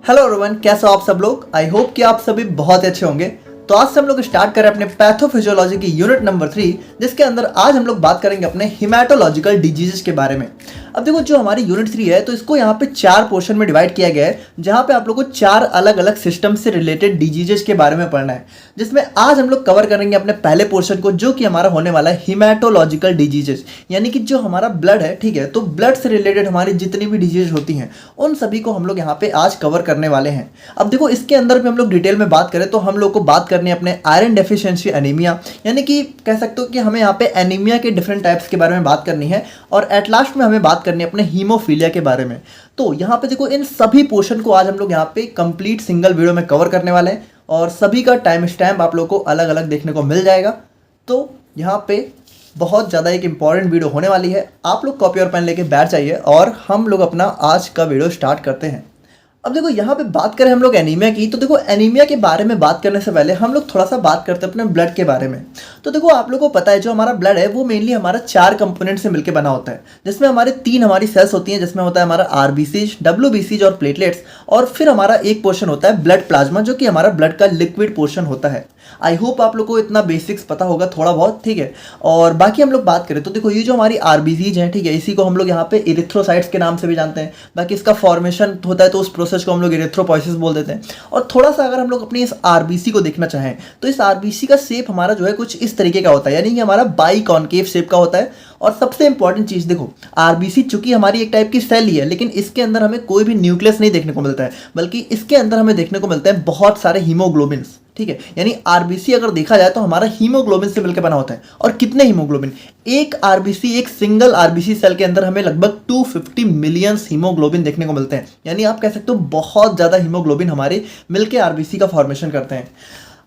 Hello everyone, कैसे हो आप सब लोग। आई होप कि आप सभी बहुत अच्छे होंगे। तो आज से हम लोग स्टार्ट करें अपने पैथोफिजियोलॉजी की यूनिट नंबर 3, जिसके अंदर आज हम लोग बात करेंगे अपने हिमेटोलॉजिकल डिजीजेस के बारे में। अब देखो, जो हमारी यूनिट 3 है तो इसको यहाँ पे 4 पोर्शन में डिवाइड किया गया है, जहाँ पे आप लोग को 4 अलग अलग सिस्टम से रिलेटेड डिजीजेस के बारे में पढ़ना है, जिसमें आज हम लोग कवर करेंगे अपने पहले पोर्शन को, जो कि हमारा होने वाला है हिमेटोलॉजिकल डिजीजेस, यानी कि जो हमारा ब्लड है, ठीक है। तो ब्लड से रिलेटेड हमारी जितनी भी डिजीज होती हैं उन सभी को हम लोग यहाँ पे आज कवर करने वाले हैं। अब देखो, इसके अंदर भी हम लोग डिटेल में बात करें तो हम लोग को बात करनी है अपने आयरन डेफिशिएंसी एनीमिया, यानी कि कह सकते हो कि हमें यहाँ पे एनीमिया के डिफरेंट टाइप्स के बारे में बात करनी है, और एट लास्ट में हमें बात करनी है अपने हीमोफीलिया के बारे में। तो यहाँ पे देखो, इन सभी पोर्शन को आज हम लोग यहाँ पे कंप्लीट सिंगल वीडियो में कवर करने वाले हैं, और सभी का टाइम स्टैम्प आप लोग को अलग अलग देखने को मिल जाएगा। तो यहाँ पे बहुत ज़्यादा एक इंपॉर्टेंट वीडियो होने वाली है। आप लोग कॉपी और पेन लेके बैठ जाइए और हम लोग अपना आज का वीडियो स्टार्ट करते हैं। अब देखो, यहाँ पे बात करें हम लोग एनीमिया की, तो देखो एनीमिया के बारे में बात करने से पहले हम लोग थोड़ा सा बात करते हैं अपने ब्लड के बारे में। तो देखो, आप लोगों को पता है जो हमारा ब्लड है वो मेनली हमारा 4 कंपोनेंट से मिलकर बना होता है, जिसमें हमारे 3 हमारी सेल्स होती हैं, जिसमें होता है हमारा आरबीसीज, डब्ल्यूबीसीज और प्लेटलेट्स, और फिर हमारा एक पोर्शन होता है ब्लड प्लाज्मा, जो कि हमारा ब्लड का लिक्विड पोर्शन होता है। आई होप आप लोग को इतना बेसिक्स पता होगा थोड़ा बहुत, ठीक है। और बाकी हम लोग बात करें तो देखो, ये जो हमारी आरबीसीज हैं, ठीक है, इसी को हम लोग यहाँ पे इरिथ्रोसाइट्स के नाम से भी जानते हैं। बाकी इसका फॉर्मेशन होता है तो उस प्रोसेस को हम लोग इरिथ्रोपोइसिस बोल देते हैं। और थोड़ा सा अगर हम लोग अपनी इस आरबीसी को देखना चाहें तो इस आरबीसी का शेप हमारा जो है कुछ इस तरीके का होता है, यानी कि हमारा बाई कॉनकेव शेप का होता है। और सबसे इंपॉर्टेंट चीज़ देखो, आरबीसी चूंकि हमारी एक टाइप की सेल ही है, लेकिन इसके अंदर हमें कोई भी न्यूक्लियस नहीं देखने को मिलता है, बल्कि इसके अंदर हमें देखने को मिलता है बहुत सारे हीमोग्लोबिन्स, ठीक है। यानी आरबीसी अगर देखा जाए तो हमारा हीमोग्लोबिन से मिलकर बना होता है। और कितने हीमोग्लोबिन, एक आरबीसी, एक सिंगल आरबीसी सेल के अंदर हमें लगभग 250 मिलियन हीमोग्लोबिन देखने को मिलते हैं। यानी आप कह सकते हो बहुत ज़्यादा हीमोग्लोबिन हमारे मिलकर आरबीसी का फॉर्मेशन करते हैं।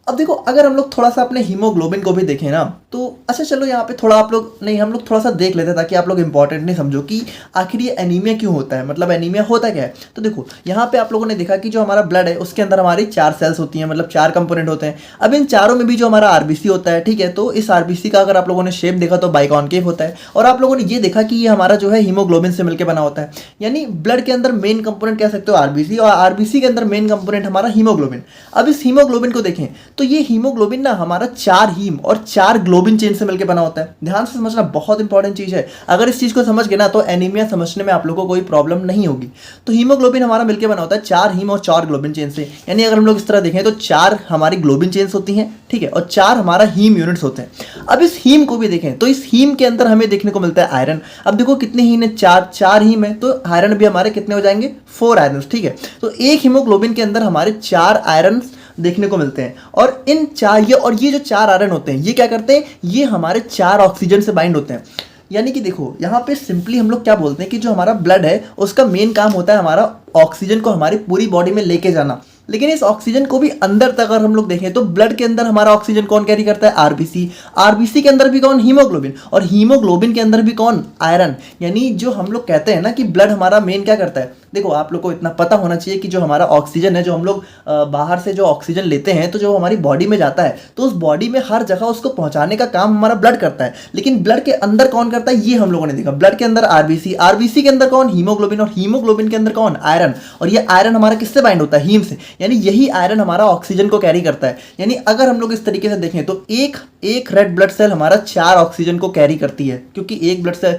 अब देखो, अगर हम लोग थोड़ा सा अपने हीमोग्लोबिन को भी देखें ना, तो अच्छा चलो यहाँ पे थोड़ा आप लोग नहीं, हम लोग थोड़ा सा देख लेते हैं ताकि आप लोग इंपॉर्टेंट नहीं समझो कि आखिर ये एनीमिया क्यों होता है, मतलब एनीमिया होता क्या है। तो देखो, यहाँ पे आप लोगों ने देखा कि जो हमारा ब्लड है उसके अंदर हमारी 4 सेल्स होती हैं, मतलब 4 कंपोनेंट होते हैं। अब इन चारों में भी जो हमारा आरबीसी होता है, ठीक है, तो इस आरबीसी का अगर आप लोगों ने शेप देखा तो बाइकॉनकेव होता है। और आप लोगों ने ये देखा कि ये हमारा जो है हीमोग्लोबिन से मिलकर बना होता है। यानी ब्लड के अंदर मेन कंपोनेंट कह सकते हो आरबीसी, और आरबीसी के अंदर मेन कंपोनेंट हमारा हीमोग्लोबिन। अब इस हीमोग्लोबिन को देखें तो ये हीमोग्लोबिन ना हमारा 4 हीम और 4 ग्लोबिन चेन से मिलकर बना होता है। ध्यान से समझना, बहुत इंपॉर्टेंट चीज है। अगर इस चीज को समझ गए ना तो एनीमिया समझने में आप लोगों को कोई प्रॉब्लम नहीं होगी। तो हीमोग्लोबिन हमारा मिलकर बना होता है 4 हीम और 4 ग्लोबिन चेन से। यानी अगर हम लोग इस तरह देखें तो 4 हमारी ग्लोबिन चेन्स होती हैं, ठीक है, और 4 हमारा हीम यूनिट्स होते हैं। अब इस हीम को भी देखें तो इस हीम के अंदर हमें देखने को मिलता है आयरन। अब देखो कितने हीम है, 4 हीम है, तो आयरन भी हमारे कितने हो जाएंगे, 4 आयरन, ठीक है। तो एक हीमोग्लोबिन के अंदर हमारे 4 आयरन देखने को मिलते हैं। और इन 4 ये जो 4 आयरन होते हैं, ये क्या करते हैं, ये हमारे 4 ऑक्सीजन से बाइंड होते हैं। यानी कि देखो, यहाँ पे सिंपली हम लोग क्या बोलते हैं कि जो हमारा ब्लड है उसका मेन काम होता है हमारा ऑक्सीजन को हमारी पूरी बॉडी में लेके जाना। लेकिन इस ऑक्सीजन को भी अंदर तक अगर हम लोग देखें तो ब्लड के अंदर हमारा ऑक्सीजन कौन कैरी करता है, आरबीसी। आरबीसी के अंदर भी कौन, हीमोग्लोबिन। और हीमोग्लोबिन के अंदर भी कौन, आयरन। यानी जो हम लोग कहते हैं ना कि ब्लड हमारा मेन क्या करता है, देखो आप लोग को इतना पता होना चाहिए कि जो हमारा ऑक्सीजन है, जो हम लोग बाहर से जो ऑक्सीजन लेते हैं तो जो हमारी बॉडी में जाता है, तो उस बॉडी में हर जगह उसको पहुंचाने का काम हमारा ब्लड करता है। लेकिन ब्लड के अंदर कौन करता है, ये हम लोगों ने देखा। ब्लड के अंदर आरबीसी, आरबीसी के अंदर कौन, हीमोग्लोबिन, और हीमोग्लोबिन के अंदर कौन, आयरन। और ये आयरन हमारा किससे बाइंड होता है, हीम से। यानी यही आयरन हमारा ऑक्सीजन को कैरी करता है। यानी अगर हम लोग इस तरीके से देखें तो एक रेड ब्लड सेल हमारा 4 ऑक्सीजन को कैरी करती है, क्योंकि एक ब्लड सेल,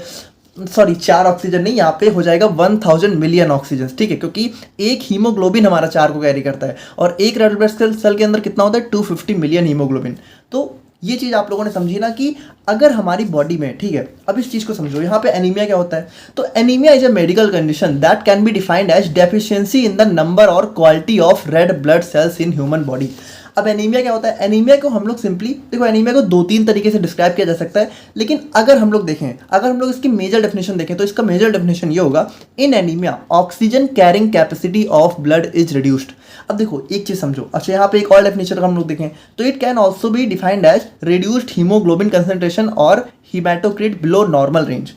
सॉरी 4 ऑक्सीजन नहीं, यहाँ पे हो जाएगा 1000 मिलियन ऑक्सीजन, ठीक है, क्योंकि एक हीमोग्लोबिन हमारा 4 को कैरी करता है। और एक रेड ब्लड सेल के अंदर कितना होता है, 250 मिलियन हीमोग्लोबिन। तो ये चीज़ आप लोगों ने समझी ना कि अगर हमारी बॉडी में, ठीक है, अब इस चीज़ को समझो, यहाँ पे एनीमिया क्या होता है। तो anaemia is a medical condition that can be defined as deficiency in the number और quality of red blood cells in human body. अब एनीमिया क्या होता है, एनीमिया को हम लोग सिंपली देखो, एनीमिया को 2-3 तरीके से डिस्क्राइब किया जा सकता है। लेकिन अगर हम लोग देखें, अगर हम लोग इसकी मेजर डेफिनेशन देखें तो इसका मेजर डेफिनेशन ये होगा, in anaemia oxygen carrying capacity of blood is reduced. अब देखो एक चीज समझो, अच्छा यहाँ पे एक और डेफिनेशन हम लोग देखें तो it can also be defined as reduced haemoglobin concentration और हीमेटोक्रिट बिलो नॉर्मल रेंज।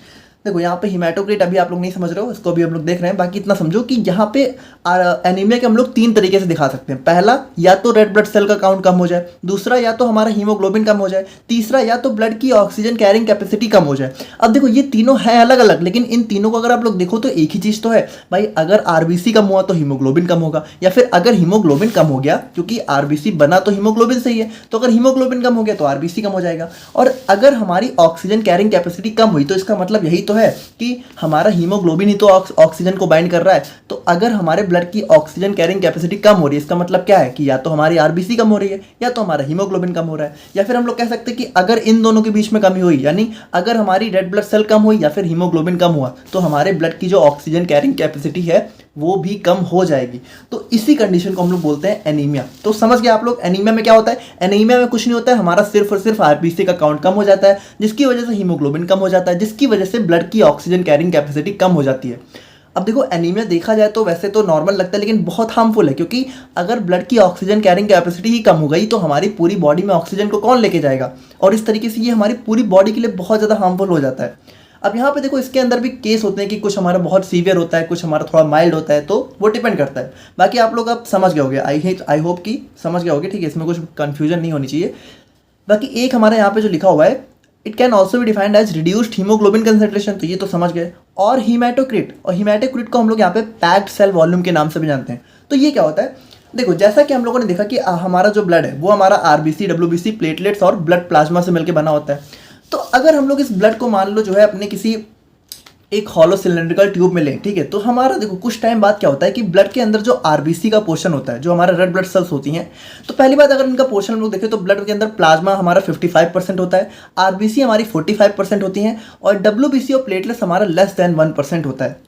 देखो यहाँ पे हिमेटोक्रिट अभी आप लोग नहीं समझ रहे हो, इसको अभी हम लोग देख रहे हैं। बाकी इतना समझो कि यहाँ पे एनीमिया के हम लोग 3 तरीके से दिखा सकते हैं। पहला, या तो रेड ब्लड सेल का काउंट कम हो जाए, दूसरा या तो हमारा हीमोग्लोबिन कम हो जाए, तीसरा या तो ब्लड की ऑक्सीजन कैरिंग कैपेसिटी कम हो जाए। अब देखो ये तीनों है अलग अलग, लेकिन इन तीनों को अगर आप लोग देखो तो एक ही चीज़ तो है भाई। अगर आरबीसी कम हुआ तो हीमोग्लोबिन कम होगा, या फिर अगर हीमोग्लोबिन कम हो गया, क्योंकि आरबीसी बना तो हीमोग्लोबिन से ही है, तो अगर हीमोग्लोबिन कम हो गया तो आरबीसी कम हो जाएगा। और अगर हमारी ऑक्सीजन कैरिंग कैपेसिटी कम हुई तो इसका मतलब यही तो है कि हमारा हीमोग्लोबिन ही तो ऑक्सीजन को बाइंड कर रहा है। तो अगर हमारे ब्लड की ऑक्सीजन कैरिंग कैपेसिटी कम हो रही है, इसका मतलब क्या है कि या तो हमारी आरबीसी कम हो रही है या तो हमारा हीमोग्लोबिन कम हो रहा है। या फिर हम लोग कह सकते हैं कि अगर इन दोनों के बीच में कमी हुई, यानी अगर हमारी रेड ब्लड सेल कम हुई या फिर हीमोग्लोबिन कम हुआ, तो हमारे ब्लड की जो ऑक्सीजन कैरिंग कैपेसिटी है वो भी कम हो जाएगी। तो इसी कंडीशन को हम लोग बोलते हैं एनीमिया। तो समझ गए आप लोग एनीमिया में क्या होता है। एनीमिया में कुछ नहीं होता है, हमारा सिर्फ और सिर्फ आरबीसी का काउंट कम हो जाता है, जिसकी वजह से हीमोग्लोबिन कम हो जाता है, जिसकी वजह से ब्लड की ऑक्सीजन कैरिंग कैपेसिटी कम हो जाती है। अब देखो एनीमिया देखा जाए तो वैसे तो नॉर्मल लगता है, लेकिन बहुत हार्मफुल है, क्योंकि अगर ब्लड की ऑक्सीजन कैरिंग कैपेसिटी ही कम हो गई तो हमारी पूरी बॉडी में ऑक्सीजन को कौन लेके जाएगा, और इस तरीके से ये हमारी पूरी बॉडी के लिए बहुत ज़्यादा हार्मफुल हो जाता है। अब यहाँ पे देखो इसके अंदर भी केस होते हैं कि कुछ हमारा बहुत सीवियर होता है, कुछ हमारा थोड़ा माइल्ड होता है, तो वो डिपेंड करता है। बाकी आप लोग अब समझ गए होगे, आई होप कि समझ गए होगे, ठीक है, इसमें कुछ कन्फ्यूजन नहीं होनी चाहिए। बाकी एक हमारे यहाँ पे जो लिखा हुआ है, it can also be defined as reduced haemoglobin concentration, तो ये तो समझ गए। और हीमेटोक्रिट, और हीमेटोक्रिट को हम लोग यहाँ पे पैक्ड सेल वॉल्यूम के नाम से भी जानते हैं। तो ये क्या होता है, देखो जैसा कि हम लोगों ने देखा कि हमारा जो ब्लड है वो हमारा आरबीसी, डब्ल्यूबीसी, प्लेटलेट्स और ब्लड प्लाज्मा से मिलकर बना होता है। तो अगर हम लोग इस ब्लड को मान लो जो है अपने किसी एक हॉलो सिलेंड्रिकल ट्यूब में लें, ठीक है, तो हमारा देखो कुछ टाइम बाद क्या होता है कि ब्लड के अंदर जो आरबीसी का पोर्शन होता है, जो हमारा रेड ब्लड सेल्स होती हैं, तो पहली बात अगर इनका पोर्शन हम लोग देखें तो ब्लड के अंदर प्लाज्मा हमारा 55% होता है, आरबीसी हमारी 45% होती हैं, और डब्ल्यूबीसी और प्लेटलेट्स हमारा लेस देन 1% होता है।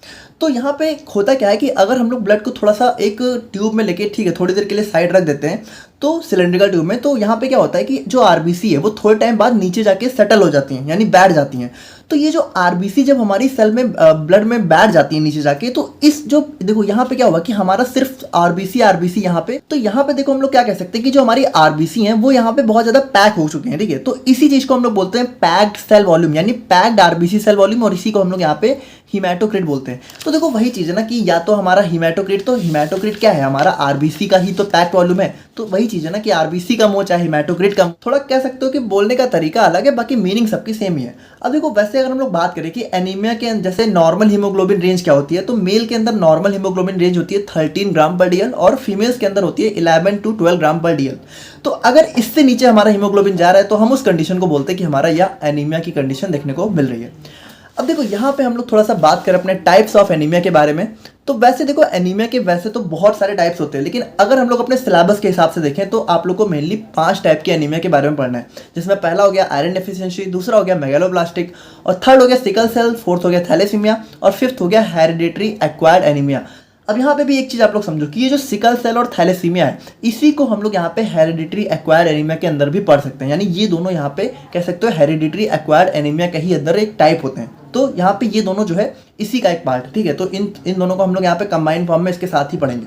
तो यहाँ पे होता क्या है कि अगर हम लोग ब्लड को थोड़ा सा एक ट्यूब में लेके, ठीक है, थोड़ी देर के लिए साइड रख देते हैं, तो सिलेंड्रिकल ट्यूब में, तो यहाँ पे क्या होता है कि जो आरबीसी है वो थोड़े टाइम बाद नीचे जाके सेटल हो जाती हैं, यानी बैठ जाती हैं। तो ये जो आरबीसी जब हमारी सेल में ब्लड में बैठ जाती है नीचे जाके, तो इस जो देखो यहाँ पे क्या होगा कि हमारा सिर्फ आरबीसी यहाँ पे, तो यहाँ पे देखो हम लोग क्या कह सकते हैं कि जो हमारी आरबीसी हैं वो यहाँ पे बहुत ज़्यादा पैक हो चुके हैं, ठीक है। तो इसी चीज़ को हम लोग बोलते हैं पैक्ड सेल वॉल्यूम, यानी पैक्ड आरबीसी सेल वॉल्यूम, और इसी को हम लोग यहाँ पे हीमेटोक्रिट बोलते हैं। तो देखो वही चीज़ है ना कि या तो हमारा हीमेटोक्रिट, तो हीमेटोक्रिट क्या है, हमारा आरबीसी का ही तो पैक्ड वॉल्यूम है। तो वही चीज़ है ना कि आरबीसी कम हो चाहे हीमेटोक्रिट कम, थोड़ा कह सकते हो कि बोलने का तरीका अलग है, बाकी मीनिंग सबकी सेम ही है। अब देखो वैसे अगर हम लोग बात करें कि एनीमिया के जैसे नॉर्मल हीमोग्लोबिन रेंज क्या होती है, तो मेल के अंदर नॉर्मल हीमोग्लोबिन रेंज होती है 13 ग्राम पर डीएल, और फीमेल्स के अंदर होती है 11 to 12 ग्राम पर डीएल। तो अगर इससे नीचे हमारा हीमोग्लोबिन जा रहा है तो हम उस कंडीशन को बोलते हैं कि हमारा यह एनीमिया की कंडीशन देखने को मिल रही है। अब देखो यहाँ पे हम लोग थोड़ा सा बात करें अपने टाइप्स ऑफ एनीमिया के बारे में, तो वैसे देखो एनीमिया के वैसे तो बहुत सारे टाइप्स होते हैं, लेकिन अगर हम लोग अपने सिलेबस के हिसाब से देखें तो आप लोग को मेनली 5 टाइप के एनीमिया के बारे में पढ़ना है, जिसमें पहला हो गया आयरन डेफिशिएंसी, दूसरा हो गया मेगालोब्लास्टिक, और थर्ड हो गया सिकल सेल, फोर्थ हो गया थैलेसीमिया, और फिफ्थ हो गया हेरिडिटरी एक्वायर्ड एनीमिया। अब यहाँ पे भी एक चीज़ आप लोग समझो कि ये जो सिकल सेल और थैलेसीमिया है, इसी को हम लोग यहाँ पे हेरिडिटरी एक्वायर्ड एनीमिया के अंदर भी पढ़ सकते हैं, यानी ये दोनों यहाँ पे कह सकते हो हेरिडिटरी एक्वायर्ड एनीमिया का ही अंदर एक टाइप होते हैं। तो यहाँ पे ये दोनों जो है इसी का एक पार्ट, ठीक है। तो इन दोनों को हम लोग यहाँ पे कंबाइंड फॉर्म में इसके साथ ही पढ़ेंगे।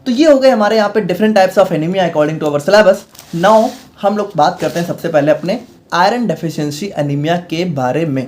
तो ये हो गए हमारे यहाँ पे different types of anaemia according to our syllabus. Now हम लोग बात करते हैं सबसे पहले अपने आयरन डेफिशिएंसी एनीमिया के बारे में।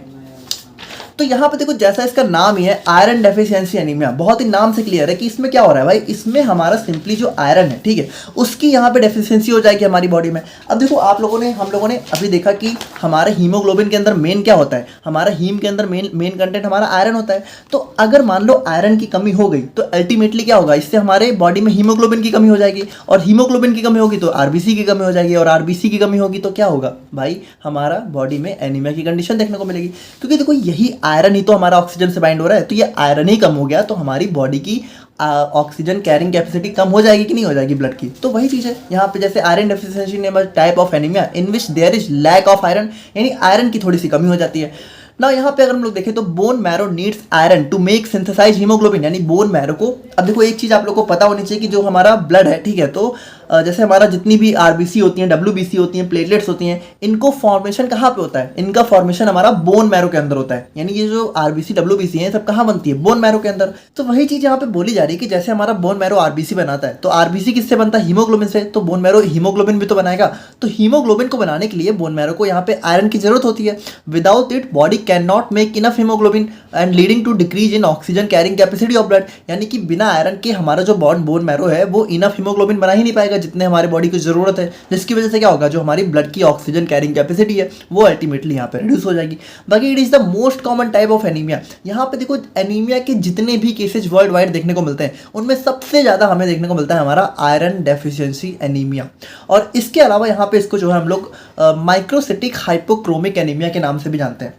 तो यहाँ पे देखो जैसा इसका नाम ही है आयरन डेफिशिएंसी एनीमिया, बहुत ही नाम से क्लियर है कि इसमें क्या हो रहा है भाई, इसमें हमारा सिंपली जो आयरन है, ठीक है, उसकी यहाँ पे डेफिशिएंसी हो जाएगी हमारी बॉडी में। अब देखो हम लोगों ने अभी देखा कि हमारे हीमोग्लोबिन के अंदर मेन क्या होता है, हमारा हीम के अंदर मेन कंटेंट हमारा आयरन होता है। तो अगर मान लो आयरन की कमी हो गई तो अल्टीमेटली क्या होगा, इससे हमारे बॉडी में हीमोग्लोबिन की कमी हो जाएगी, और हीमोग्लोबिन की कमी होगी तो आरबीसी की कमी हो जाएगी, और आरबीसी की कमी होगी तो क्या होगा भाई, हमारा बॉडी में एनीमिया की कंडीशन देखने को मिलेगी। क्योंकि देखो यही आयरन ही तो हमारा ऑक्सीजन से बाइंड हो रहा है, तो ये आयरन ही कम हो गया तो हमारी बॉडी की ऑक्सीजन कैरिंग कैपेसिटी कम हो जाएगी कि नहीं हो जाएगी ब्लड की। तो वही चीज़ है यहाँ पे, जैसे iron deficiency name type of anaemia in which there is lack of iron, यानी आयरन की थोड़ी सी कमी हो जाती है ना। यहाँ पे अगर हम लोग देखें तो bone marrow needs iron to make synthesise haemoglobin, यानी बोन मैरो को, अब देखो एक चीज़ आप लोग को पता होनी चाहिए कि जो हमारा ब्लड है, ठीक है, तो जैसे हमारा जितनी भी आरबीसी होती हैं, डब्ल्यूबीसी होती हैं, प्लेटलेट्स होती हैं, इनको फॉर्मेशन कहाँ पे होता है, इनका फॉर्मेशन हमारा बोन मैरो के अंदर होता है। यानी ये जो आरबीसी डब्ल्यूबीसी है सब कहाँ बनती है, बोन मैरो के अंदर। तो वही चीज़ यहाँ पे बोली जा रही है कि जैसे हमारा बोन मैरो आरबीसी बनाता है, तो आरबीसी किससे बनता है, हीमोग्लोबिन से, तो बोन मैरो हीमोग्लोबिन भी तो बनाएगा। तो हीमोग्लोबिन को बनाने के लिए बोन मैरो को यहाँ पे आयरन की जरूरत होती है। Without it body can not make enough haemoglobin and leading to decrease in oxygen carrying capacity of blood, यानी कि बिना आयरन के हमारा जो बोन मैरो है वो इनफ हीमोग्लोबिन बना ही नहीं पाएगा जितने हमारे बॉडी की ज़रूरत है, जिसकी वजह से क्या होगा, जो हमारी ब्लड की ऑक्सीजन कैरिंग कैपेसिटी है वो अल्टीमेटली यहाँ पे रिड्यूस हो जाएगी। बाकी it is the most common type of anaemia. यहाँ पे देखो एनीमिया के जितने भी केसेज वर्ल्ड वाइड देखने को मिलते हैं उनमें सबसे ज़्यादा हमें देखने को मिलता है हमारा आयरन डेफिशिएंसी एनीमिया। और इसके अलावा यहाँ पे इसको जो है हम लोग माइक्रोसिटिक हाइपोक्रोमिक एनीमिया के नाम से भी जानते हैं।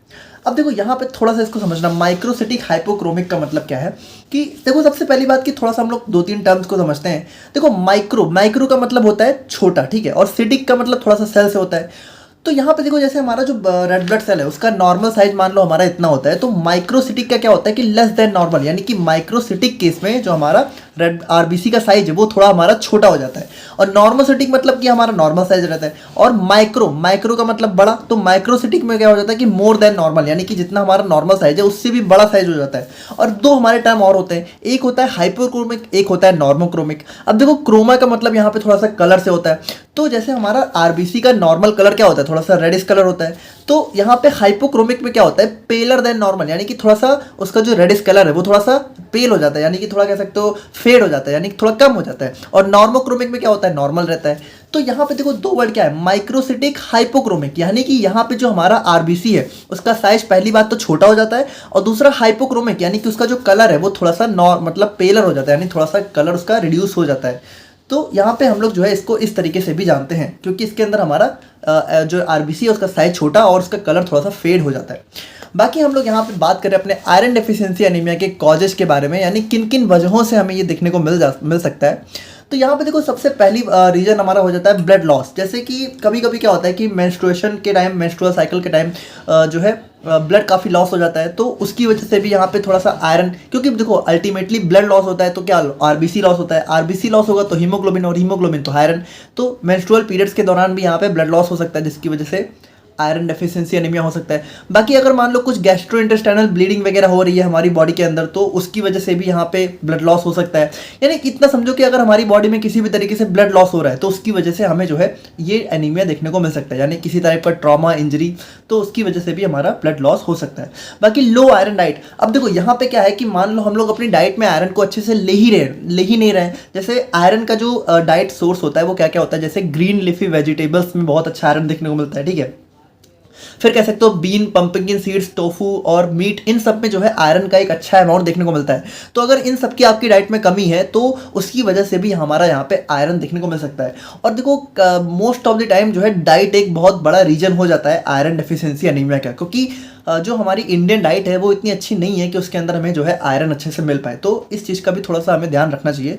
अब देखो यहाँ पे थोड़ा सा इसको समझना, माइक्रोसिटिक हाइपोक्रोमिक का मतलब क्या है कि देखो सबसे पहली बात कि थोड़ा सा हम लोग 2-3 टर्म्स को समझते हैं। देखो माइक्रो का मतलब होता है छोटा, ठीक है, और सिटिक का मतलब थोड़ा सा सेल से होता है। तो यहाँ पे देखो जैसे हमारा जो रेड ब्लड सेल है उसका नॉर्मल साइज मान लो हमारा इतना होता है, तो माइक्रोसिटिक का क्या होता है कि लेस देन नॉर्मल, यानी कि माइक्रोसिटिक केस में जो हमारा रेड आरबीसी का साइज है वो थोड़ा हमारा छोटा हो जाता है, और नॉर्मोसिटिक मतलब कि हमारा नॉर्मल साइज रहता है। और माइक्रो का मतलब बड़ा, तो माइक्रोसिटिक में क्या हो जाता है कि मोर देन नॉर्मल, यानी कि जितना हमारा नॉर्मल साइज है उससे भी बड़ा साइज हो जाता है। और दो हमारे टर्म और होते हैं, एक होता है हाइपोक्रोमिक, एक होता है नॉर्मोक्रोमिक। अब देखो क्रोमा का मतलब यहाँ पे थोड़ा सा कलर से होता है, तो जैसे हमारा आरबीसी का नॉर्मल कलर क्या होता है, थोड़ा सा रेडिश कलर होता है, तो यहाँ पे हाइपोक्रोमिक में क्या होता है, पेलर देन नॉर्मल, यानी कि थोड़ा सा उसका जो रेडिश कलर है वो थोड़ा सा पेल हो जाता है, यानी कि थोड़ा कह सकते हो फेड हो जाता है, यानी कि थोड़ा कम हो जाता है। और नॉर्मोक्रोमिक में क्या होता है, नॉर्मल रहता है। तो यहाँ पे देखो दो वर्ड क्या है, माइक्रोसिटिक हाइपोक्रोमिक, यानी कि यहाँ पे जो हमारा आरबीसी है उसका साइज पहली बात तो छोटा हो जाता है, और दूसरा हाइपोक्रोमिक यानी कि उसका जो कलर है वो थोड़ा सा मतलब पेलर हो जाता है, यानी थोड़ा सा कलर उसका रिड्यूस हो जाता है। तो यहाँ पे हम लोग जो है इसको इस तरीके से भी जानते हैं, क्योंकि इसके अंदर हमारा जो आरबीसी है उसका साइज छोटा और उसका कलर थोड़ा सा फेड हो जाता है। बाकी हम लोग यहाँ पे बात करें अपने आयरन डेफिशिएंसी एनीमिया के कॉजेज के बारे में, यानी किन किन वजहों से हमें ये देखने को मिल सकता है। तो यहाँ पे देखो सबसे पहली रीजन हमारा हो जाता है ब्लड लॉस। जैसे कि कभी कभी क्या होता है कि मेंस्ट्रुएशन के टाइम, मेंस्ट्रुअल साइकिल के टाइम जो है ब्लड काफ़ी लॉस हो जाता है, तो उसकी वजह से भी यहाँ पे थोड़ा सा आयरन, क्योंकि देखो अल्टीमेटली ब्लड लॉस होता है तो क्या आरबीसी लॉस होता है, आरबीसी लॉस होगा तो हीमोग्लोबिन, और हीमोग्लोबिन तो आयरन, तो मेंस्ट्रुअल पीरियड्स के दौरान भी यहाँ पे ब्लड लॉस हो सकता है, जिसकी वजह से आयरन डेफिशिएंसी एनीमिया हो सकता है। बाकी अगर मान लो कुछ गैस्ट्रोइंटेस्टाइनल ब्लीडिंग वगैरह हो रही है हमारी बॉडी के अंदर, तो उसकी वजह से भी यहाँ पे ब्लड लॉस हो सकता है। यानी इतना समझो कि अगर हमारी बॉडी में किसी भी तरीके से ब्लड लॉस हो रहा है तो उसकी वजह से हमें जो है ये एनीमिया देखने को मिल सकता है, यानी किसी टाइप का ट्रॉमा, इंजरी, तो उसकी वजह से भी हमारा ब्लड लॉस हो सकता है। बाकी लो आयरन डाइट, अब देखो यहाँ पे क्या है कि मान लो हम लोग अपनी डाइट में आयरन को अच्छे से ले ही नहीं रहे। जैसे आयरन का जो डाइट सोर्स होता है वो क्या क्या होता है, जैसे ग्रीन लीफी वेजिटेबल्स में बहुत अच्छा आयरन देखने को मिलता है, ठीक है। फिर कह सकते हो बीन, पंपकिन सीड्स, टोफू और मीट, इन सब में जो है आयरन का एक अच्छा अमाउंट देखने को मिलता है। तो अगर इन सब की आपकी डाइट में कमी है तो उसकी वजह से भी हमारा यहाँ पे आयरन देखने को मिल सकता है। और देखो मोस्ट ऑफ द टाइम जो है डाइट एक बहुत बड़ा रीजन हो जाता है आयरन डेफिशिएंसी एनीमिया का, क्योंकि जो हमारी इंडियन डाइट है वो इतनी अच्छी नहीं है कि उसके अंदर हमें जो है आयरन अच्छे से मिल पाए, तो इस चीज़ का भी थोड़ा सा हमें ध्यान रखना चाहिए।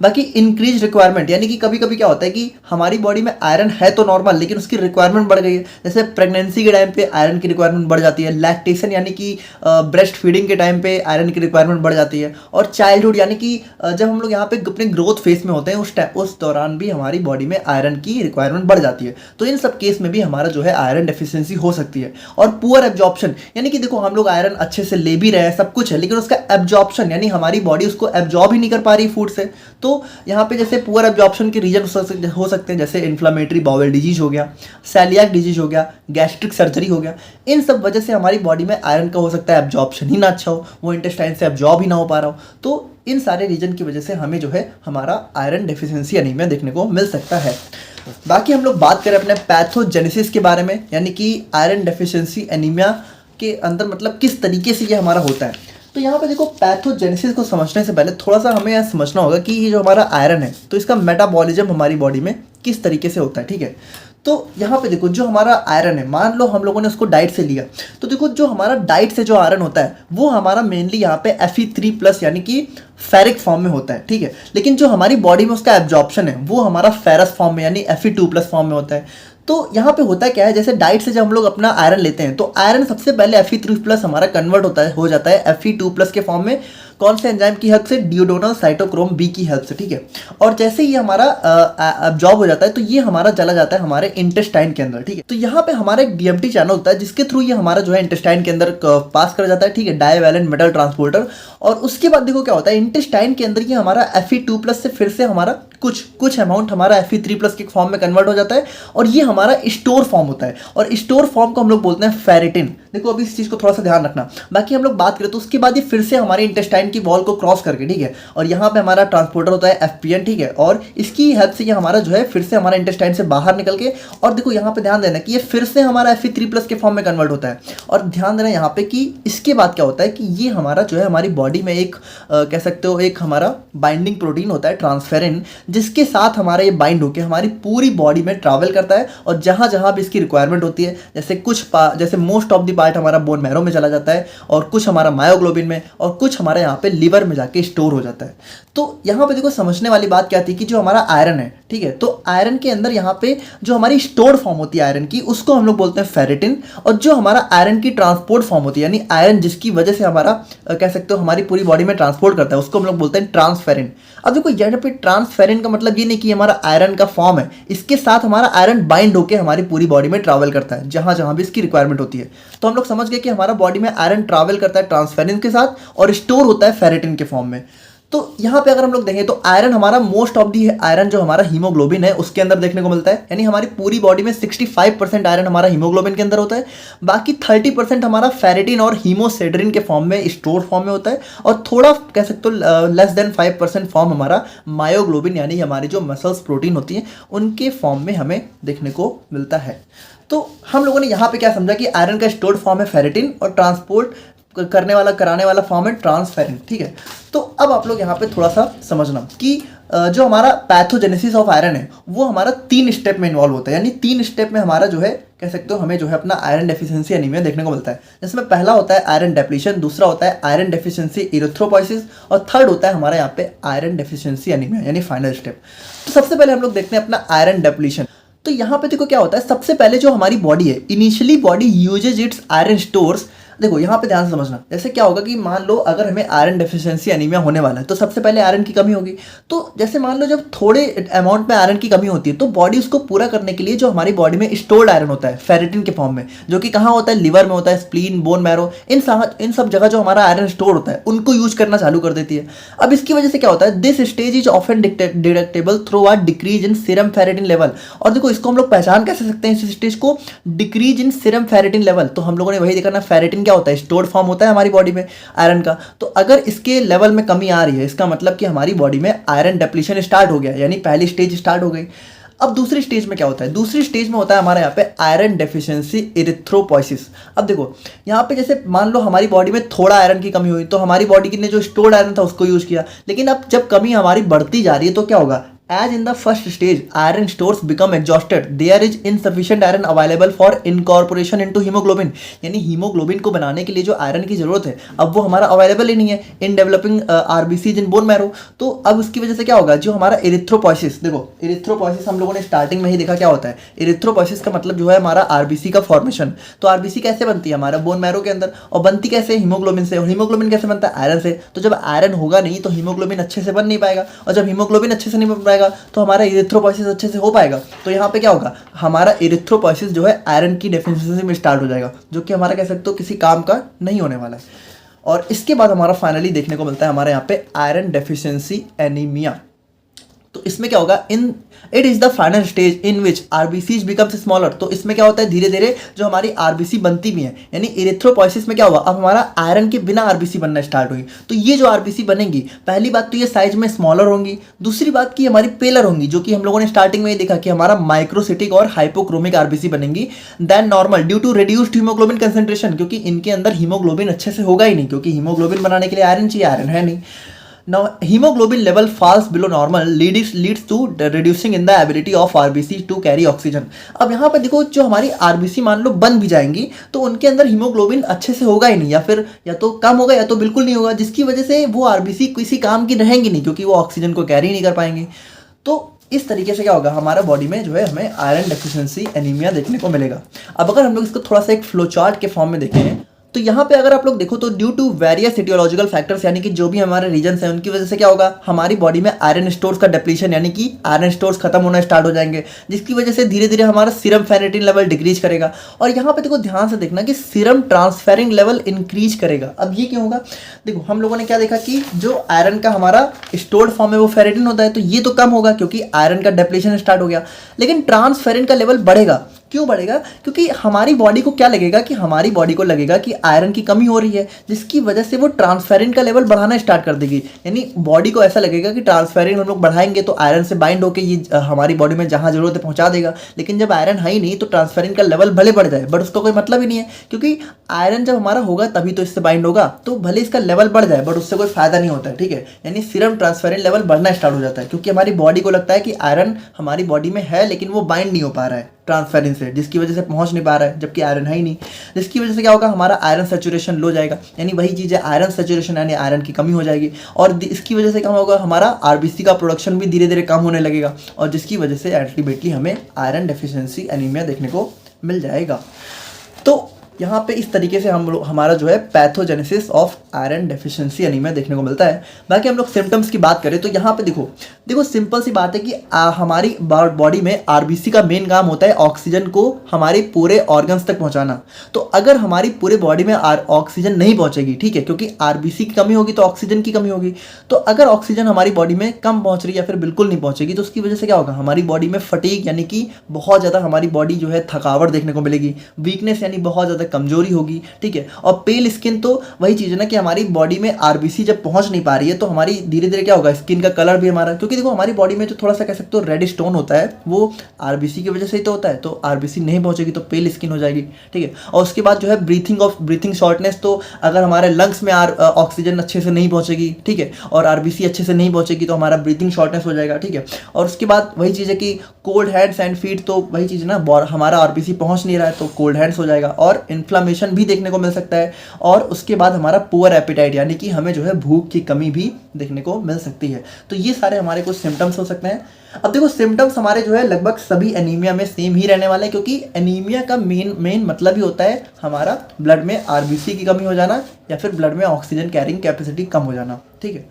बाकी इंक्रीज रिक्वायरमेंट, यानी कि कभी कभी क्या होता है कि हमारी बॉडी में आयरन है तो नॉर्मल, लेकिन उसकी रिक्वायरमेंट बढ़ गई है। जैसे प्रेगनेंसी के टाइम पे आयरन की रिक्वायरमेंट बढ़ जाती है, लैक्टेशन यानी कि ब्रेस्ट फीडिंग के टाइम पे आयरन की रिक्वायरमेंट बढ़ जाती है, और चाइल्डहुड यानी कि जब हम लोग यहाँ पे अपने ग्रोथ फेज में होते हैं उस दौरान भी हमारी बॉडी में आयरन की रिक्वायरमेंट बढ़ जाती है। तो इन सब केस में भी हमारा जो है आयरन डेफिशिएंसी हो सकती है। और पुअर एब्जॉर्प्शन, यानी कि देखो हम लोग आयरन अच्छे से ले भी रहे हैं, सब कुछ है, लेकिन उसका एब्जॉर्प्शन यानी हमारी बॉडी उसको एब्जॉर्ब ही नहीं कर पा रही फूड से। तो यहाँ पे जैसे पुअर एब्जॉर्प्शन के रीजन हो सकते हैं, जैसे इन्फ्लामेटरी बाउल डिजीज हो गया, सेलियाक डिजीज हो गया, गैस्ट्रिक सर्जरी हो गया। इन सब वजह से हमारी बॉडी में आयरन का हो सकता है एब्जॉर्प्शन ही ना अच्छा हो, वो इंटेस्टाइन से एब्जॉर्ब ही ना हो पा रहा हो। तो इन सारे रीजन की वजह से हमें जो है हमारा आयरन डेफिशिएंसी एनीमिया देखने को मिल सकता है। बाकी हम लोग बात करें अपने पैथोजेनेसिस के बारे में, यानी कि आयरन डेफिशिएंसी एनीमिया के अंदर मतलब किस तरीके से ये हमारा होता है। तो यहाँ पे देखो पैथोजेनेसिस को समझने से पहले थोड़ा सा हमें यह समझना होगा कि ये जो हमारा आयरन है तो इसका मेटाबॉलिज्म हमारी बॉडी में किस तरीके से होता है, ठीक है। तो यहाँ पे देखो जो हमारा आयरन है, मान लो हम लोगों ने उसको डाइट से लिया, तो देखो जो हमारा डाइट से जो आयरन होता है वो हमारा मेनली यहाँ पे Fe3+ यानी कि फेरिक फॉर्म में होता है, ठीक है। लेकिन जो हमारी बॉडी में उसका एब्जॉर्प्शन है वो हमारा फेरस फॉर्म में यानी Fe2+ फॉर्म में होता है। तो यहाँ पे होता क्या है, जैसे डाइट से जब हम लोग अपना आयरन लेते हैं तो आयरन सबसे पहले Fe3+ हमारा कन्वर्ट हो जाता है Fe2+ के फॉर्म में कौन से एंजाइम की हेल्प से? डिओडोनल साइटोक्रोम बी की हेल्प से, ठीक है। और जैसे ही हमारा अब्जॉर्ब हो जाता है तो ये हमारा चला जाता है हमारे इंटेस्टाइन के अंदर, ठीक है। तो यहाँ पे हमारा एक डीएमटी चैनल होता है जिसके थ्रू ये हमारा जो है इंटेस्टाइन के अंदर पास कर जाता है, ठीक है, डाइवैलेंट मेटल ट्रांसपोर्टर। और उसके बाद देखो क्या होता है, इंटेस्टाइन के अंदर ये हमारा Fe2+ से फिर से हमारा कुछ अमाउंट हमारा Fe3+ के फॉर्म में कन्वर्ट हो जाता है और ये हमारा स्टोर फॉर्म होता है। और स्टोर फॉर्म को हम लोग बोलते हैं फेरिटिन। देखो अभी इस चीज़ को थोड़ा सा ध्यान रखना। बाकी हम लोग बात करें तो उसके बाद ये फिर से हमारे इंटेस्टाइन की वॉल को क्रॉस करके, ठीक है, और यहाँ पे हमारा ट्रांसपोर्टर होता है FPN, ठीक है, और इसकी हेल्प से ये हमारा जो है फिर से हमारा इंटेस्टाइन से बाहर निकल के, और देखो यहाँ पे ध्यान देना कि ये फिर से हमारा Fe3+ के फॉर्म में कन्वर्ट होता है। और ध्यान देना यहाँ पे कि इसके बाद क्या होता है कि ये हमारा जो है हमारी बॉडी में एक कह सकते हो एक हमारा बाइंडिंग प्रोटीन होता है ट्रांसफेरिन, जिसके साथ हमारा ये बाइंड होकर हमारी पूरी बॉडी में ट्रैवल करता है और जहाँ जहाँ भी इसकी रिक्वायरमेंट होती है, जैसे मोस्ट ऑफ द पार्ट हमारा बोन मैरो में चला जाता है और कुछ हमारा मायोग्लोबिन में और कुछ हमारे यहाँ पे लिवर में जाके स्टोर हो जाता है। तो यहाँ पे देखो समझने वाली बात क्या थी कि जो हमारा आयरन है, ठीक है, तो आयरन के अंदर यहाँ पे जो हमारी स्टोर फॉर्म होती है आयरन की, उसको हम लोग बोलते हैं फेरिटिन। और जो हमारा आयरन की ट्रांसपोर्ट फॉर्म होती है, यानी आयरन जिसकी वजह से हमारा कह सकते हो हमारी पूरी बॉडी में ट्रांसपोर्ट करता है, उसको हम लोग बोलते हैं ट्रांसफेरिन। अब देखो यहाँ पे ट्रांसफेरिन का मतलब ये नहीं कि हमारा आयरन का फॉर्म है, इसके साथ हमारा आयरन बाइंड होकर हमारी पूरी बॉडी में ट्रैवल करता है जहाँ जहाँ भी इसकी रिक्वायरमेंट होती है। तो हम लोग समझ गए कि हमारा बॉडी में आयरन ट्रैवल करता है ट्रांसफेरिन के साथ और स्टोर होता है फेरिटिन के फॉर्म में। तो यहाँ पे अगर हम लोग देखें तो आयरन हमारा मोस्ट ऑफ दी आयरन जो हमारा हीमोग्लोबिन है उसके अंदर देखने को मिलता है, यानी हमारी पूरी बॉडी में 65% आयरन हमारा हीमोग्लोबिन के अंदर होता है। बाकी 30% हमारा फेरिटिन और हीमोसेड्रिन के फॉर्म में स्टोर फॉर्म में होता है और थोड़ा कह सकते हो लेस देन 5% फॉर्म हमारा मायोग्लोबिन यानी हमारी जो मसल्स प्रोटीन होती है उनके फॉर्म में हमें देखने को मिलता है। तो हम लोगों ने यहाँ पे क्या समझा कि आयरन का स्टोर्ड फॉर्म है फेरिटिन और ट्रांसपोर्ट कराने वाला फॉर्म है ट्रांसफेरिन, ठीक है। तो अब आप लोग यहाँ पे थोड़ा सा समझना कि जो हमारा पैथोजेनेसिस ऑफ आयरन है वो हमारा 3 स्टेप में इन्वॉल्व होता है, यानी 3 स्टेप में हमारा जो है कह सकते हो हमें जो है अपना आयरन डेफिशिएंसी एनीमिया देखने को मिलता है, जिसमें पहला होता है आयरन डेप्लीशन, दूसरा होता है आयरन डेफिशिएंसी इरिथ्रोपोइसिस और थर्ड होता है हमारे यहाँ पे आयरन डेफिशिएंसी एनीमिया यानी फाइनल स्टेप। तो सबसे पहले हम लोग देखते हैं अपना आयरन डेप्लीशन। तो यहाँ पे देखो क्या होता है, सबसे पहले जो हमारी बॉडी है initially body usage it's iron stores. देखो यहाँ पे ध्यान से समझना, जैसे क्या होगा कि मान लो अगर हमें आयरन डेफिशिएंसी एनीमिया होने वाला है तो सबसे पहले आयरन की कमी होगी। तो जैसे मान लो जब थोड़े अमाउंट में आयरन की कमी होती है तो बॉडी उसको पूरा करने के लिए जो हमारी बॉडी में स्टोर्ड आयरन होता है फेरिटिन के फॉर्म में, जो कि कहाँ होता है, लिवर में होता है, स्प्लीन, बोन मैरो, इन सब जगह जो हमारा आयरन स्टोर होता है उनको यूज करना चालू कर देती है। अब इसकी वजह से क्या होता है, this stage is often detectable through are decrease in serum ferritin level. और देखो इसको हम लोग पहचान कैसे सकते हैं इस स्टेज को, decrease in serum ferritin level. तो हम लोगों ने वही देखा ना, फेरिटिन क्या होता है, स्टोर्ड फॉर्म होता है हमारी बॉडी में आयरन का। तो अगर इसके लेवल में कमी आ रही है इसका मतलब कि हमारी बॉडी में आयरन डेप्लीशन स्टार्ट हो गया, यानी पहली स्टेज स्टार्ट हो गई। अब दूसरी स्टेज में क्या होता है, दूसरी स्टेज में होता है हमारे यहाँ पे आयरन डेफिशिएंसी इरिथ्रोपोइसिस। अब देखो यहाँ पे जैसे मान लो हमारी बॉडी में थोड़ा आयरन की कमी हुई तो हमारी बॉडी ने जो स्टोर्ड आयरन था उसको यूज किया, लेकिन अब जब कमी हमारी बढ़ती जा रही है तो क्या होगा, as in the first stage iron stores become exhausted, there is insufficient iron available for incorporation into hemoglobin। यानी हीमोग्लोबिन को बनाने के लिए जो आयरन की जरूरत है अब वो हमारा अवेलेबल ही नहीं है in developing RBCs in bone marrow. तो अब उसकी वजह से क्या होगा, जो हमारा इरिथ्रोपोइसिस, देखो इरिथ्रोपोइसिस हम लोगों ने स्टार्टिंग में ही देखा क्या होता है, इरिथ्रोपोइसिस का मतलब जो है हमारा आरबीसी का फॉर्मेशन। तो आरबीसी कैसे बनती है, हमारा बोन मैरो के अंदर, और बनती कैसे, हीमोग्लोबिन से। और हीमोग्लोबिन कैसे बनता है, आयरन से। तो जब आयरन होगा नहीं तो हीमोग्लोबिन अच्छे से बन नहीं पाएगा, और जब हीमोग्लोबिन अच्छे से नहीं बन पाएगा तो हमारा इरिथ्रोपोइसिस अच्छे से हो पाएगा। तो यहाँ पे क्या होगा, हमारा इरिथ्रोपोइसिस जो है आयरन की डेफिशिएंसी में स्टार्ट हो जाएगा, जो कि हमारा कह सकते हो किसी काम का नहीं होने वाला है। और इसके बाद हमारा फाइनली देखने को मिलता है हमारे यहाँ पे आयरन डेफिशिएंसी एनीमिया। तो इसमें क्या होगा, in it is the final stage in which RBCs becomes smaller. तो इसमें क्या होता है, धीरे धीरे जो हमारी आरबीसी बनती भी है, यानी इरिथ्रोपोइसिस में क्या हुआ, अब हमारा आयरन के बिना आरबीसी बनना स्टार्ट हुई। तो ये जो आरबीसी बनेंगी, पहली बात तो ये साइज में स्मॉलर होंगी, दूसरी बात की हमारी पेलर होंगी, जो कि हम लोगों ने स्टार्टिंग में ही देखा कि हमारा माइक्रोसिटिक और हाइपोक्रोमिक आरबीसी बनेंगी than normal due to reduced haemoglobin concentration, क्योंकि इनके अंदर हीमोग्लोबिन अच्छे से होगा ही नहीं, क्योंकि हीमोग्लोबिन बनाने के लिए आयरन चाहिए, आयरन है नहीं। Now hemoglobin level falls below normal leads to reducing in the ability of RBC to carry oxygen। अब यहाँ पर देखो जो हमारी RBC मान लो बन भी जाएंगी तो उनके अंदर हीमोग्लोबिन अच्छे से होगा ही नहीं, या फिर या तो कम होगा या तो बिल्कुल नहीं होगा, जिसकी वजह से वो RBC किसी काम की रहेंगी नहीं, क्योंकि वो ऑक्सीजन को कैरी नहीं कर पाएंगी। तो इस तरीके से क्या होगा, हमारा बॉडी में जो है हमें आयरन डेफिशिएंसी एनीमिया देखने को मिलेगा। अब अगर हम लोग इसको थोड़ा सा एक फ्लो चार्ट के फॉर्म में देखें तो यहाँ पे अगर आप लोग देखो तो due to various aetiological factors यानी कि जो भी हमारे रीजन्स हैं उनकी वजह से क्या होगा, हमारी बॉडी में आयरन स्टोर्स का डिप्लीशन यानी कि आयरन स्टोर्स खत्म होना स्टार्ट हो जाएंगे, जिसकी वजह से धीरे धीरे हमारा सीरम फेरेटिन लेवल डिक्रीज करेगा। और यहाँ पे देखो ध्यान से देखना कि सीरम ट्रांसफेरिंग लेवल इंक्रीज करेगा। अब ये क्यों होगा, देखो हम लोगों ने क्या देखा कि जो आयरन का हमारा स्टोर्ड फॉर्म है वो फेरेटिन होता है, तो ये तो कम होगा क्योंकि आयरन का डिप्लीशन स्टार्ट हो गया। लेकिन ट्रांसफेरिन का लेवल बढ़ेगा। क्यों बढ़ेगा, क्योंकि हमारी बॉडी को क्या लगेगा कि हमारी बॉडी को लगेगा कि आयरन की कमी हो रही है, जिसकी वजह से वो ट्रांसफेरिन का लेवल बढ़ाना स्टार्ट कर देगी। यानी बॉडी को ऐसा लगेगा कि ट्रांसफेरिन हम लोग बढ़ाएंगे तो आयरन से बाइंड होकर ये हमारी बॉडी में जहाँ जरूरत है पहुँचा देगा। लेकिन जब आयरन है ही नहीं तो ट्रांसफेरिन का लेवल भले बढ़ जाए बट उसका कोई मतलब ही नहीं है, क्योंकि आयरन जब हमारा होगा तभी तो इससे बाइंड होगा, तो भले इसका लेवल बढ़ जाए बट उससे कोई फायदा नहीं होता है। ठीक है, यानी सीरम ट्रांसफेरिन लेवल बढ़ना स्टार्ट हो जाता है क्योंकि हमारी बॉडी को लगता है कि आयरन हमारी बॉडी में है लेकिन वो बाइंड नहीं हो पा रहा है ट्रांसफेरिन से, जिसकी वजह से पहुंच नहीं पा रहा है, जबकि आयरन है ही नहीं। जिसकी वजह से क्या होगा, हमारा आयरन सैचुरेशन लो जाएगा, यानी वही चीज़ है आयरन सैचुरेशन यानी आयरन की कमी हो जाएगी। और इसकी वजह से क्या होगा, हमारा आरबीसी का प्रोडक्शन भी धीरे धीरे कम होने लगेगा और जिसकी वजह से अल्टीमेटली हमें आयरन डेफिशिएंसी एनीमिया देखने को मिल जाएगा। तो यहाँ पे इस तरीके से हम लोग हमारा जो है pathogenesis of iron deficiency anaemia देखने को मिलता है। बाकी हम लोग सिम्टम्स की बात करें तो यहाँ पे देखो सिंपल सी बात है कि हमारी बॉडी में आरबीसी का मेन काम होता है ऑक्सीजन को हमारे पूरे ऑर्गन्स तक पहुँचाना। तो अगर हमारी पूरे बॉडी में ऑक्सीजन नहीं पहुँचेगी, ठीक है, क्योंकि आरबीसी की कमी होगी तो ऑक्सीजन की कमी होगी, तो अगर ऑक्सीजन हमारी बॉडी में कम पहुँच रही है या फिर बिल्कुल नहीं पहुँचेगी तो उसकी वजह से क्या होगा, हमारी बॉडी में फटीग यानी कि बहुत ज़्यादा हमारी बॉडी जो है थकावट देखने को मिलेगी, वीकनेस यानी बहुत ज़्यादा कमजोरी होगी। ठीक है, और पेल स्किन तो वही चीज़ है ना कि हमारी बॉडी में आरबीसी जब पहुंच नहीं पा रही है तो हमारी धीरे धीरे क्या होगा, स्किन का कलर भी हमारा, क्योंकि देखो हमारी बॉडी में जो थोड़ा सा कह सकते हो रेड स्टोन होता है वो आरबीसी की वजह से ही तो होता है, तो आरबीसी नहीं पहुंचेगी तो पेल स्किन हो जाएगी। ठीक है, और उसके बाद जो है ब्रीथिंग शॉर्टनेस, तो अगर हमारे लंग्स में ऑक्सीजन अच्छे से नहीं पहुंचेगी, ठीक है, और आरबीसी अच्छे से नहीं पहुंचेगी तो हमारा ब्रीथिंग शॉर्टनेस हो जाएगा। ठीक है, और उसके बाद वही चीज़ है कि कोल्ड हैंड्स एंड फीट, तो वही चीज़ है ना हमारा आरबीसी पहुंच नहीं रहा है तो कोल्ड हैंड्स हो जाएगा और इन्फ्लामेशन भी देखने को मिल सकता है। और उसके बाद हमारा पुअर एपिटाइट यानी कि हमें जो है भूख की कमी भी देखने को मिल सकती है। तो ये सारे हमारे कुछ सिम्टम्स हो सकते हैं। अब देखो सिम्टम्स हमारे जो है लगभग सभी एनीमिया में सेम ही रहने वाले हैं, क्योंकि एनीमिया का मेन मतलब ही होता है हमारा ब्लड में आरबीसी की कमी हो जाना या फिर ब्लड में ऑक्सीजन कैरिंग कैपेसिटी कम हो जाना। ठीक है,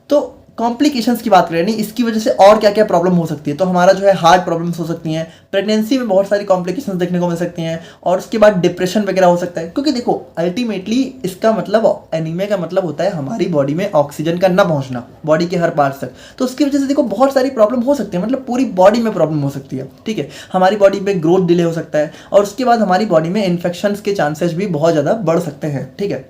तो कॉम्प्लिकेशंस की बात करें नहीं इसकी वजह से और क्या क्या प्रॉब्लम हो सकती है, तो हमारा जो है हार्ट प्रॉब्लम्स हो सकती हैं, प्रेगनेंसी में बहुत सारी कॉम्प्लिकेशंस देखने को मिल सकती हैं और उसके बाद डिप्रेशन वगैरह हो सकता है। क्योंकि देखो अल्टीमेटली इसका मतलब एनीमिया का मतलब होता है हमारी बॉडी में ऑक्सीजन का ना पहुंचना बॉडी के हर पार्ट तक, तो उसकी वजह से देखो बहुत सारी प्रॉब्लम हो सकती है, मतलब पूरी बॉडी में प्रॉब्लम हो सकती है। ठीक है, हमारी बॉडी में ग्रोथ डिले हो सकता है और उसके बाद हमारी बॉडी में इन्फेक्शन के चांसेस भी बहुत ज़्यादा बढ़ सकते हैं। ठीक है,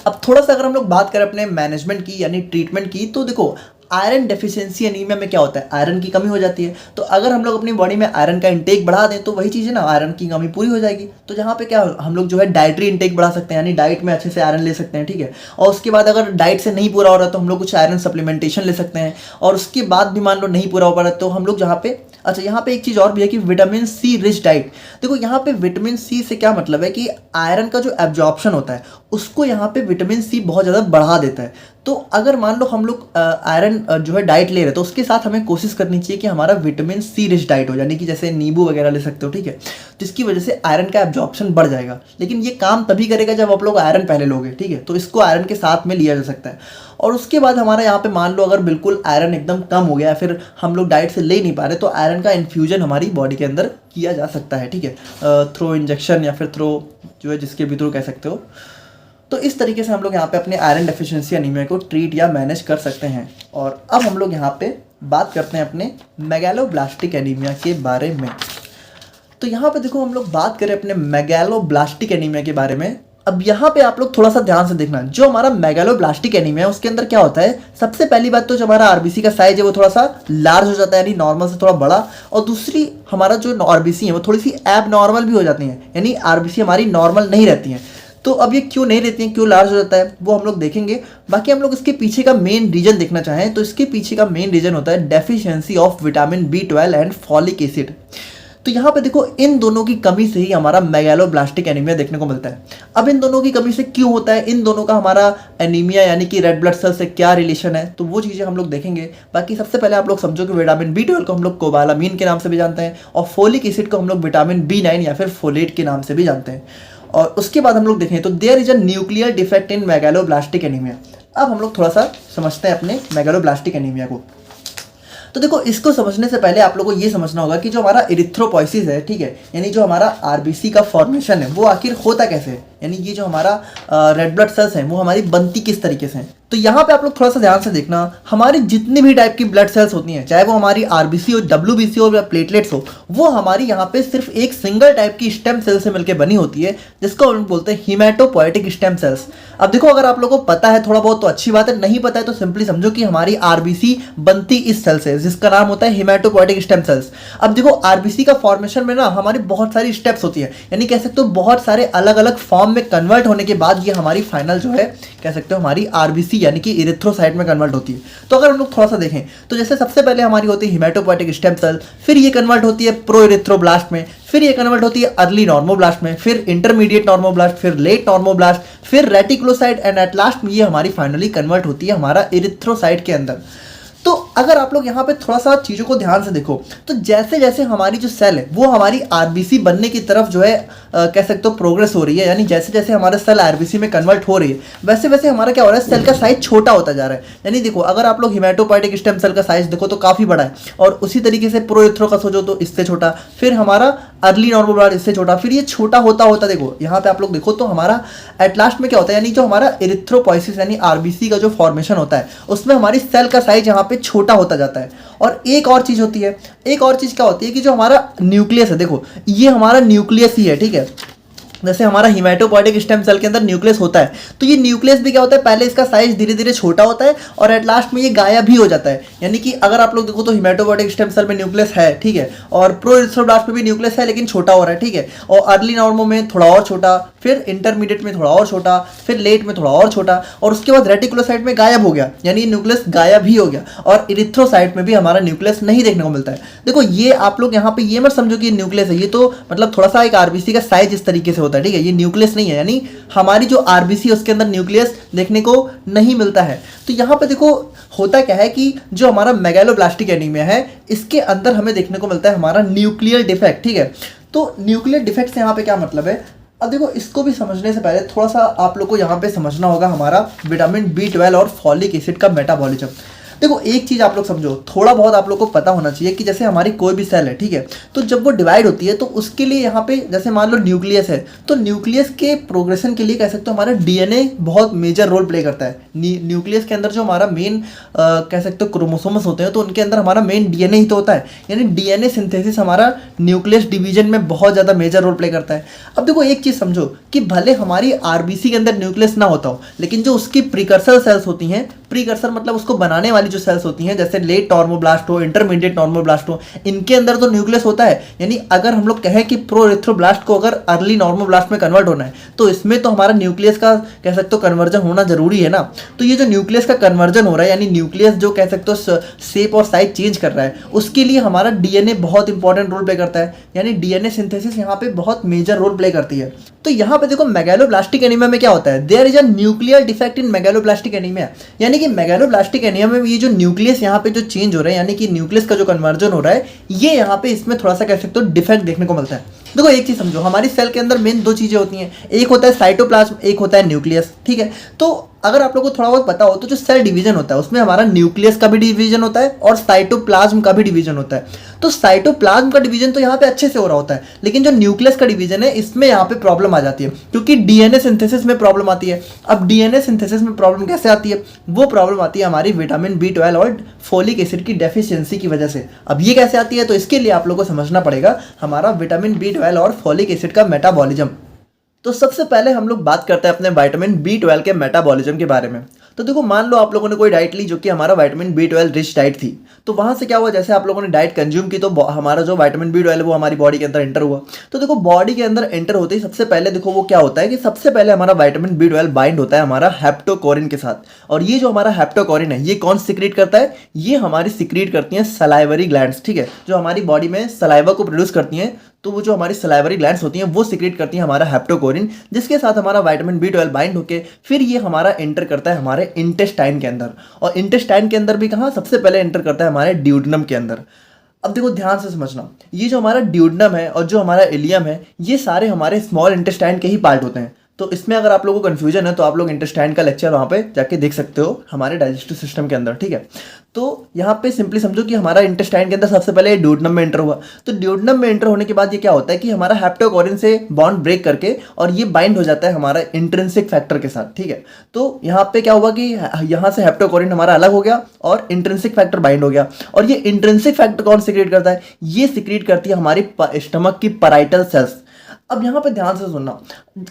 अब थोड़ा सा अगर हम लोग बात करें अपने मैनेजमेंट की यानी ट्रीटमेंट की, तो देखो आयरन डेफिशिएंसी एनीमिया में क्या होता है, आयरन की कमी हो जाती है। तो अगर हम लोग अपनी बॉडी में आयरन का इंटेक बढ़ा दें तो वही चीज़ है ना, आयरन की कमी पूरी हो जाएगी। तो जहाँ पे क्या हम लोग जो है डाइटरी इंटेक बढ़ा सकते हैं, यानी डाइट में अच्छे से आयरन ले सकते हैं। ठीक है, और उसके बाद अगर डाइट से नहीं पूरा हो रहा तो हम लोग कुछ आयरन सप्लीमेंटेशन ले सकते हैं और उसके बाद भी मान लो नहीं पूरा हो पा रहा तो हम लोग जहाँ पे यहाँ पे एक चीज़ और भी है कि विटामिन सी रिच डाइट। देखो यहाँ पे विटामिन सी से क्या मतलब है कि आयरन का जो एब्जॉर्प्शन होता है उसको यहाँ पे विटामिन सी बहुत ज़्यादा बढ़ा देता है। तो अगर मान लो हम लोग आयरन जो है डाइट ले रहे हैं तो उसके साथ हमें कोशिश करनी चाहिए कि हमारा विटामिन सी रिच डाइट हो, यानी कि जैसे नींबू वगैरह ले सकते हो। ठीक है, जिसकी वजह से आयरन का एब्जॉर्प्शन बढ़ जाएगा। लेकिन ये काम तभी करेगा जब आप लोग आयरन पहले लोगे। ठीक है, तो इसको आयरन के साथ में लिया जा सकता है। और उसके बाद हमारा यहाँ पे मान लो अगर बिल्कुल आयरन एकदम कम हो गया या फिर हम लोग डाइट से ले नहीं पा रहे तो आयरन का इन्फ्यूजन हमारी बॉडी के अंदर किया जा सकता है। ठीक है, थ्रो इंजेक्शन या फिर थ्रो जो है जिसके भी थ्रू कह सकते हो। तो इस तरीके से हम लोग यहाँ पे अपने आयरन डेफिशिएंसी एनीमिया को ट्रीट या मैनेज कर सकते हैं। और अब हम लोग यहाँ पे बात करते हैं अपने मेगालोब्लास्टिक एनीमिया के बारे में। तो यहाँ पे देखो हम लोग बात करें अपने मेगालोब्लास्टिक एनीमिया के बारे में। अब यहाँ पे आप लोग थोड़ा सा ध्यान से देखना, जो हमारा मेगालोब्लास्टिक एनीमिया है उसके अंदर क्या होता है। सबसे पहली बात तो जो हमारा आरबीसी का साइज है वो थोड़ा सा लार्ज हो जाता है, यानी नॉर्मल से थोड़ा बड़ा। और दूसरी हमारा जो आरबीसी है वो थोड़ी सी एब नॉर्मल भी हो जाती है, यानी आरबीसी हमारी नॉर्मल नहीं रहती हैं। तो अब ये क्यों नहीं रहती हैं, क्यों लार्ज हो जाता है वो हम लोग देखेंगे। बाकी हम लोग इसके पीछे का मेन रीजन देखना चाहें तो इसके पीछे का मेन रीजन होता है deficiency of vitamin B12 and folic acid. तो यहाँ पे देखो इन दोनों की कमी से ही हमारा मेगालोब्लास्टिक एनीमिया देखने को मिलता है। अब इन दोनों की कमी से क्यों होता है, इन दोनों का हमारा एनीमिया यानी कि रेड ब्लड सेल से क्या रिलेशन है, तो वो चीज़ें हम लोग देखेंगे। बाकी सबसे पहले आप लोग समझो कि विटामिन B12 को हम लोग कोबालामीन के नाम से भी जानते हैं और फोलिक एसिड को हम लोग विटामिन B9 या फिर फोलेट के नाम से भी जानते हैं। और उसके बाद हम लोग देखें तो there is a nuclear defect in megaloblastic anaemia. अब हम लोग थोड़ा सा समझते हैं अपने मेगालोब्लास्टिक एनीमिया को। तो देखो, इसको समझने से पहले आप लोगों को ये समझना होगा कि जो हमारा इरिथ्रोपोइसिस है, ठीक है, यानी जो हमारा आरबीसी का फॉर्मेशन है वो आखिर होता कैसे है, यानी ये जो हमारा रेड ब्लड सेल्स हैं वो हमारी बनती किस तरीके से हैं। तो यहाँ पे आप लोग थोड़ा सा ध्यान से देखना, हमारी जितनी भी टाइप की ब्लड सेल्स होती हैं, चाहे वो हमारी आरबीसी हो, डब्ल्यूबीसी हो या प्लेटलेट्स हो, वो हमारी यहाँ पे सिर्फ एक सिंगल टाइप की स्टेम सेल से मिलकर बनी होती है, जिसको हम बोलते हैं हीमेटोपोएटिक स्टेम सेल्स। अब देखो, अगर आप लोगों को पता है थोड़ा बहुत तो अच्छी बात है, नहीं पता है तो सिंपली समझो कि हमारी आरबीसी बनती इस सेल से, जिसका नाम होता है हीमेटोपोएटिक स्टेम सेल्स। अब देखो, आरबीसी का फॉर्मेशन में ना हमारी बहुत सारी स्टेप्स होती है, यानी कह सकते हो बहुत सारे अलग अलग फॉर्म में कन्वर्ट होने के बाद ये हमारी फाइनल जो है कह सकते हो हमारी आरबीसी यानी कि इरिथ्रोसाइट में कन्वर्ट होती है। तो अगर हम लोग थोड़ा सा देखें तो जैसे सबसे पहले हमारी होती है हीमेटोपोएटिक स्टेम सेल, फिर ये कन्वर्ट होती है प्रो इरिथ्रोब्लास्ट में, फिर ये कन्वर्ट होती है अर्ली नॉर्मोब्लास्ट में, फिर इंटरमीडिएट नॉर्मोब्लास्ट, फिर लेट नॉर्मोब्लास्ट, फिर रेटिकुलोसाइट एंड एट लास्ट में ये हमारी फाइनली कन्वर्ट होती है हमारा इरिथ्रोसाइट के अंदर। तो अगर आप लोग यहाँ पे थोड़ा सा चीज़ों को ध्यान से देखो तो जैसे जैसे हमारी जो सेल है वो हमारी आरबीसी बनने की तरफ जो है कह सकते हो प्रोग्रेस हो रही है, यानी जैसे जैसे हमारा सेल आरबीसी में कन्वर्ट हो रही है वैसे वैसे हमारा क्या हो रहा है, सेल का साइज छोटा होता जा रहा है। यानी देखो, अगर आप लोग हीमेटोपोएटिक स्टेम सेल का साइज देखो तो काफ़ी बड़ा है, और उसी तरीके से प्रोइथ्रो का सोचो तो इससे छोटा, फिर हमारा अर्ली नॉर्मोब्लास्ट इससे छोटा, फिर ये छोटा होता होता देखो यहाँ पे आप लोग देखो तो हमारा एट लास्ट में क्या होता है, यानी जो हमारा इरिथ्रोपोइसिस यानी आरबीसी का जो फॉर्मेशन होता है उसमें हमारी सेल का साइज यहाँ पे छोटा होता जाता है। और एक और चीज होती है, एक और चीज क्या होती है कि जो हमारा न्यूक्लियस है, देखो ये हमारा न्यूक्लियस ही है, ठीक है, जैसे हमारा हीमेटोपोएटिक स्टेम सेल के अंदर न्यूक्लियस होता है तो ये न्यूक्लियस भी क्या होता है, पहले इसका साइज धीरे धीरे छोटा होता है और एट लास्ट में ये गायब भी हो जाता है। यानी कि अगर आप लोग देखो तो हीमेटोपोएटिक स्टेम सेल में न्यूक्लियस है, ठीक है, और प्रोइथ्रोब्लास्ट में भी न्यूक्लियस है लेकिन छोटा हो रहा है, ठीक है, और अर्ली नॉर्मो में थोड़ा और छोटा, फिर इंटरमीडिएट में थोड़ा और छोटा, फिर लेट में थोड़ा और छोटा, और उसके बाद रेटिकुलोसाइट में गायब हो गया, यानी न्यूक्लियस गायब ही हो गया, और इरिथ्रोसाइट में भी हमारा न्यूक्लियस नहीं देखने को मिलता है। देखो, ये आप लोग यहाँ पे ये मत समझो कि न्यूक्लियस है, ये तो मतलब थोड़ा सा एक आरबीसी का साइज इस तरीके से होता है, ठीक है, ये न्यूक्लियस नहीं है, यानी हमारी जो आरबीसी है उसके अंदर न्यूक्लियस देखने को नहीं मिलता है। तो यहाँ पे देखो होता क्या है कि जो हमारा मेगालोब्लास्टिक एनीमिया है इसके अंदर हमें देखने को मिलता है हमारा न्यूक्लियर डिफेक्ट, ठीक है। तो न्यूक्लियर डिफेक्ट से यहाँ पे क्या मतलब है, अब देखो इसको भी समझने से पहले थोड़ा सा आप लोग को यहाँ पे समझना होगा हमारा विटामिन B12 और फॉलिक एसिड का मेटाबॉलिज्म। देखो, एक चीज़ आप लोग समझो, थोड़ा बहुत आप लोग को पता होना चाहिए कि जैसे हमारी कोई भी सेल है, ठीक है, तो जब वो डिवाइड होती है तो उसके लिए यहाँ पे जैसे मान लो न्यूक्लियस है तो न्यूक्लियस के प्रोग्रेशन के लिए कह सकते हो हमारा डीएनए बहुत मेजर रोल प्ले करता है। न्यूक्लियस के अंदर जो हमारा मेन कह सकते हो क्रोमोसोम्स होते हैं तो उनके अंदर हमारा मेन डीएनए ही तो होता है, यानी डीएनए सिंथेसिस हमारा न्यूक्लियस डिवीजन में बहुत ज़्यादा मेजर रोल प्ले करता है। अब देखो, एक चीज़ समझो कि भले हमारी आरबीसी के अंदर न्यूक्लियस ना होता हो लेकिन जो उसकी प्रीकर्सर सेल्स होती हैं, प्रीकर्सर मतलब उसको बनाने वाली जो सेल्स होती हैं, जैसे लेट नॉर्मोब्लास्ट हो, इंटरमीडिएट नॉर्मोब्लास्ट हो, इनके अंदर तो न्यूक्लियस होता है। यानी अगर हम लोग कहें कि प्रोइथ्रोब्लास्ट को अगर अर्ली नॉर्मोब्लास्ट में कन्वर्ट होना है तो इसमें तो हमारा न्यूक्लियस का कह सकते हो कन्वर्जन होना जरूरी है ना। तो ये जो न्यूक्लियस का कन्वर्जन हो रहा है, यानी न्यूक्लियस जो कह सकते हो शेप और साइज चेंज कर रहा है, उसके लिए हमारा डीएनए बहुत इंपॉर्टेंट रोल प्ले करता है, यानी डीएनए सिंथेसिस यहाँ पे बहुत मेजर रोल प्ले करती है। तो यहाँ पे देखो, मेगालोब्लास्टिक एनीमिया में क्या होता है, there is a nuclear defect in megaloblastic anaemia, यानी कि मेगालोब्लास्टिक एनीमिया में ये जो न्यूक्लियस यहाँ पे जो चेंज हो रहा है, यानी कि न्यूक्लियस का जो कन्वर्जन हो रहा है, ये यहाँ पे इसमें थोड़ा सा कह सकते हो डिफेक्ट देखने को मिलता है। देखो, एक चीज समझो, हमारी सेल के अंदर मेन दो चीजें होती हैं, एक होता है साइटोप्लाज्म, एक होता है न्यूक्लियस, ठीक है। तो अगर आप लोगों को थोड़ा बहुत पता हो तो जो सेल डिवीजन होता है उसमें हमारा न्यूक्लियस का भी डिवीजन होता है और साइटोप्लाज्म का भी डिवीजन होता है। तो साइटोप्लाज्म का डिवीजन तो यहाँ पे अच्छे से हो रहा होता है, लेकिन जो न्यूक्लियस का डिवीजन है इसमें यहाँ पे प्रॉब्लम आ जाती है, क्योंकि डीएनए सिंथेसिस में प्रॉब्लम आती है। अब डीएनए सिंथेसिस में प्रॉब्लम कैसे आती है, वो प्रॉब्लम आती है हमारी विटामिन B12 और फोलिक एसिड की डेफिशिएंसी की वजह से। अब ये कैसे आती है, तो इसके लिए आप लोगों को समझना पड़ेगा हमारा विटामिन B12 और फोलिक एसिड का मेटाबॉलिज्म। तो सबसे पहले हम लोग बात करते हैं अपने विटामिन B12 के मेटाबॉलिज्म के बारे में। तो देखो, मान लो आप लोगों ने कोई डाइट ली जो कि हमारा विटामिन B12 रिच डाइट थी, तो वहाँ से क्या हुआ, जैसे आप लोगों ने डाइट कंज्यूम की तो हमारा जो विटामिन B12 वो हमारी बॉडी के अंदर एंटर हुआ। तो देखो, बॉडी के अंदर एंटर होते ही सबसे पहले देखो वो क्या होता है कि सबसे पहले हमारा विटामिन B12 बाइंड होता है हमारा हेप्टोकोरिन के साथ। और ये जो हमारा हेप्टोकोरिन है ये कौन सिक्रीट करता है, ये हमारी सिक्रीट करती हैं सलाइवरी ग्लैंड्स, ठीक है, जो हमारी बॉडी में सलाइवा को प्रोड्यूस करती हैं। तो वो जो हमारी सलाइवरी ग्लैंड्स होती हैं वो सिक्रेट करती हैं हमारा हेप्टोकोरिन, जिसके साथ हमारा विटामिन B12 बाइंड होके फिर ये हमारा एंटर करता है हमारे इंटेस्टाइन के अंदर। और इंटेस्टाइन के अंदर भी कहाँ, सबसे पहले एंटर करता है हमारे ड्यूडेनम के अंदर। अब देखो ध्यान से समझना, ये जो हमारा ड्यूडनम है और जो हमारा इलियम है, ये सारे हमारे स्मॉल इंटेस्टाइन के ही पार्ट होते हैं। तो इसमें अगर आप लोगों को कन्फ्यूजन है तो आप लोग इंटेस्टाइन का लेक्चर वहाँ पे जाके देख सकते हो हमारे डाइजेस्टिव सिस्टम के अंदर, ठीक है। तो यहाँ पे सिंपली समझो कि हमारा इंटेस्टाइन के अंदर सबसे पहले ड्यूडनम में एंटर हुआ। तो ड्यूडनम में एंटर होने के बाद ये क्या होता है कि हमारा हेप्टोकोरिन से बॉन्ड ब्रेक करके और ये बाइंड हो जाता है हमारा इंट्रिंसिक फैक्टर के साथ, ठीक है। तो यहाँ पे क्या हुआ कि यहाँ से हेप्टोकोरिन हमारा अलग हो गया और इंट्रिंसिक फैक्टर बाइंड हो गया। और ये इंट्रिंसिक फैक्टर कौन सिक्रीट करता है? ये सिक्रीट करती है हमारी स्टमक की पैराइटल सेल्स। अब यहाँ पे ध्यान से सुनना,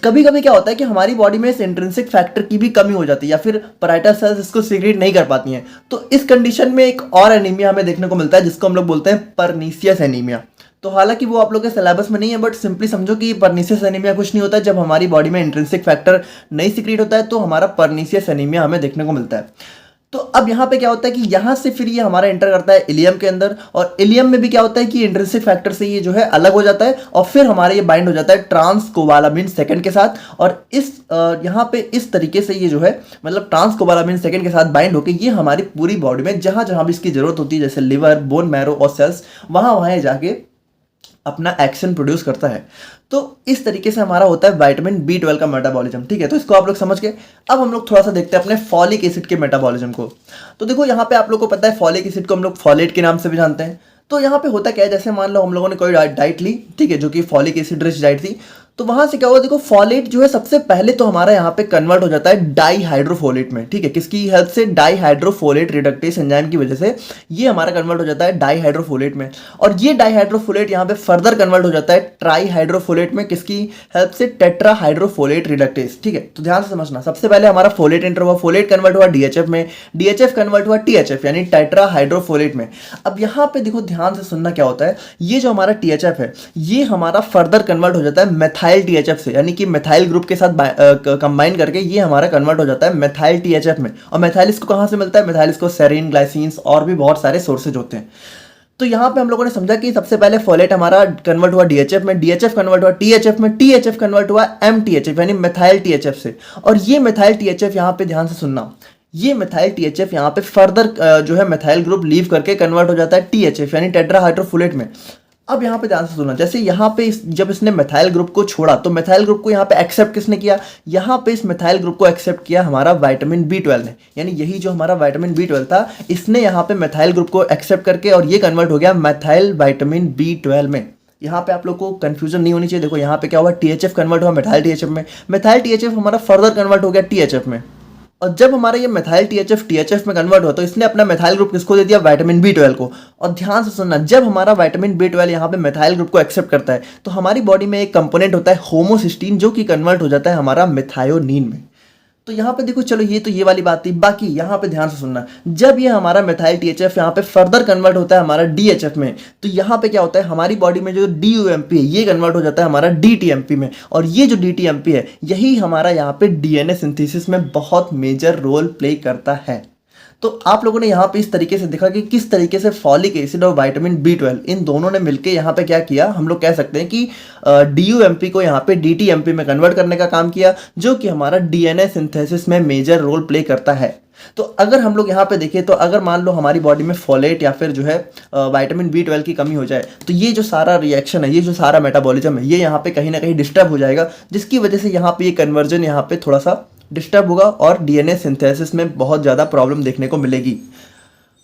कभी कभी क्या होता है कि हमारी बॉडी में इस इंट्रिंसिक फैक्टर की भी कमी हो जाती है या फिर पैराइटल सेल्स इसको सीक्रेट नहीं कर पाती हैं। तो इस कंडीशन में एक और एनीमिया हमें देखने को मिलता है जिसको हम लोग बोलते हैं परनीसियस एनीमिया। तो हालांकि वो आप लोग के सिलेबस में नहीं है, बट सिंपली समझो कि परनीसियस एनीमिया कुछ नहीं होता है। जब हमारी बॉडी में इंट्रिंसिक फैक्टर नहीं सीक्रेट होता है तो हमारा परनीसियस एनीमिया हमें देखने को मिलता है। तो अब यहाँ पे क्या होता है कि यहाँ से फिर ये हमारा एंटर करता है इलियम के अंदर, और इलियम में भी क्या होता है कि इंट्रिंसिक फैक्टर से ये जो है अलग हो जाता है और फिर हमारे ये बाइंड हो जाता है ट्रांसकोबालामिन सेकंड के साथ। और इस यहाँ पे इस तरीके से ये जो है मतलब ट्रांसकोबालामिन सेकंड के साथ बाइंड होकर ये हमारी पूरी बॉडी में जहाँ जहाँ भी इसकी जरूरत होती है, जैसे लिवर, बोन मैरो और सेल्स, वहाँ जाके अपना एक्शन प्रोड्यूस करता है। तो इस तरीके से हमारा होता है विटामिन B12 का मेटाबॉलिज्म, ठीक है। तो इसको आप लोग समझ गए। अब हम लोग थोड़ा सा देखते हैं अपने फॉलिक एसिड के मेटाबॉलिज्म को। तो देखो यहाँ पे आप लोग को पता है फॉलिक एसिड को हम लोग फॉलेट के नाम से भी जानते हैं। तो यहाँ पे होता क्या है, जैसे मान लो हम लोगों ने कोई डाइट ली, ठीक है, जो कि फॉलिक एसिड रिच डाइट थी, तो वहां से क्या हुआ, देखो फॉलेट जो है सबसे पहले तो हमारा यहाँ पे कन्वर्ट हो जाता है डाईहाइड्रोफोलेट में, ठीक है। किसकी हेल्प से? डाईहाइड्रोफोलेट रिडक्टेस एंजाइम की वजह से ये हमारा कन्वर्ट हो जाता है डाईहाइड्रोफोलेट में। और ये डाईहाइड्रोफोलेट यहाँ पे फर्दर कन्वर्ट हो जाता है ट्राईहाइड्रोफोलेट में, किसकी हेल्प से? टेट्राहाइड्रोफोलेट रिडक्टेस, ठीक है। तो ध्यान से समझना, सबसे पहले हमारा फोलेट एंटर हुआ, फोलेट कन्वर्ट हुआ डीएचएफ में, डीएचएफ कन्वर्ट हुआ टीएचएफ यानी टेट्राहाइड्रोफोलेट में। अब यहाँ पे देखो ध्यान से सुनना क्या होता है, ये जो हमारा टीएचएफ है ये हमारा फर्दर कन्वर्ट हो जाता है मेथाइल टीएचएफ से, यानी कि मेथाइल ग्रुप के साथ कंबाइन करके ये हमारा कन्वर्ट हो जाता है मेथाइल टीएचएफ में। और मेथाइल इसको कहाँ से मिलता है? मेथाइल इसको सेरीन, ग्लाइसिन्स और भी बहुत सारे सोर्सेज होते हैं। तो यहाँ पे हम लोगों ने समझा कि सबसे पहले फोलेट हमारा कन्वर्ट हुआ डीएचएफ में, डीएचएफ कन्वर्ट हुआ टीएचएफ में, टीएचएफ कन्वर्ट हुआ एमटीएचएफ यानी मेथाइल टीएचएफ से। और ये मेथाइल टीएचएफ यहाँ पे ध्यान से सुनना, ये मेथाइल टीएचएफ यहाँ पे फर्दर जो है मेथाइल ग्रुप लीव करके कन्वर्ट हो जाता है टीएचएफ यानी टेट्राहाइड्रोफोलेट में। अब यहाँ पे ध्यान से सुनना, जैसे यहाँ पे जब इसने मेथाइल ग्रुप को छोड़ा तो मेथाइल ग्रुप को यहाँ पे एक्सेप्ट किसने किया? यहाँ पे इस मेथाइल ग्रुप को एक्सेप्ट किया हमारा विटामिन B12 ने, यानी यही जो हमारा विटामिन B12 था इसने यहाँ पे मेथाइल ग्रुप को एक्सेप्ट करके और ये कन्वर्ट हो गया मेथाइल विटामिन B12 में। यहाँ पे आप लोग को कंफ्यूजन नहीं होनी चाहिए। देखो यहाँ पे क्या हुआ, टीएचएफ कन्वर्ट हुआ मेथाइल टीएचएफ में, मेथाइल टीएचएफ हमारा फर्दर कन्वर्ट हो गया टीएचएफ में। और जब हमारा ये मेथाइल टीएचएफ टीएचएफ में कन्वर्ट हुआ तो इसने अपना मेथाइल ग्रुप किसको दे दिया? विटामिन B12 को। और ध्यान से सुनना, जब हमारा विटामिन B12 यहाँ पे मेथाइल ग्रुप को एक्सेप्ट करता है तो हमारी बॉडी में एक कंपोनेंट होता है होमोसिस्टीन जो कि कन्वर्ट हो जाता है हमारा मेथायोनिन में। तो यहाँ पे देखो, चलो ये तो ये वाली बात थी। बाकी यहाँ पे ध्यान से सुनना, जब ये हमारा मेथाइल टीएचएफ यहाँ पे फर्दर कन्वर्ट होता है हमारा डीएचएफ में, तो यहाँ पे क्या होता है, हमारी बॉडी में जो DUMP है ये कन्वर्ट हो जाता है हमारा DTMP में। और ये जो DTMP है यही हमारा यहाँ पे DNA सिंथेसिस में बहुत मेजर रोल प्ले करता है। तो आप लोगों ने यहाँ पे इस तरीके से देखा कि किस तरीके से फॉलिक एसिड और विटामिन B12 इन दोनों ने मिलकर यहाँ पे क्या किया, हम लोग कह सकते हैं कि DUMP को यहाँ पे DTMP में कन्वर्ट करने का काम किया, जो कि हमारा DNA सिंथेसिस में मेजर रोल प्ले करता है। तो अगर हम लोग यहाँ पे देखें तो अगर मान लो हमारी बॉडी में फोलेट या फिर जो है विटामिन B12 की कमी हो जाए तो ये जो सारा रिएक्शन है, ये जो सारा मेटाबॉलिज्म है, ये यहाँ पे कहीं ना कहीं डिस्टर्ब हो जाएगा, जिसकी वजह से यहाँ पे ये कन्वर्जन यहाँ पे थोड़ा सा डिस्टर्ब होगा और DNA सिंथेसिस में बहुत ज़्यादा प्रॉब्लम देखने को मिलेगी।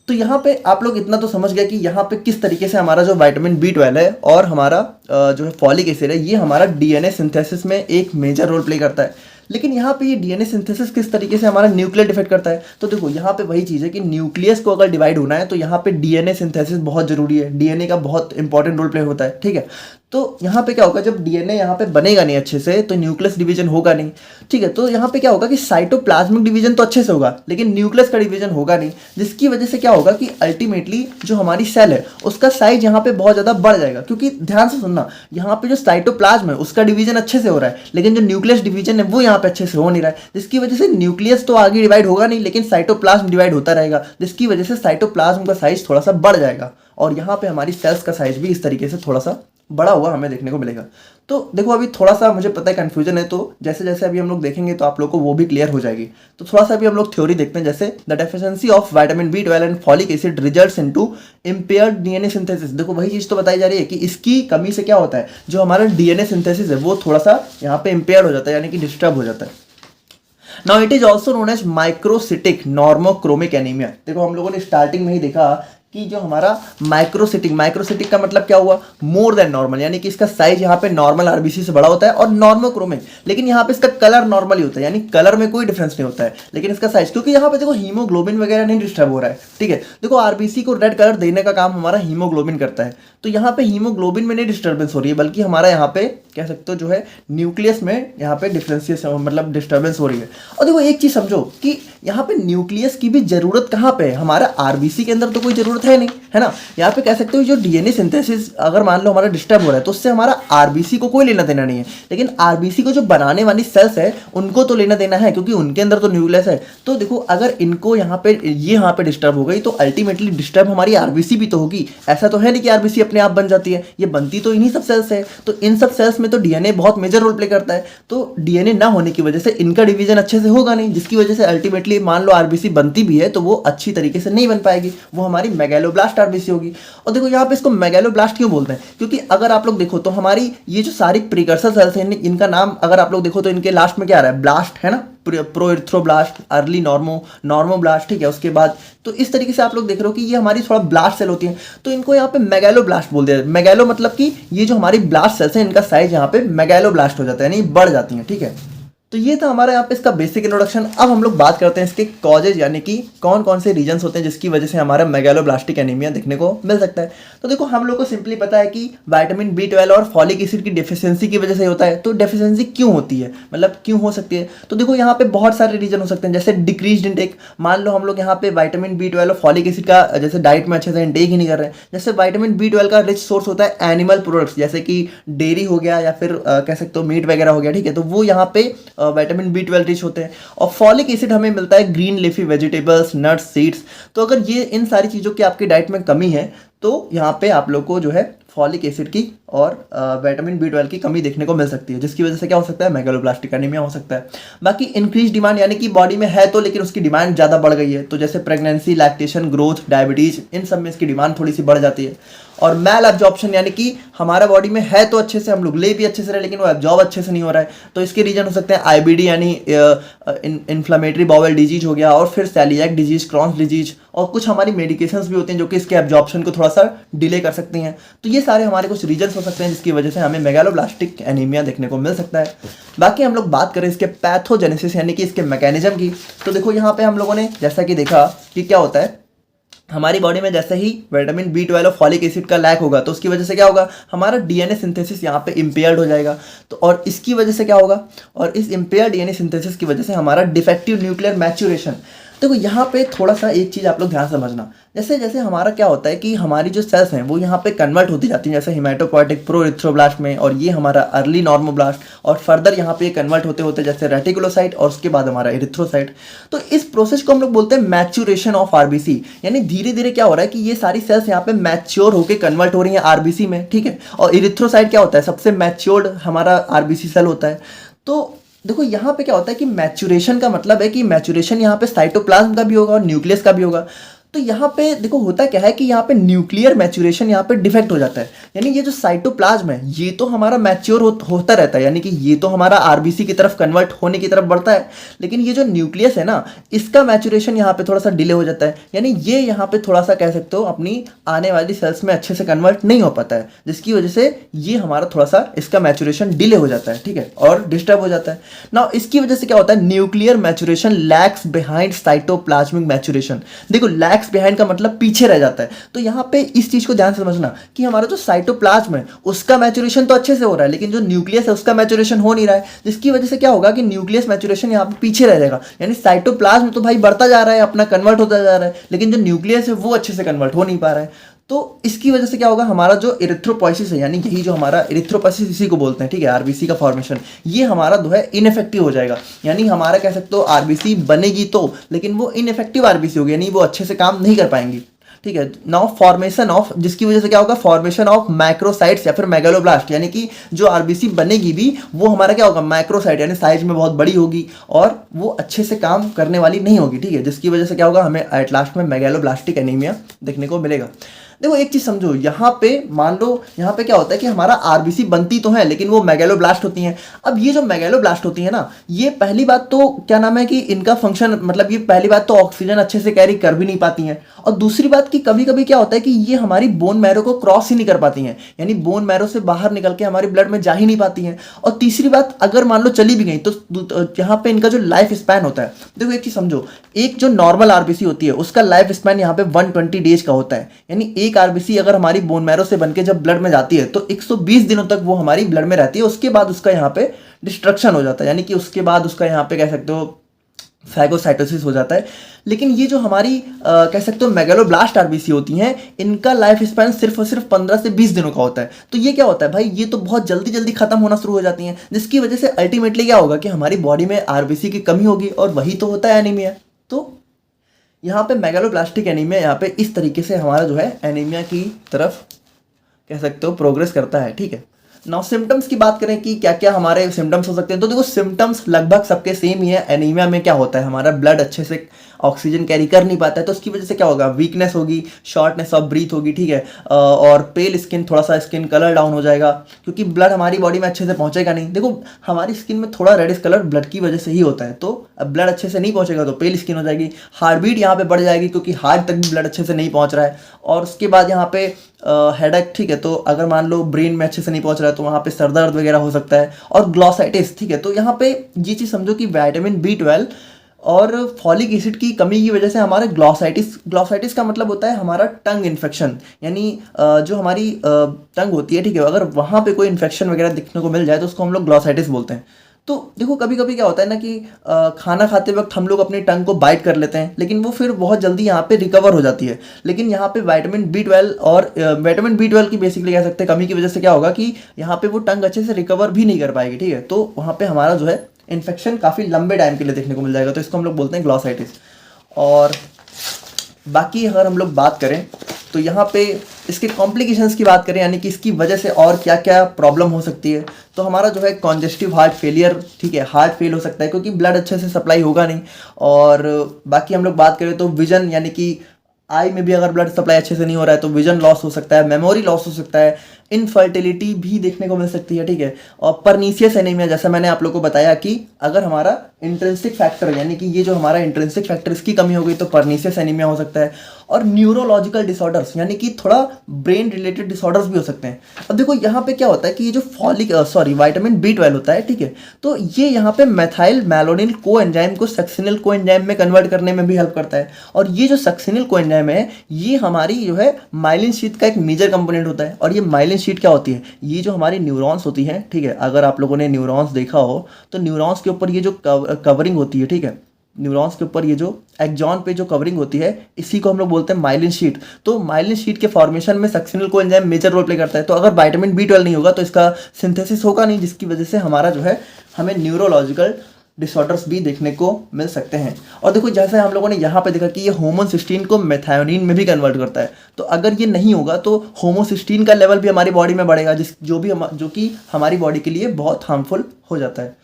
तो यहाँ पे आप लोग इतना तो समझ गए कि यहाँ पे किस तरीके से हमारा जो विटामिन B12 है और हमारा जो है फॉलिक एसिड है ये हमारा DNA सिंथेसिस में एक मेजर रोल प्ले करता है। लेकिन यहाँ पे ये DNA सिंथेसिस किस तरीके से हमारा न्यूक्लियर डिफेक्ट करता है, तो देखो यहाँ पे वही चीज़ है कि न्यूक्लियस को अगर डिवाइड होना है तो यहाँ पे DNA सिंथेसिस बहुत जरूरी है, DNA का बहुत इंपॉर्टेंट रोल प्ले होता है, ठीक है। तो यहाँ पे क्या होगा, जब DNA यहाँ पे बनेगा नहीं अच्छे से तो न्यूक्लियस डिवीजन होगा नहीं, ठीक है। तो यहाँ पे क्या होगा कि साइटोप्लाज्मिक डिवीजन तो अच्छे से होगा लेकिन न्यूक्लियस का डिवीजन होगा नहीं, जिसकी वजह से क्या होगा कि अल्टीमेटली जो हमारी सेल है उसका साइज यहाँ पे बहुत ज़्यादा बढ़ जाएगा। क्योंकि ध्यान से सुनना, यहाँ पे जो साइटोप्लाज्म है उसका डिवीजन अच्छे से हो रहा है लेकिन जो न्यूक्लियस डिवीजन है वो यहाँ पे अच्छे से हो नहीं रहा है, जिसकी वजह से न्यूक्लियस तो आगे डिवाइड होगा नहीं लेकिन साइटोप्लाज्म डिवाइड होता रहेगा, जिसकी वजह से साइटोप्लाज्म का साइज थोड़ा सा बढ़ जाएगा और यहाँ पे हमारी सेल्स का साइज भी इस तरीके से थोड़ा सा बड़ा हुआ हमें देखने को मिलेगा। तो देखो अभी थोड़ा सा मुझे पता है कन्फ्यूजन है, तो जैसे जैसे अभी हम लोग देखेंगे तो आप लोग को वो भी क्लियर हो जाएगी। तो थोड़ा सा अभी हम लोग थ्योरी देखते हैं। जैसे the deficiency of vitamin B12 and folic acid results into impaired DNA synthesis. देखो वही चीज़ तो बताई जा रही है कि इसकी कमी से क्या होता है, जो हमारा डीएनए सिंथेसिस है वो थोड़ा सा यहाँ पे इम्पेयर हो जाता है, यानी कि डिस्टर्ब हो जाता है। Now it is also known as microcytic normochromic anaemia. देखो हम लोगों ने स्टार्टिंग में ही देखा कि जो हमारा माइक्रोसिटिक का मतलब क्या हुआ, मोर देन नॉर्मल, यानी कि इसका साइज यहाँ पे नॉर्मल आरबीसी से बड़ा होता है, और नॉर्मोक्रोमिक, लेकिन यहाँ पे इसका कलर नॉर्मल ही होता है, यानी कलर में कोई डिफरेंस नहीं होता है, लेकिन इसका साइज, क्योंकि यहाँ पे देखो हीमोग्लोबिन वगैरह नहीं डिस्टर्ब हो रहा है, ठीक है। देखो आरबीसी को रेड कलर देने का काम हमारा हीमोग्लोबिन करता है, तो यहाँ पे हीमोग्लोबिन में नहीं डिस्टर्बेंस हो रही है, बल्कि हमारा यहाँ पे कह सकते हो जो है न्यूक्लियस में यहाँ पे डिफरेंशिएशन मतलब डिस्टर्बेंस हो रही है। और देखो एक चीज समझो कि यहाँ पे न्यूक्लियस की भी जरूरत कहाँ पे है, हमारा आरबीसी के अंदर तो कोई जरूरत है नहीं, है ना। यहाँ पे कह सकते हो जो डीएनए सिंथेसिस अगर मान लो हमारा डिस्टर्ब हो रहा है तो उससे हमारा आरबीसी को कोई लेना देना नहीं है, लेकिन आरबीसी को जो बनाने वाली सेल्स है उनको तो लेना देना है, क्योंकि उनके अंदर तो न्यूक्लियस है। तो देखो अगर इनको यहाँ पे डिस्टर्ब हो गई तो अल्टीमेटली डिस्टर्ब हमारी आरबीसी भी तो होगी। ऐसा तो है नहीं कि आरबीसी अपने आप बन जाती है, ये बनती तो इन्हीं सब सेल्स है। तो इन सब सेल्स में तो डीएनए बहुत मेजर रोल प्ले करता है, तो डीएनए ना होने की वजह से इनका डिवीजन अच्छे से होगा नहीं, जिसकी वजह से अल्टीमेटली मान लो आरबीसी बनती भी है तो वो अच्छी तरीके से नहीं बन पाएगी, वो हमारी मेगालोब्लास्ट आरबीसी होगी। और देखो यहाँ पे इसको मेगालोब्लास्ट क्यों बोलते हैं, क्योंकि अगर आप लोग देखो तो हमारी ये जो सारी प्रीकर्सर सेल्स हैं इनका नाम अगर आप लोग देखो तो इनके लास्ट में क्या आ रहा है, ब्लास्ट, है ना, प्रोइथ्रोब्लास्ट, अर्ली नॉर्मोब्लास्ट, ठीक है। उसके बाद तो इस तरीके से आप लोग देख रहे हो कि ये हमारी थोड़ा ब्लास्ट सेल होती है, तो इनको यहाँ पे मेगालोब्लास्ट बोल दिया। मेगालो मतलब कि ये जो हमारी ब्लास्ट सेल्स हैं इनका साइज यहाँ पे मेगालोब्लास्ट हो जाता है, यानी बढ़ जाती हैं, ठीक है। तो ये था हमारा यहाँ पे इसका बेसिक इंट्रोडक्शन। अब हम लोग बात करते हैं इसके कॉजेज, यानी कि कौन कौन से रीजंस होते हैं जिसकी वजह से हमारा मेगालोब्लास्टिक एनीमिया देखने को मिल सकता है। तो देखो हम लोग को सिंपली पता है कि विटामिन B12 और फॉलिक एसिड की डेफिशिएंसी की वजह से होता है। तो डेफिशिएंसी क्यों होती है, मतलब क्यों हो सकती है, तो देखो यहाँ पे बहुत सारे रीजन हो सकते हैं, जैसे डिक्रीज इंटेक। मान लो हम लोग यहाँ पे विटामिन B12 और फॉलिक एसिड का जैसे डाइट में अच्छे से इंटेक ही नहीं कर रहे हैं। जैसे विटामिन B12 का रिच सोर्स होता है एनिमल प्रोडक्ट्स, जैसे कि डेयरी हो गया या फिर कह सकते हो मीट वगैरह हो गया, ठीक है। तो वो यहाँ पे विटामिन B12 रिच होते हैं। और फॉलिक एसिड हमें मिलता है green leafy vegetables, nuts, seeds. तो अगर ये इन सारी चीज़ों की आपकी डाइट में कमी है तो यहाँ पे आप लोग को जो है फॉलिक एसिड की और विटामिन B12 की कमी देखने को मिल सकती है, जिसकी वजह से क्या हो सकता है, मेगालोब्लास्टिक एनीमिया हो सकता है। बाकी इंक्रीज डिमांड, यानी कि बॉडी में है तो लेकिन उसकी डिमांड ज़्यादा बढ़ गई है, तो जैसे प्रेगनेंसी, लैक्टेशन, ग्रोथ, डायबिटीज, इन सब में इसकी डिमांड थोड़ी सी बढ़ जाती है। और मैल एब्जॉर्प्शन, यानी कि हमारा बॉडी में है तो अच्छे से, हम लोग ले भी अच्छे से रहे, लेकिन वो एब्जॉर्ब अच्छे से नहीं हो रहा है, तो इसके रीजन हो सकते हैं IBD यानी इन्फ्लेमेटरी बाउल डिजीज हो गया, और फिर सेलिएक डिजीज, क्रॉन्स डिजीज, और कुछ हमारी मेडिकेशंस भी होती हैं जो कि इसके एब्जॉर्प्शन को थोड़ा सा डिले कर सकती हैं। तो ये सारे हमारे कुछ रीजन्स हो सकते हैं जिसकी वजह से हमें मेगालोब्लास्टिक एनीमिया देखने को मिल सकता है। बाकी हम लोग बात करें इसके पैथोजेनेसिस यानी कि इसके मैकेनिज्म की, तो देखो यहाँ पे हम लोगों ने जैसा कि देखा कि क्या होता है, हमारी बॉडी में जैसे ही विटामिन B12 और फॉलिक एसिड का लैक होगा तो उसकी वजह से क्या होगा, हमारा डीएनए सिंथेसिस यहाँ पे इम्पेयर्ड हो जाएगा। तो और इसकी वजह से क्या होगा, और इस इम्पेयर्ड डीएनए सिंथेसिस की वजह से हमारा डिफेक्टिव न्यूक्लियर मैच्योरेशन। देखो यहाँ पे थोड़ा सा एक चीज़ आप लोग ध्यान समझना, जैसे जैसे हमारा क्या होता है कि हमारी जो सेल्स हैं वो यहाँ पे कन्वर्ट होती जाती हैं, जैसे हिमेटोपोइटिक प्रोइथ्रोब्लास्ट में, और ये हमारा अर्ली नॉर्मोब्लास्ट, और फर्दर यहाँ पे कन्वर्ट होते होते जैसे रेटिकुलोसाइट, और उसके बाद हमारा एरिथ्रोसाइट। तो इस प्रोसेस को हम लोग बोलते हैं मैच्योरेशन ऑफ आरबीसी, यानी धीरे धीरे क्या हो रहा है कि ये सारी सेल्स यहाँ पे मैच्योर होकर कन्वर्ट हो रही हैं आरबीसी में, ठीक है। और एरिथ्रोसाइट क्या होता है, सबसे मैच्योर्ड हमारा आरबीसी सेल होता है। तो देखो यहाँ पे क्या होता है कि मैच्योरेशन का मतलब है कि मैच्योरेशन यहाँ पे साइटोप्लाज्म का भी होगा और न्यूक्लियस का भी होगा। तो यहाँ पे देखो होता क्या है कि यहाँ पे न्यूक्लियर मैच्योरेशन यहाँ पे डिफेक्ट हो जाता है, यानी ये जो साइटोप्लाज्म है ये तो हमारा मैच्योर होता रहता है, यानी कि ये तो हमारा आरबीसी की तरफ कन्वर्ट होने की तरफ बढ़ता है, लेकिन ये जो न्यूक्लियस है ना इसका मैच्योरेशन यहाँ पे थोड़ा सा डिले हो जाता है, यानी ये यहाँ पे थोड़ा सा कह सकते हो अपनी आने वाली सेल्स में अच्छे से कन्वर्ट नहीं हो पाता है, जिसकी वजह से ये हमारा थोड़ा सा इसका मैच्योरेशन डिले हो जाता है, ठीक है, और डिस्टर्ब हो जाता है ना। इसकी वजह से क्या होता है, nuclear maturation lags behind cytoplasmic maturation. देखो लैग्स बिहाइंड का मतलब पीछे रह जाता है, तो यहाँ पे इस चीज को ध्यान से समझना कि हमारा जो साइटोप्लाज्म है उसका मैच्योरेशन तो अच्छे से हो रहा है, लेकिन जो न्यूक्लियस है उसका मैच्योरेशन हो नहीं रहा है, जिसकी वजह से क्या होगा कि न्यूक्लियस मैच्योरेशन यहाँ पे पीछे रह जाएगा, यानी साइटोप्लाज्म तो भाई बढ़ता जा रहा है, अपना कन्वर्ट होता जा रहा है, लेकिन जो न्यूक्लियस है वो अच्छे से कन्वर्ट हो नहीं पा रहा है। तो इसकी वजह से क्या होगा, हमारा जो एरिथ्रोपोइसिस है, यानी यही जो हमारा एरिथ्रोपोइसिस इसी को बोलते हैं, ठीक है, आरबीसी का फॉर्मेशन, ये हमारा जो है इनफेक्टिव हो जाएगा, यानी हमारा कह सकते हो आरबीसी बनेगी तो, लेकिन वो इनफेक्टिव आरबीसी होगी, यानी वो अच्छे से काम नहीं कर पाएंगी। ठीक है। नाउ फॉर्मेशन ऑफ, जिसकी वजह से क्या होगा, फॉर्मेशन ऑफ मैक्रोसाइट्स या फिर मेगालोब्लास्ट, यानी कि जो आरबीसी बनेगी भी वो हमारा क्या होगा, मैक्रोसाइट यानी साइज में बहुत बड़ी होगी और वो अच्छे से काम करने वाली नहीं होगी, ठीक है, जिसकी वजह से क्या होगा, हमें एट लास्ट में मेगालोब्लास्टिक एनीमिया देखने को मिलेगा। देखो एक चीज समझो, यहाँ पे मान लो यहाँ पे क्या होता है कि हमारा आरबीसी बनती तो है लेकिन वो मेगालोब्लास्ट होती हैं। अब ये जो मेगालोब्लास्ट होती है ना, ये पहली बात तो क्या नाम है कि इनका फंक्शन, मतलब ये पहली बात तो ऑक्सीजन अच्छे से कैरी कर भी नहीं पाती हैं, और दूसरी बात कि कभी कभी क्या होता है कि ये हमारी बोन मैरो को क्रॉस ही नहीं कर पाती हैं, यानी बोन मैरो से बाहर निकल के हमारी ब्लड में जा ही नहीं पाती हैं। और तीसरी बात, अगर मान लो चली भी गई तो यहाँ पे इनका जो लाइफ स्पैन होता है, देखो एक चीज समझो, एक जो नॉर्मल आरबीसी होती है उसका लाइफ स्पैन यहाँ पे 120 डेज का होता है, यानी एक आरबीसी अगर हमारी बोन मैरो से बनके जब ब्लड में जाती है तो 120 दिनों तक वो हमारी ब्लड में रहती है, उसके बाद उसका यहाँ पे डिस्ट्रक्शन हो जाता है, यानी कि उसके बाद उसका यहाँ पे कह सकते हो फैगोसाइटोसिस हो जाता है। लेकिन ये जो हमारी कह सकते हो मेगालोब्लास्ट आरबीसी होती हैं, इनका लाइफ स्पैन सिर्फ और सिर्फ 15 से 20 दिनों का होता है। तो ये क्या होता है भाई, ये तो बहुत जल्दी जल्दी खत्म होना शुरू हो जाती हैं, जिसकी वजह से अल्टीमेटली क्या होगा कि हमारी बॉडी में आरबीसी की कमी होगी और वही तो होता है एनीमिया। तो यहाँ पे मेगालोब्लास्टिक एनीमिया यहाँ पे इस तरीके से हमारा जो है एनीमिया की तरफ कह सकते हो प्रोग्रेस करता है, ठीक है। नाउ सिम्टम्स की बात करें कि क्या क्या हमारे सिम्टम्स हो सकते हैं, तो देखो सिम्टम्स लगभग सबके सेम ही है। एनीमिया में क्या होता है, हमारा ब्लड अच्छे से ऑक्सीजन कैरी कर नहीं पाता है, तो उसकी वजह से क्या होगा, वीकनेस होगी, शॉर्टनेस ऑफ ब्रीथ होगी, ठीक है, और पेल स्किन, थोड़ा सा स्किन कलर डाउन हो जाएगा, क्योंकि ब्लड हमारी बॉडी में अच्छे से पहुंचेगा नहीं। देखो हमारी स्किन में थोड़ा रेडिश कलर ब्लड की वजह से ही होता है, तो अब ब्लड अच्छे से नहीं पहुंचेगा तो पेल स्किन हो जाएगी। हार्ट बीट यहाँ पे बढ़ जाएगी क्योंकि हार्ट तक भी ब्लड अच्छे से नहीं पहुंच रहा है। और उसके बाद यहाँ पे हेडेक, ठीक है, तो अगर मान लो ब्रेन में अच्छे से नहीं पहुंच रहा है तो वहाँ पे सर दर्द वगैरह हो सकता है। और ग्लॉसाइटिस, ठीक है, तो यहाँ पे ये चीज़ समझो कि विटामिन B12 और फॉलिक एसिड की कमी की वजह से हमारे ग्लॉसाइटिस का मतलब होता है हमारा टंग इन्फेक्शन, यानी जो हमारी टंग होती है, ठीक है, अगर वहाँ पे कोई इन्फेक्शन वगैरह दिखने को मिल जाए तो उसको हम लोग ग्लॉसाइटिस बोलते हैं। तो देखो कभी कभी क्या होता है ना कि खाना खाते वक्त हम लोग अपनी टंग को बाइट कर लेते हैं, लेकिन वो फिर बहुत जल्दी यहाँ पे रिकवर हो जाती है। लेकिन यहाँ पे विटामिन B12 और विटामिन B12 की बेसिकली कह सकते हैं कमी की वजह से क्या होगा कि यहाँ पे वो टंग अच्छे से रिकवर भी नहीं कर पाएगी, ठीक है, तो वहाँ पे हमारा जो है इन्फेक्शन काफ़ी लंबे टाइम के लिए देखने को मिल जाएगा, तो इसको हम लोग बोलते हैं ग्लॉसाइटिस। और बाकी अगर हम लोग बात करें तो यहाँ पे इसके कॉम्प्लिकेशंस की बात करें, यानी कि इसकी वजह से और क्या क्या प्रॉब्लम हो सकती है, तो हमारा जो है कॉन्जेस्टिव हार्ट फेलियर, ठीक है, हार्ट फेल हो सकता है क्योंकि ब्लड अच्छे से सप्लाई होगा नहीं। और बाकी हम लोग बात करें तो विजन, यानी कि आई में भी अगर ब्लड सप्लाई अच्छे से नहीं हो रहा है तो विजन लॉस हो सकता है, मेमोरी लॉस हो सकता है, इनफर्टिलिटी भी देखने को मिल सकती है, ठीक है। और परनीसियस एनीमिया, जैसा मैंने आप लोगों को बताया कि अगर हमारा इंट्रिंसिक फैक्टर, यानी कि ये जो हमारा इंट्रिंसिक फैक्टर इसकी कमी हो गई तो परनीसियस एनीमिया हो सकता है। और न्यूरोलॉजिकल डिसऑर्डर्स, यानी कि थोड़ा ब्रेन रिलेटेड डिसऑर्डर्स भी हो सकते हैं। अब देखो यहाँ पे क्या होता है कि ये जो विटामिन B12 होता है, ठीक है, तो ये यहाँ पे मेथाइल मैलोनिल को एंजाइम को सक्सिनिल को एंजाइम में कन्वर्ट करने में भी हेल्प करता है। और ये जो सक्सिनिल को एंजाइम है ये हमारी जो है माइलिन शीट का एक मेजर कंपोनेंट होता है। और ये माइलिन शीट क्या होती है, ये जो हमारी न्यूरॉन्स होती है, ठीक है, अगर आप लोगों ने न्यूरॉन्स देखा हो तो न्यूरॉन्स के ऊपर ये जो कवरिंग होती है, ठीक है, न्यूरॉन्स के ऊपर ये जो एक्सॉन पे जो कवरिंग होती है इसी को हम लोग बोलते हैं माइलिन शीट। तो माइलिन शीट के फॉर्मेशन में सक्सिनिल को एंजाइम मेजर रोल प्ले करता है। तो अगर विटामिन B12 नहीं होगा तो इसका सिंथेसिस होगा नहीं, जिसकी वजह से हमारा जो है हमें न्यूरोलॉजिकल डिसऑर्डर्स भी देखने को मिल सकते हैं। और देखो जैसे हम लोगों ने यहाँ पे देखा कि ये होमोसिस्टीन को मेथायोनिन में भी कन्वर्ट करता है, तो अगर ये नहीं होगा तो होमोसिस्टीन का लेवल भी हमारी बॉडी में बढ़ेगा, जो कि हमारी बॉडी के लिए बहुत हार्मफुल हो जाता है।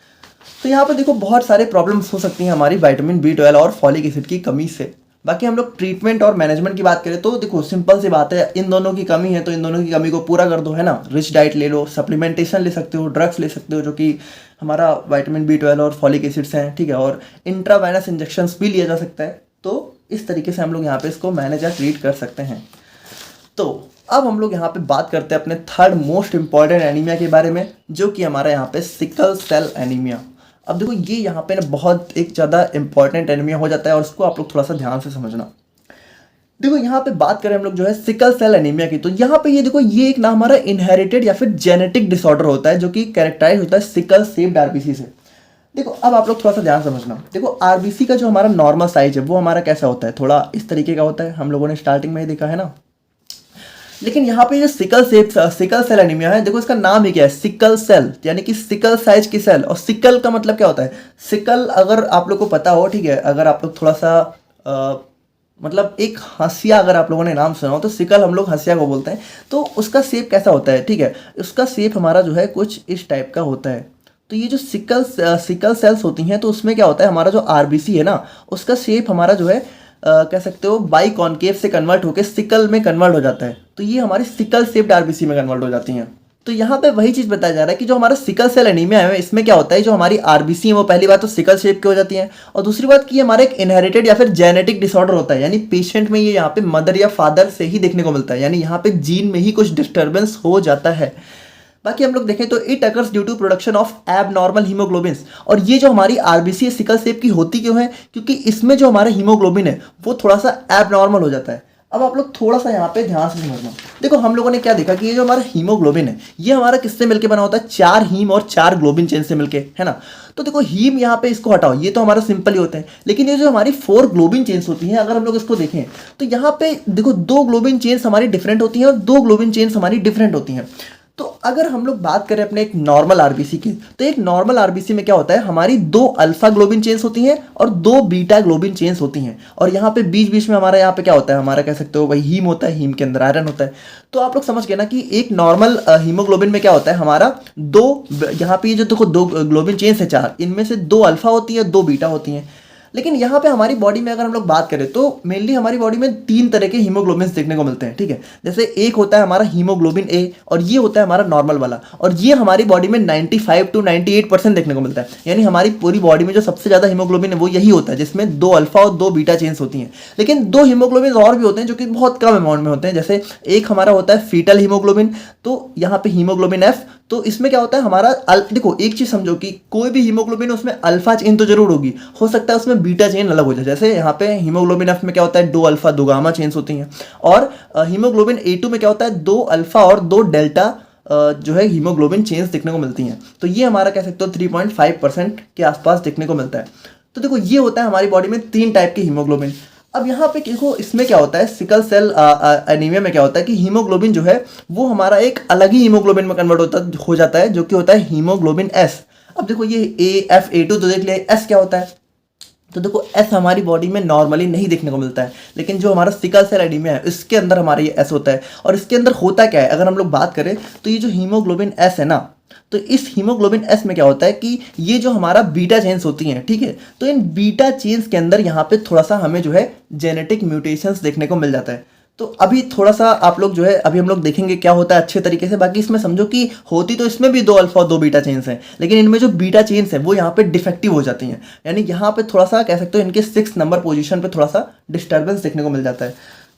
तो यहाँ पे देखो बहुत सारे प्रॉब्लम्स हो सकती हैं हमारी विटामिन B12 और फॉलिक एसिड की कमी से। बाकी हम लोग ट्रीटमेंट और मैनेजमेंट की बात करें तो देखो सिंपल सी बात है, इन दोनों की कमी है तो इन दोनों की कमी को पूरा कर दो, है ना। रिच डाइट ले लो, सप्लीमेंटेशन ले सकते हो, ड्रग्स ले सकते हो जो कि हमारा विटामिन B12 और फॉलिक एसिड्स हैं, ठीक है, और इंट्रावेनस इंजेक्शंस भी लिया जा सकता है। तो इस तरीके से हम लोग यहाँ पे इसको मैनेज या ट्रीट कर सकते हैं। तो अब हम लोग यहाँ पे बात करते हैं अपने थर्ड मोस्ट इंपॉर्टेंट एनीमिया के बारे में, जो कि हमारा यहाँ पे सिकल सेल एनीमिया। अब देखो ये यहाँ पे ना बहुत एक ज़्यादा इंपॉर्टेंट एनीमिया हो जाता है और इसको आप लोग थोड़ा सा ध्यान से समझना। देखो यहाँ पे बात करें हम लोग जो है सिकल सेल एनीमिया की, तो यहाँ पे ये देखो ये एक ना हमारा इनहेरिटेड या फिर जेनेटिक डिसऑर्डर होता है जो कि कैरेक्टराइज होता है सिकल शेप्ड आरबीसी से। देखो अब आप लोग थोड़ा सा ध्यान समझना। देखो आरबीसी का जो हमारा नॉर्मल साइज है वो हमारा कैसा होता है, थोड़ा इस तरीके का होता है, हम लोगों ने स्टार्टिंग में ही देखा है ना। लेकिन यहाँ पे जो सिकल सेल एनीमिया है, देखो इसका नाम ही क्या है, सिकल सेल, यानी कि सिकल साइज की सेल। और सिकल का मतलब क्या होता है, सिकल अगर आप लोग को पता हो, ठीक है, अगर आप लोग थोड़ा सा मतलब एक हंसिया, अगर आप लोगों ने नाम सुना हो तो सिकल हम लोग हंसिया को बोलते हैं। तो उसका शेप कैसा होता है, ठीक है, उसका शेप हमारा जो है कुछ इस टाइप का होता है। तो ये जो सिकल सेल्स होती हैं तो उसमें क्या होता है, हमारा जो आरबीसी है ना, उसका शेप हमारा जो है कह सकते हो बाई कॉनकेव से कन्वर्ट होकर सिकल में कन्वर्ट हो जाता है। तो ये हमारी सिकल शेप्ड आरबीसी में कन्वर्ट हो जाती हैं। तो यहाँ पे वही चीज़ बताया जा रहा है कि जो हमारा सिकल सेल एनीमिया है इसमें क्या होता है, जो हमारी आरबीसी है वो पहली बात तो सिकल शेप की हो जाती है, और दूसरी बात कि हमारा एक इनहेरिटेड या फिर जेनेटिक डिसऑर्डर होता है, यानी पेशेंट में ये यहाँ पे मदर या फादर से ही देखने को मिलता है, यानी यहाँ पे जीन में ही कुछ डिस्टर्बेंस हो जाता है। बाकी हम लोग देखें तो it occurs due to production of abnormal haemoglobins. और ये जो हमारी आरबीसी सिकल सेप की होती क्यों है, क्योंकि इसमें जो हमारा हीमोग्लोबिन है वो थोड़ा सा एबनॉर्मल हो जाता है। अब आप लोग थोड़ा सा यहाँ पे ध्यान से समझना। देखो हम लोगों ने क्या देखा कि ये जो हमारा हीमोग्लोबिन है ये हमारा किससे मिलके बना होता है, 4 हीम और 4 ग्लोबिन चेन से मिलके, है ना। तो देखो हीम यहाँ पे इसको हटाओ, ये तो हमारा सिंपल ही होता है, लेकिन ये जो हमारी 4 ग्लोबिन चेन्स होती हैं अगर हम लोग इसको देखें तो यहाँ पे देखो 2 ग्लोबिन चेन्स हमारी डिफरेंट होती हैं और 2 ग्लोबिन चेन्स हमारी डिफरेंट होती हैं। तो अगर हम लोग बात करें अपने एक नॉर्मल आरबीसी की, तो एक नॉर्मल आरबीसी में क्या होता है, हमारी 2 अल्फा ग्लोबिन चेन्स होती हैं और 2 बीटा ग्लोबिन चेन्स होती हैं, और यहाँ पे बीच बीच में हमारा यहाँ पे क्या होता है, हमारा कह सकते हो वही हीम होता है, हीम के अंदर आयरन होता है। तो आप लोग समझ गए ना कि एक नॉर्मल हीमोग्लोबिन में क्या होता है, हमारा 2, यहाँ पे ये जो देखो 2 ग्लोबिन चेन्स है 4, इनमें से 2 अल्फा होती है 2 बीटा होती हैं। लेकिन यहाँ पे हमारी बॉडी में अगर हम लोग बात करें तो मेनली हमारी बॉडी में 3 तरह के हीमोग्लोबिन्स देखने को मिलते हैं, ठीक है। जैसे एक होता है हमारा हीमोग्लोबिन ए, और ये होता है हमारा नॉर्मल वाला, और ये हमारी बॉडी में 95 to 98% देखने को मिलता है। यानी हमारी पूरी बॉडी में जो सबसे ज़्यादा हीमोग्लोबिन है वो यही होता है, जिसमें 2 अल्फा और 2 बीटा चेन्स होती हैं। लेकिन 2 हीमोग्लोबिन और भी होते हैं जो कि बहुत कम अमाउंट में होते हैं। जैसे एक हमारा होता है फीटल हीमोग्लोबिन, तो यहाँ पे हीमोग्लोबिन एफ, तो इसमें क्या होता है हमारा देखो एक चीज समझो कि कोई भी हीमोग्लोबिन उसमें अल्फा चेन तो जरूर होगी, हो सकता है उसमें बीटा चेन अलग हो जाए। जैसे यहाँ पे हीमोग्लोबिन एफ में क्या होता है 2 अल्फा 2 गामा चेन्स होती हैं, और हीमोग्लोबिन ए2 में क्या होता है 2 अल्फा और 2 डेल्टा जो है हीमोग्लोबिन चेन्स देखने को मिलती हैं। तो ये हमारा कह सकते हो 3.5% के आसपास देखने को मिलता है। तो देखो ये होता है हमारी बॉडी में 3 टाइप के हीमोग्लोबिन। अब यहाँ पे देखो इसमें क्या होता है, सिकल सेल एनीमिया में क्या होता है कि हीमोग्लोबिन जो है वो हमारा एक अलग ही हीमोग्लोबिन में कन्वर्ट हो जाता है, जो कि होता है हीमोग्लोबिन एस। अब देखो ये AF A2 तो देख लिया, एस क्या होता है, तो देखो एस हमारी बॉडी में नॉर्मली नहीं देखने को मिलता है, लेकिन जो हमारा सिकल सेल एनीमिया है इसके अंदर हमारा ये एस होता है। और इसके अंदर होता क्या है, अगर हम लोग बात करें तो ये जो हीमोग्लोबिन एस है ना, तो इस हीमोग्लोबिन एस में क्या होता है कि ये जो हमारा बीटा चेन्स होती हैं, ठीक है, तो इन बीटा चेन्स के अंदर यहाँ पे थोड़ा सा हमें जो है जेनेटिक म्यूटेशंस देखने को मिल जाता है। तो अभी थोड़ा सा आप लोग जो है अभी हम लोग देखेंगे क्या होता है अच्छे तरीके से। बाकी इसमें समझो कि होती तो इसमें भी 2 अल्फा और 2 बीटा चेन्स हैं, लेकिन इनमें जो बीटा चेन्स हैं वो यहाँ पे डिफेक्टिव हो जाती हैं, यानी यहाँ पे थोड़ा सा कह सकते हो इनके 6 नंबर पोजीशन पे थोड़ा सा डिस्टर्बेंस देखने को मिल जाता है।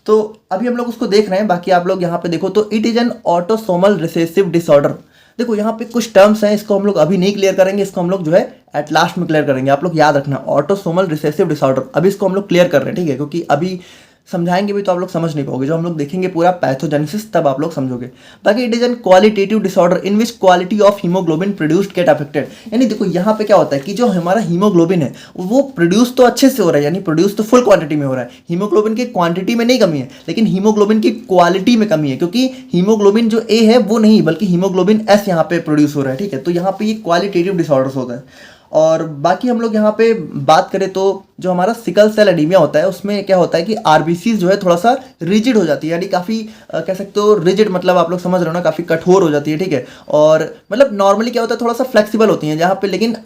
तो अभी हम लोग उसको देख रहे हैं। बाकी आप लोग यहाँ पे देखो तो it is an autosomal recessive disorder. देखो यहाँ पे कुछ टर्म्स हैं, इसको हम लोग अभी नहीं क्लियर करेंगे, इसको हम लोग जो है एट लास्ट में क्लियर करेंगे। आप लोग याद रखना ऑटोसोमल रिसेसिव डिसऑर्डर, अभी इसको हम लोग क्लियर कर रहे हैं, ठीक है, क्योंकि अभी समझाएंगे भी तो आप लोग समझ नहीं पाओगे। जो हम लोग देखेंगे पूरा पैथोजेनेसिस तब आप लोग समझोगे। बाकी it is an qualitative disorder in which quality of haemoglobin produced get affected. यानी देखो यहाँ पे क्या होता है कि जो हमारा हीमोग्लोबिन है वो प्रोड्यूस तो अच्छे से हो रहा है, यानी प्रोड्यूस तो फुल क्वांटिटी में हो रहा है, हीमोग्लोबिन की क्वांटिटी में नहीं कमी है, लेकिन हीमोग्लोबिन की क्वालिटी में कमी है, क्योंकि हीमोग्लोबिन जो ए है वो नहीं बल्कि हीमोग्लोबिन एस यहाँ पे प्रोड्यूस हो रहा है, ठीक है। तो यहाँ पे ये क्वालिटेटिव डिसऑर्डर्स होता है। और बाकी हम लोग यहाँ पे बात करें तो जो हमारा सिकल सेल एनीमिया होता है उसमें क्या होता है कि आरबीसी जो है थोड़ा सा रिजिड हो जाती है, यानी काफ़ी कह सकते हो रिजिड, मतलब आप लोग समझ रहे हो ना, काफ़ी कठोर हो जाती है, ठीक है। और मतलब नॉर्मली क्या होता है थोड़ा सा फ्लेक्सिबल होती हैं, जहाँ पे लेकिन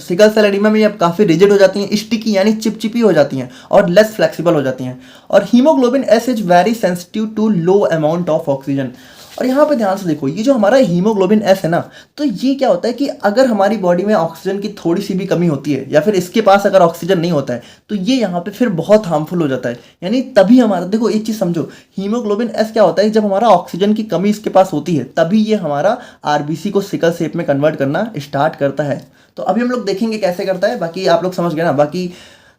सिकल सेल एनीमिया में अब काफ़ी रिजिड हो जाती हैं, स्टिकी यानी चिपचिपी हो जाती हैं और लेस फ्लेक्सिबल हो जाती हैं। और haemoglobin S is very sensitive to low amount of oxygen. और यहाँ पे ध्यान से देखो ये जो हमारा हीमोग्लोबिन एस है ना, तो ये क्या होता है कि अगर हमारी बॉडी में ऑक्सीजन की थोड़ी सी भी कमी होती है या फिर इसके पास अगर ऑक्सीजन नहीं होता है तो ये यहाँ पे फिर बहुत हार्मफुल हो जाता है। यानी तभी हमारा देखो एक चीज़ समझो, हीमोग्लोबिन एस क्या होता है, जब हमारा ऑक्सीजन की कमी इसके पास होती है तभी ये हमारा आरबीसी को सिकल शेप में कन्वर्ट करना स्टार्ट करता है। तो अभी हम लोग देखेंगे कैसे करता है, बाकी आप लोग समझ गए ना। बाकी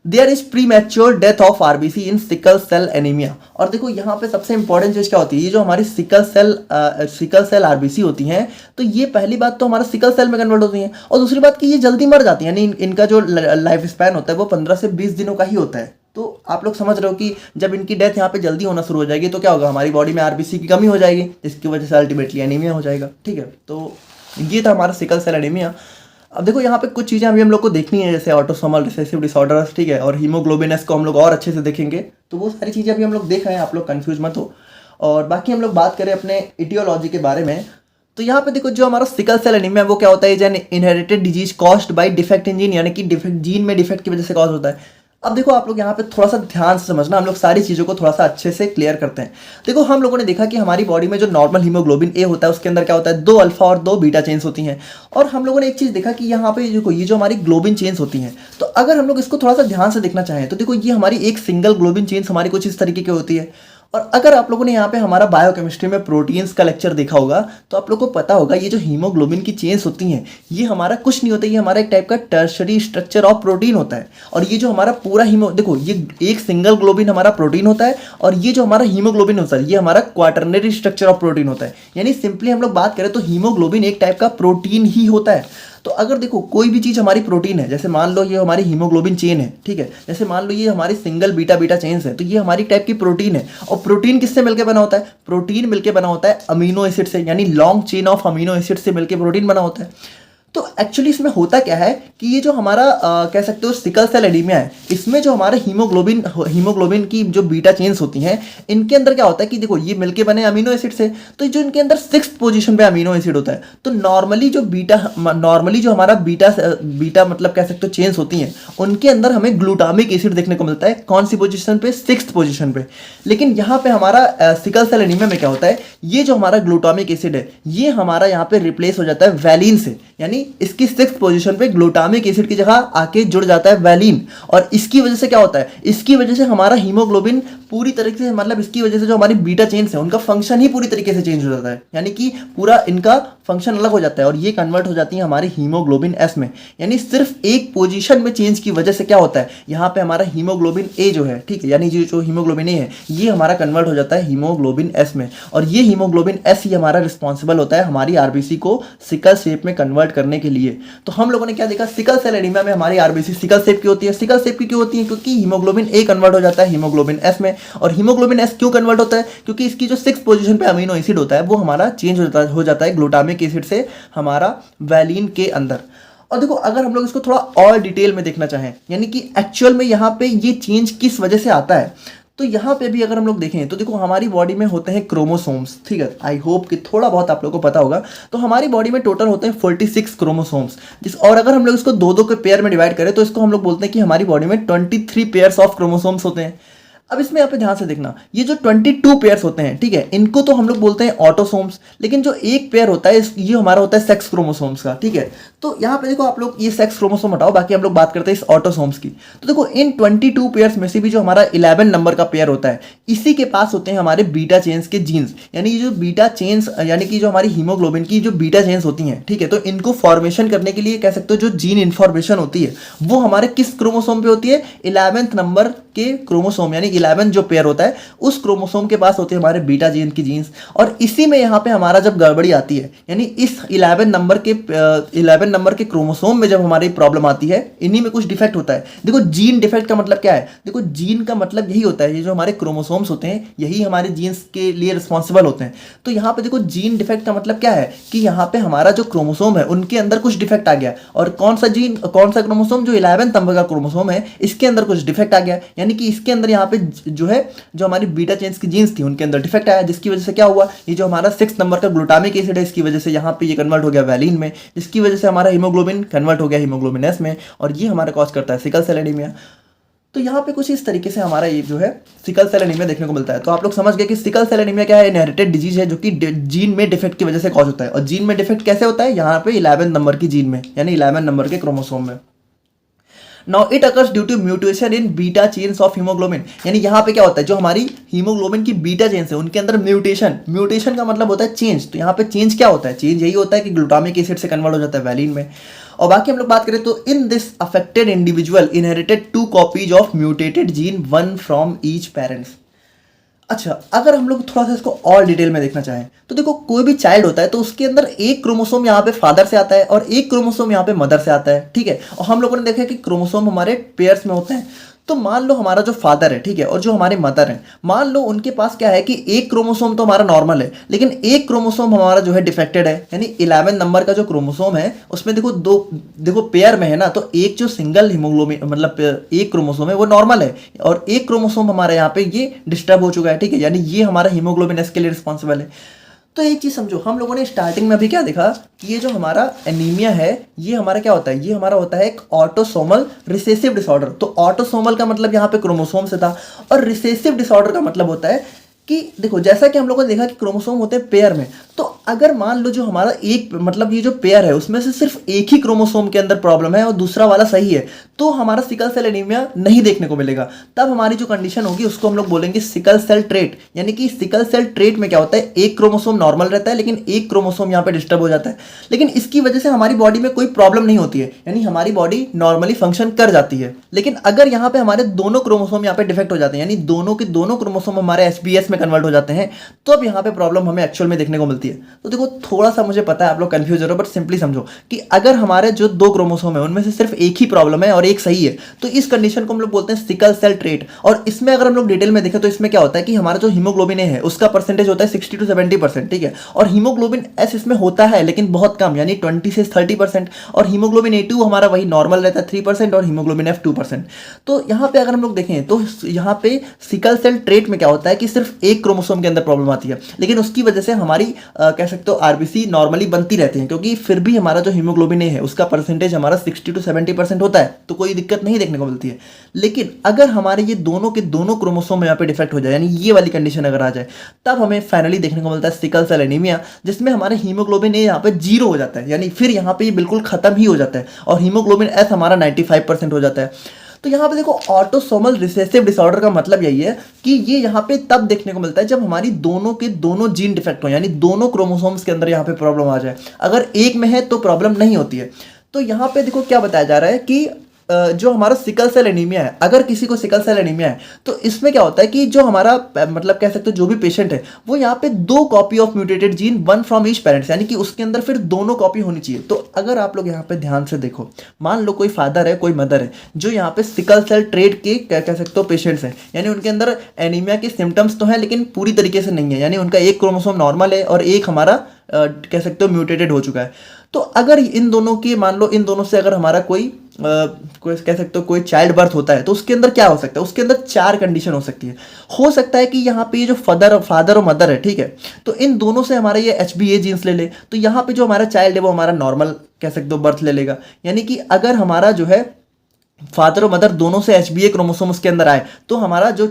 there is premature death of RBC in sickle cell anaemia. और देखो यहाँ पे सबसे इंपॉर्टेंट चीज क्या होती है, ये जो हमारी सिकल सेल आरबीसी होती हैं तो ये पहली बात तो हमारा सिकल सेल में कन्वर्ट होती हैं, और दूसरी बात कि ये जल्दी मर जाती हैं, यानी इनका जो लाइफ स्पैन होता है वो 15 से 20 दिनों का ही होता है। तो आप लोग समझ रहे हो कि जब इनकी डेथ यहाँ पे जल्दी होना शुरू हो जाएगी तो क्या होगा, हमारी बॉडी में आरबीसी की कमी हो जाएगी, जिसकी वजह से अल्टीमेटली एनीमिया हो जाएगा, ठीक है। तो ये था हमारा सिकल सेल एनीमिया। अब देखो यहाँ पे कुछ चीज़ें अभी हम लोग को देखनी है, जैसे ऑटोसोमल रिसेसिव डिसऑर्डर्स, ठीक है, और हीमोग्लोबिन एस को हम लोग और अच्छे से देखेंगे। तो वो सारी चीज़ें अभी हम लोग देख रहे हैं, आप लोग कंफ्यूज मत हो। और बाकी हम लोग बात करें अपने इटियोलॉजी के बारे में, तो यहाँ पे देखो जो हमारा सिकल सेल एनीमिया वो क्या होता है, an inherited disease caused by defect in gene, यानी कि डिफेक्ट जीन में डिफेक्ट की वजह से कॉज होता है। अब देखो आप लोग यहाँ पे थोड़ा सा ध्यान से समझना, हम लोग सारी चीज़ों को थोड़ा सा अच्छे से क्लियर करते हैं। देखो हम लोगों ने देखा कि हमारी बॉडी में जो नॉर्मल हीमोग्लोबिन ए होता है उसके अंदर क्या होता है, 2 अल्फा और 2 बीटा चेन्स होती हैं। और हम लोगों ने एक चीज़ देखा कि यहाँ पे देखो ये जो हमारी ग्लोबिन चेन्स होती हैं, तो अगर हम लोग इसको थोड़ा सा ध्यान से देखना चाहें तो देखो ये हमारी एक सिंगल ग्लोबिन चेन्स हमारी कुछ इस तरीके की होती है। और अगर आप लोगों ने यहाँ पे हमारा बायोकेमिस्ट्री में प्रोटीन्स का लेक्चर देखा होगा तो आप लोगों को पता होगा ये जो हीमोग्लोबिन की चेन्स होती हैं ये हमारा कुछ नहीं होता, ये हमारा एक टाइप का टर्शरी स्ट्रक्चर ऑफ प्रोटीन होता है। और ये जो हमारा पूरा देखो ये एक सिंगल ग्लोबिन हमारा प्रोटीन होता है, और ये जो हमारा हीमोग्लोबिन होता है ये हमारा क्वाटरनरी स्ट्रक्चर ऑफ प्रोटीन होता है। यानी सिंपली हम लोग बात करें तो हीमोग्लोबिन एक टाइप का प्रोटीन ही होता है। तो अगर देखो कोई भी चीज़ हमारी प्रोटीन है, जैसे मान लो ये हमारी हीमोग्लोबिन चेन है, ठीक है, जैसे मान लो ये हमारी सिंगल बीटा बीटा चेन्स है, तो ये हमारी टाइप की प्रोटीन है। और प्रोटीन किससे मिलकर बना होता है, प्रोटीन मिलकर बना होता है अमीनो एसिड से, यानी long chain of amino acid से मिलकर प्रोटीन बना होता है। तो एक्चुअली इसमें होता क्या है कि ये जो हमारा कह सकते हो सिकल सेल एनीमिया है, इसमें जो हमारा हीमोग्लोबिन की जो बीटा चेन्स होती हैं इनके अंदर क्या होता है कि देखो ये मिलके बने अमीनो एसिड से, तो जो इनके अंदर 6th पोजीशन पे अमीनो एसिड होता है। तो नॉर्मली जो हमारा बीटा मतलब कह सकते हो चेन्स होती हैं उनके अंदर हमें ग्लूटामिक एसिड देखने को मिलता है। कौन सी पोजीशन पे, 6th पोजीशन पे। लेकिन यहाँ पे हमारा सिकल सेल एनीमिया में क्या होता है, ये जो हमारा ग्लूटामिक एसिड है ये हमारा यहाँ पे रिप्लेस हो जाता है वैलिन से, यानी इसकी 6th पोजीशन पे ग्लूटामिक एसिड की जगह आके जुड़ जाता है वैलिन। और इसकी वजह से क्या होता है, इसकी वजह से हमारा हीमोग्लोबिन पूरी तरीके से मतलब इसकी वजह से जो हमारी बीटा चेन्स है उनका फंक्शन ही पूरी तरीके से चेंज हो जाता है, यानी कि पूरा इनका फंक्शन अलग हो जाता है और ये कन्वर्ट हो जाती है हमारी हीमोग्लोबिन एस में। यानी सिर्फ एक पोजीशन में चेंज की वजह से क्या होता है, यहाँ पे हमारा हीमोग्लोबिन ए जो है, ठीक है, यानी जो हीमोग्लोबिन ए है ये हमारा कन्वर्ट हो जाता है हीमोग्लोबिन एस में। और ये हीमोग्लोबिन एस ही हमारा रिस्पॉन्सिबल होता है हमारी आरबीसी को सिकल शेप में कन्वर्ट करने के लिए। तो हम लोगों ने क्या देखा, सिकल सेल एनीमिया में हमारी आरबीसी सिकल शेप की होती है। सिकल शेप की क्यों होती है, क्योंकि हीमोग्लोबिन ए कन्वर्ट हो जाता है हीमोग्लोबिन एस में। और हीमोग्लोबिन एस क्यों कन्वर्ट होता है, क्योंकि इसकी जो 6th पोजीशन पे अमीनो एसिड होता है वो हमारा चेंज हो जाता है ग्लूटामिक एसिड से हमारा वैलिन के अंदर। और देखो अगर हम लोग इसको थोड़ा और डिटेल में देखना चाहें, यानी कि एक्चुअल में यहाँ पे ये चेंज किस वजह से आता है, तो यहाँ पे भी अगर हम लोग देखें तो देखो हमारी बॉडी में होते हैं क्रोमोसोम्स, ठीक है, आई होप कि थोड़ा बहुत आप लोगों को पता होगा। तो हमारी बॉडी में टोटल होते हैं 46 क्रोमोसोम्स, और अगर हम लोग इसको 2-2 के पेयर में डिवाइड करें तो इसको हम लोग बोलते हैं कि हमारी बॉडी में 23 पेयर्स ऑफ क्रोमोसोम्स होते हैं। अब इसमें यहाँ पे ध्यान से देखना, ये जो 22 पेयर्स होते हैं, ठीक है, इनको तो हम लोग बोलते हैं ऑटोसोम्स, लेकिन जो एक पेयर होता है ये हमारा होता है सेक्स क्रोमोसोम्स का, ठीक है। तो यहाँ पे देखो आप लोग ये सेक्स क्रोमोसोम हटाओ, बाकी हम लोग बात करते हैं इस ऑटोसोम्स की। तो देखो इन 22 पेयर्स में से भी जो हमारा 11 नंबर का पेयर होता है इसी के पास होते हैं हमारे बीटा चेन्स के जीन्स, यानी ये जो बीटा चेन्स यानी कि जो हमारी हीमोग्लोबिन की जो बीटा चेन्स होती हैं, ठीक है, तो इनको फॉर्मेशन करने के लिए कह सकते हो जो जीन इन्फॉर्मेशन होती है वो हमारे किस क्रोमोसोम पे होती है, 11th नंबर के क्रोमोसोम, यानी 11 जो पेयर होता है उस क्रोमोसोम के पास होते हैं हमारे बीटा जीन की जीन्स। और इसी में यहाँ पे हमारा जब गड़बड़ी आती है, यानी इस 11 नंबर के क्रोमोसोम में जब हमारी प्रॉब्लम आती है, इन्हीं में कुछ डिफेक्ट होता है। देखो जीन डिफेक्ट का मतलब क्या है, देखो जीन का मतलब यही होता है, ये जो हमारे क्रोमोसोम्स होते हैं यही हमारे जीन्स के लिए रिस्पॉन्सिबल होते हैं। तो यहाँ पे देखो जीन डिफेक्ट का मतलब क्या है कि यहाँ पे हमारा जो क्रोमोसोम है उनके अंदर कुछ डिफेक्ट आ गया, और कौन सा क्रोमोसोम, जो 11 नंबर का क्रोमोसोम है इसके अंदर कुछ डिफेक्ट आ गया, यानी कि इसके अंदर यहाँ पे जो है जो हमारी बीटा चेन्स की जीन्स थी उनके अंदर डिफेक्ट आया, जिसकी वजह से क्या हुआ, ये जो हमारा 6th नंबर का ग्लूटामिक एसिड है इसकी वजह से यहाँ पे ये कन्वर्ट हो गया वैलिन में, जिसकी वजह से हमारा हीमोग्लोबिन कन्वर्ट हो गया हीमोग्लोबिन एस में, और ये हमारा कॉज करता है सिकल सेल एनीमिया। तो यहाँ पे कुछ इस तरीके से हमारा ये जो है सिकल सेल एनीमिया देखने को मिलता है। तो आप लोग समझ गए कि सिकल सेल एनीमिया क्या है, इनहेरिटेड डिजीज है जो कि जीन में डिफेक्ट की वजह से कॉज होता है। और जीन में डिफेक्ट कैसे होता है, यहाँ पे 11 नंबर की जीन में, यानी 11 नंबर के क्रोमोसोम में। Now it occurs due to mutation in beta chains of hemoglobin, यानी यहाँ पे क्या होता है, जो हमारी हीमोग्लोबिन की बीटा चेन्स है उनके अंदर म्यूटेशन का मतलब होता है चेंज। तो यहाँ पे चेंज क्या होता है, चेंज यही होता है कि ग्लूटामिक एसिड से कन्वर्ट हो जाता है वैलिन में। और बाकी हम लोग बात करें तो in this affected individual inherited 2 copies of mutated gene, 1 from each parents. अच्छा, अगर हम लोग थोड़ा सा इसको और डिटेल में देखना चाहें तो देखो कोई भी चाइल्ड होता है तो उसके अंदर एक क्रोमोसोम यहाँ पे फादर से आता है और एक क्रोमोसोम यहाँ पे मदर से आता है, ठीक है। और हम लोगों ने देखा है कि क्रोमोसोम हमारे पेयर्स में होते हैं। तो मान लो हमारा जो फादर है, ठीक है, और जो हमारे मदर है, मान लो उनके पास क्या है कि एक क्रोमोसोम तो हमारा नॉर्मल है, लेकिन एक क्रोमोसोम हमारा जो है डिफेक्टेड है, यानी 11 नंबर का जो क्रोमोसोम है उसमें देखो दो, देखो पेयर में है ना, तो एक जो सिंगल हीमोग्लोबिन मतलब एक क्रोमोसोम है वो नॉर्मल है, और एक क्रोमोसोम हमारे यहाँ पे ये डिस्टर्ब हो चुका है, ठीक है, यानी ये हमारा हीमोग्लोबिन एस के लिए रिस्पॉन्सिबल है। तो एक चीज समझो, हम लोगों ने स्टार्टिंग में अभी क्या देखा कि ये जो हमारा एनीमिया है, ये हमारा क्या होता है, ये हमारा होता है एक ऑटोसोमल रिसेसिव डिसऑर्डर। तो ऑटोसोमल का मतलब यहाँ पे क्रोमोसोम से था, और रिसेसिव डिसऑर्डर का मतलब होता है कि देखो जैसा कि हम लोगों ने देखा कि क्रोमोसोम होते हैं पेयर में, तो अगर मान लो जो हमारा एक मतलब ये जो पेयर है उसमें से सिर्फ एक ही क्रोमोसोम के अंदर प्रॉब्लम है और दूसरा वाला सही है, तो हमारा सिकल सेल एनीमिया नहीं देखने को मिलेगा। तब हमारी जो कंडीशन होगी उसको हम लोग बोलेंगे सिकल सेल ट्रेट। यानी कि सिकल सेल ट्रेट में क्या होता है, एक क्रोमोसोम नॉर्मल रहता है लेकिन एक क्रोमोसोम यहाँ पे डिस्टर्ब हो जाता है, लेकिन इसकी वजह से हमारी बॉडी में कोई प्रॉब्लम नहीं होती है, यानी हमारी बॉडी नॉर्मली फंक्शन कर जाती है। लेकिन अगर यहाँ पे हमारे दोनों क्रोमोसोम यहाँ पे डिफेक्ट हो जाते हैं, यानी दोनों के दोनों क्रोमोसोम हमारे एसबीएस में कन्वर्ट हो जाते हैं, तो अब यहाँ पे प्रॉब्लम हमें एक्चुअल में देखने को मिलती है। तो देखो थोड़ा सा मुझे पता है आप लोग कंफ्यूज हो रहे हो, बट सिंपली समझो कि अगर हमारे जो दो क्रोमोसोम है उनमें से सिर्फ एक ही प्रॉब्लम है और एक सही है, तो इस कंडीशन को हम लोग बोलते हैं सिकल सेल ट्रेट। और इसमें अगर हम लोग डिटेल में देखें तो इसमें क्या होता है कि हमारा जो हीमोग्लोबिन है उसका परसेंटेज होता है 60 to 70%, ठीक है, और हीमोग्लोबिन एस इसमें होता है लेकिन बहुत कम, यानी 20 से 30%, और हीमोग्लोबिन ए2 हमारा वही नॉर्मल रहता है 3%, और हीमोग्लोबिन एफ 2%। तो यहाँ पे अगर हम लोग देखें तो यहाँ पे सिकल सेल ट्रेट में क्या होता है कि सिर्फ एक क्रोमोसोम के अंदर प्रॉब्लम आती है, लेकिन उसकी वजह से हमारी कह सकते हो आरबीसी नॉर्मली बनती रहती हैं, क्योंकि फिर भी हमारा जो हीमोग्लोबिन ए है उसका परसेंटेज हमारा 60 to 70% होता है, तो कोई दिक्कत नहीं देखने को मिलती है। लेकिन अगर हमारे ये दोनों के दोनों क्रोमोसोम यहाँ पे डिफेक्ट हो जाए, यानी ये वाली कंडीशन अगर आ जाए, तब हमें फाइनली देखने को मिलता है सिकल सेल एनीमिया, जिसमें हमारे हीमोग्लोबिन ए यहाँ पे 0 हो जाता है, यानी फिर यहाँ पे ये बिल्कुल खत्म ही हो जाता है, और हीमोग्लोबिन एस हमारा 95% हो जाता है। तो यहाँ पे देखो ऑटोसोमल रिसेसिव डिसऑर्डर का मतलब यही है कि ये यहाँ पे तब देखने को मिलता है जब हमारी दोनों के दोनों जीन डिफेक्ट हो, यानी दोनों क्रोमोसोम्स के अंदर यहाँ पे प्रॉब्लम आ जाए। अगर एक में है तो प्रॉब्लम नहीं होती है। तो यहाँ पे देखो क्या बताया जा रहा है कि जो हमारा सिकल सेल एनीमिया है, अगर किसी को सिकल सेल एनीमिया है तो इसमें क्या होता है कि जो हमारा मतलब कह सकते हो जो भी पेशेंट है वो यहाँ पे 2 copy of mutated gene 1 from each parents, यानी कि उसके अंदर फिर दोनों कॉपी होनी चाहिए। तो अगर आप लोग यहाँ पे ध्यान से देखो, मान लो कोई फादर है कोई मदर है जो यहाँ पे सिकल सेल ट्रेट के कह सकते हो पेशेंट्स हैं, यानी उनके अंदर एनीमिया के सिम्टम्स तो हैं लेकिन पूरी तरीके से नहीं है, यानी उनका एक क्रोमोसोम नॉर्मल है और एक हमारा कह सकते हो म्यूटेटेड हो चुका है। तो अगर इन दोनों की मान लो इन दोनों से अगर हमारा कोई कह सकते हो कोई चाइल्ड बर्थ होता है, तो उसके अंदर क्या हो सकता है, उसके अंदर 4 कंडीशन हो सकती है। हो सकता है कि यहाँ पे ये जो फादर और मदर है, ठीक है, तो इन दोनों से हमारे ये HBA जीन्स ले ले, तो यहाँ पे जो हमारा चाइल्ड है वो हमारा नॉर्मल कह सकते हो बर्थ ले लेगा। यानी कि अगर हमारा जो है फादर और मदर दोनों से HBA क्रोमोसोम उसके अंदर आए, तो हमारा जो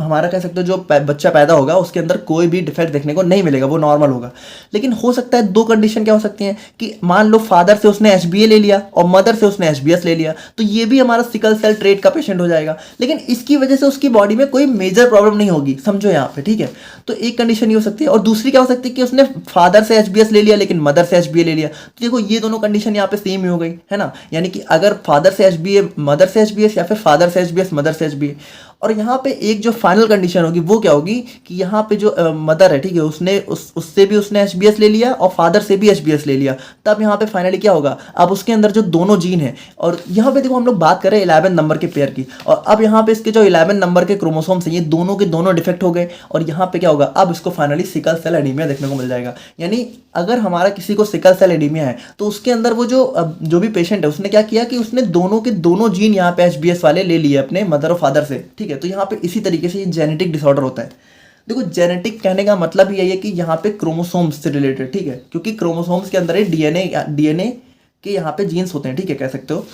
हमारा कह सकते हो जो बच्चा पैदा होगा उसके अंदर कोई भी डिफेक्ट देखने को नहीं मिलेगा, वो नॉर्मल होगा। लेकिन हो सकता है 2 कंडीशन क्या हो सकती हैं कि मान लो फादर से उसने HBA ले लिया और मदर से उसने HBS ले लिया, तो ये भी हमारा सिकल सेल ट्रेट का पेशेंट हो जाएगा, लेकिन इसकी वजह से उसकी बॉडी में कोई मेजर प्रॉब्लम नहीं होगी, समझो यहाँ पे, ठीक है। तो एक कंडीशन ये हो सकती है, और दूसरी क्या हो सकती है कि उसने फादर से HBS ले लिया लेकिन मदर से HBA ले लिया, तो देखो ये दोनों कंडीशन यहाँ पे सेम ही हो गई है ना, यानी कि अगर फादर से HBA मदर से HBS या फिर फादर से HBS मदर से HBA। और यहाँ पे एक जो फाइनल कंडीशन होगी वो क्या होगी कि यहाँ पे जो मदर है, ठीक है, उसने उससे भी उसने HBS ले लिया और फादर से भी HBS ले लिया, तब यहाँ पे फाइनली क्या होगा, अब उसके अंदर जो दोनों जीन है, और यहाँ पे देखो हम लोग बात करें 11 नंबर के पेयर की, और अब यहाँ पे इसके जो 11 नंबर के क्रोमोसोम्स हैं ये दोनों के दोनों डिफेक्ट हो गए, और यहाँ पे क्या होगा, अब इसको फाइनली सिकल सेल एनीमिया देखने को मिल जाएगा। यानी अगर हमारा किसी को सिकल सेल एनीमिया है तो उसके अंदर वो जो भी पेशेंट है उसने क्या किया कि उसने दोनों के दोनों जीन यहाँ पे HBS वाले ले लिए अपने मदर और फादर से, ठीक है। तो यहाँ पे इसी तरीके से ये जेनेटिक डिसऑर्डर होता है। देखो जेनेटिक कहने का मतलब यही है कि यहाँ पे क्रोमोसोम्स से रिलेटेड, ठीक है, क्योंकि क्रोमोसोम्स के अंदर डीएनए के यहाँ पे जीन्स होते हैं, ठीक है, कह सकते हो।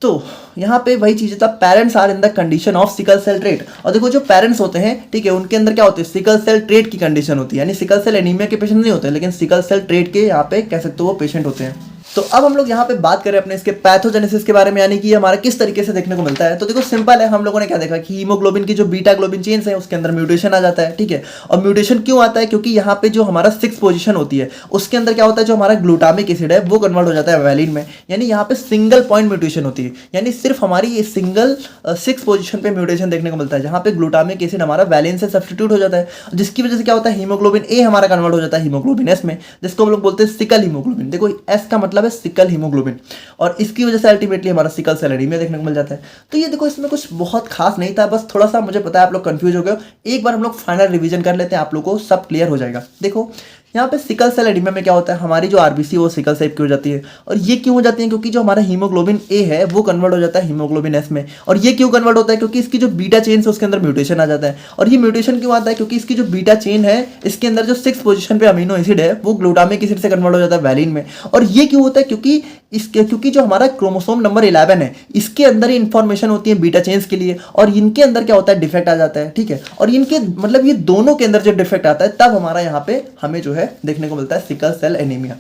तो यहाँ पे वही चीज़ था, parents are in the condition of sickle cell trait. और देखो जो पेरेंट्स होते हैं, ठीक है, उनके अंदर क्या होती है, सिकल सेल ट्रेट की कंडीशन होती है, यानी सिकल सेल एनीमिया के पेशेंट नहीं होते, लेकिन सिकल सेल ट्रेट के यहाँ पे कह सकते हो वो पेशेंट होते हैं। तो अब हम लोग यहाँ पे बात करें अपने इसके पैथोजेनेसिस के बारे में, यानी कि हमारा किस तरीके से देखने को मिलता है। तो देखो सिंपल है, हम लोगों ने क्या देखा कि हीमोग्लोबिन की जो बीटा ग्लोबिन चेन्स है उसके अंदर म्यूटेशन आ जाता है, ठीक है। और म्यूटेशन क्यों आता है, क्योंकि यहाँ पे जो हमारा 6 पोजीशन होती है उसके अंदर क्या होता है, जो हमारा ग्लूटामिक एसिड है वो कन्वर्ट हो जाता है वैलिन में, यानी यहाँ पे सिंगल पॉइंट म्यूटेशन होती है, यानी सिर्फ हमारी ये सिंगल 6 पोजीशन पे म्यूटेशन देखने को मिलता है, जहाँ पे ग्लूटामिक एसिड हमारा वैलिन से सब्स्टिट्यूट हो जाता है, जिसकी वजह से क्या होता है हीमोग्लोबिन ए हमारा कन्वर्ट हो जाता है हीमोग्लोबिन एस में, जिसको हम लोग बोलते हैं सिकल हीमोग्लोबिन। देखो एस का मतलब है है सिकल हीमोग्लोबिन, और इसकी वजह से अल्टीमेटली हमारा सिकल सेल एनीमिया देखने को मिल जाता है। तो ये देखो इसमें कुछ बहुत खास नहीं था, बस थोड़ा सा मुझे पता है आप लोग कंफ्यूज हो गए हो। एक बार हम लोग फाइनल रिवीजन कर लेते हैं, आप लोगों को सब क्लियर हो जाएगा। देखो यहाँ पे सिकल सेल एनीमिया में क्या होता है, हमारी जो आरबीसी वो सिकल सेल की हो जाती है, और ये क्यों हो जाती है, क्योंकि जो हमारा हीमोग्लोबिन ए है वो कन्वर्ट हो जाता है हीमोग्लोबिन एस में। और ये क्यों कन्वर्ट होता है, क्योंकि इसकी जो बीटा चेन है उसके अंदर म्यूटेशन आ जाता है। और ये म्यूटेशन क्यों आता है, क्योंकि इसकी जो बीटा चेन है इसके अंदर जो 6 पोजीशन पे अमीनो एसिड है वो ग्लूटामिक एसिड से कन्वर्ट हो जाता है वैलिन में। और ये क्यों होता है, क्योंकि जो हमारा क्रोमोसोम नंबर 11 है इसके अंदर ही इंफॉर्मेशन होती है बीटा चेन्स के लिए, और इनके अंदर क्या होता है, डिफेक्ट आ जाता है। ठीक है, और इनके मतलब ये दोनों के अंदर जब डिफेक्ट आता है तब हमारा यहाँ पे हमें जो है देखने को मिलता है सिकल सेल एनीमिया।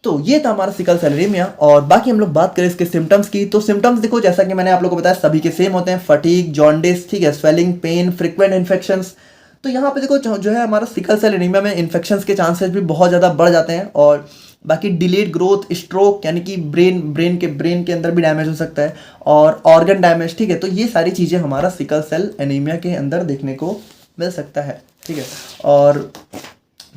तो ये था हमारा सिकल सेल एनीमिया। और बाकी हम लोग बात करें इसके सिम्टम्स की, तो सिम्टम्स देखो जैसा कि मैंने आप लोगों को बताया सभी के सेम होते हैं, फटीग, जॉन्डिस, ठीक है, स्वेलिंग, पेन, फ्रीक्वेंट इन्फेक्शंस। तो यहाँ पे देखो जो है हमारा सिकल सेल एनीमिया में इन्फेक्शंस के चांसेस भी बहुत ज़्यादा बढ़ जाते हैं। और बाकी डिलेड ग्रोथ, स्ट्रोक यानी कि ब्रेन के अंदर भी डैमेज हो सकता है, और ऑर्गन डैमेज। ठीक है, तो ये सारी चीज़ें हमारा सिकल सेल एनीमिया के अंदर देखने को मिल सकता है। ठीक है, और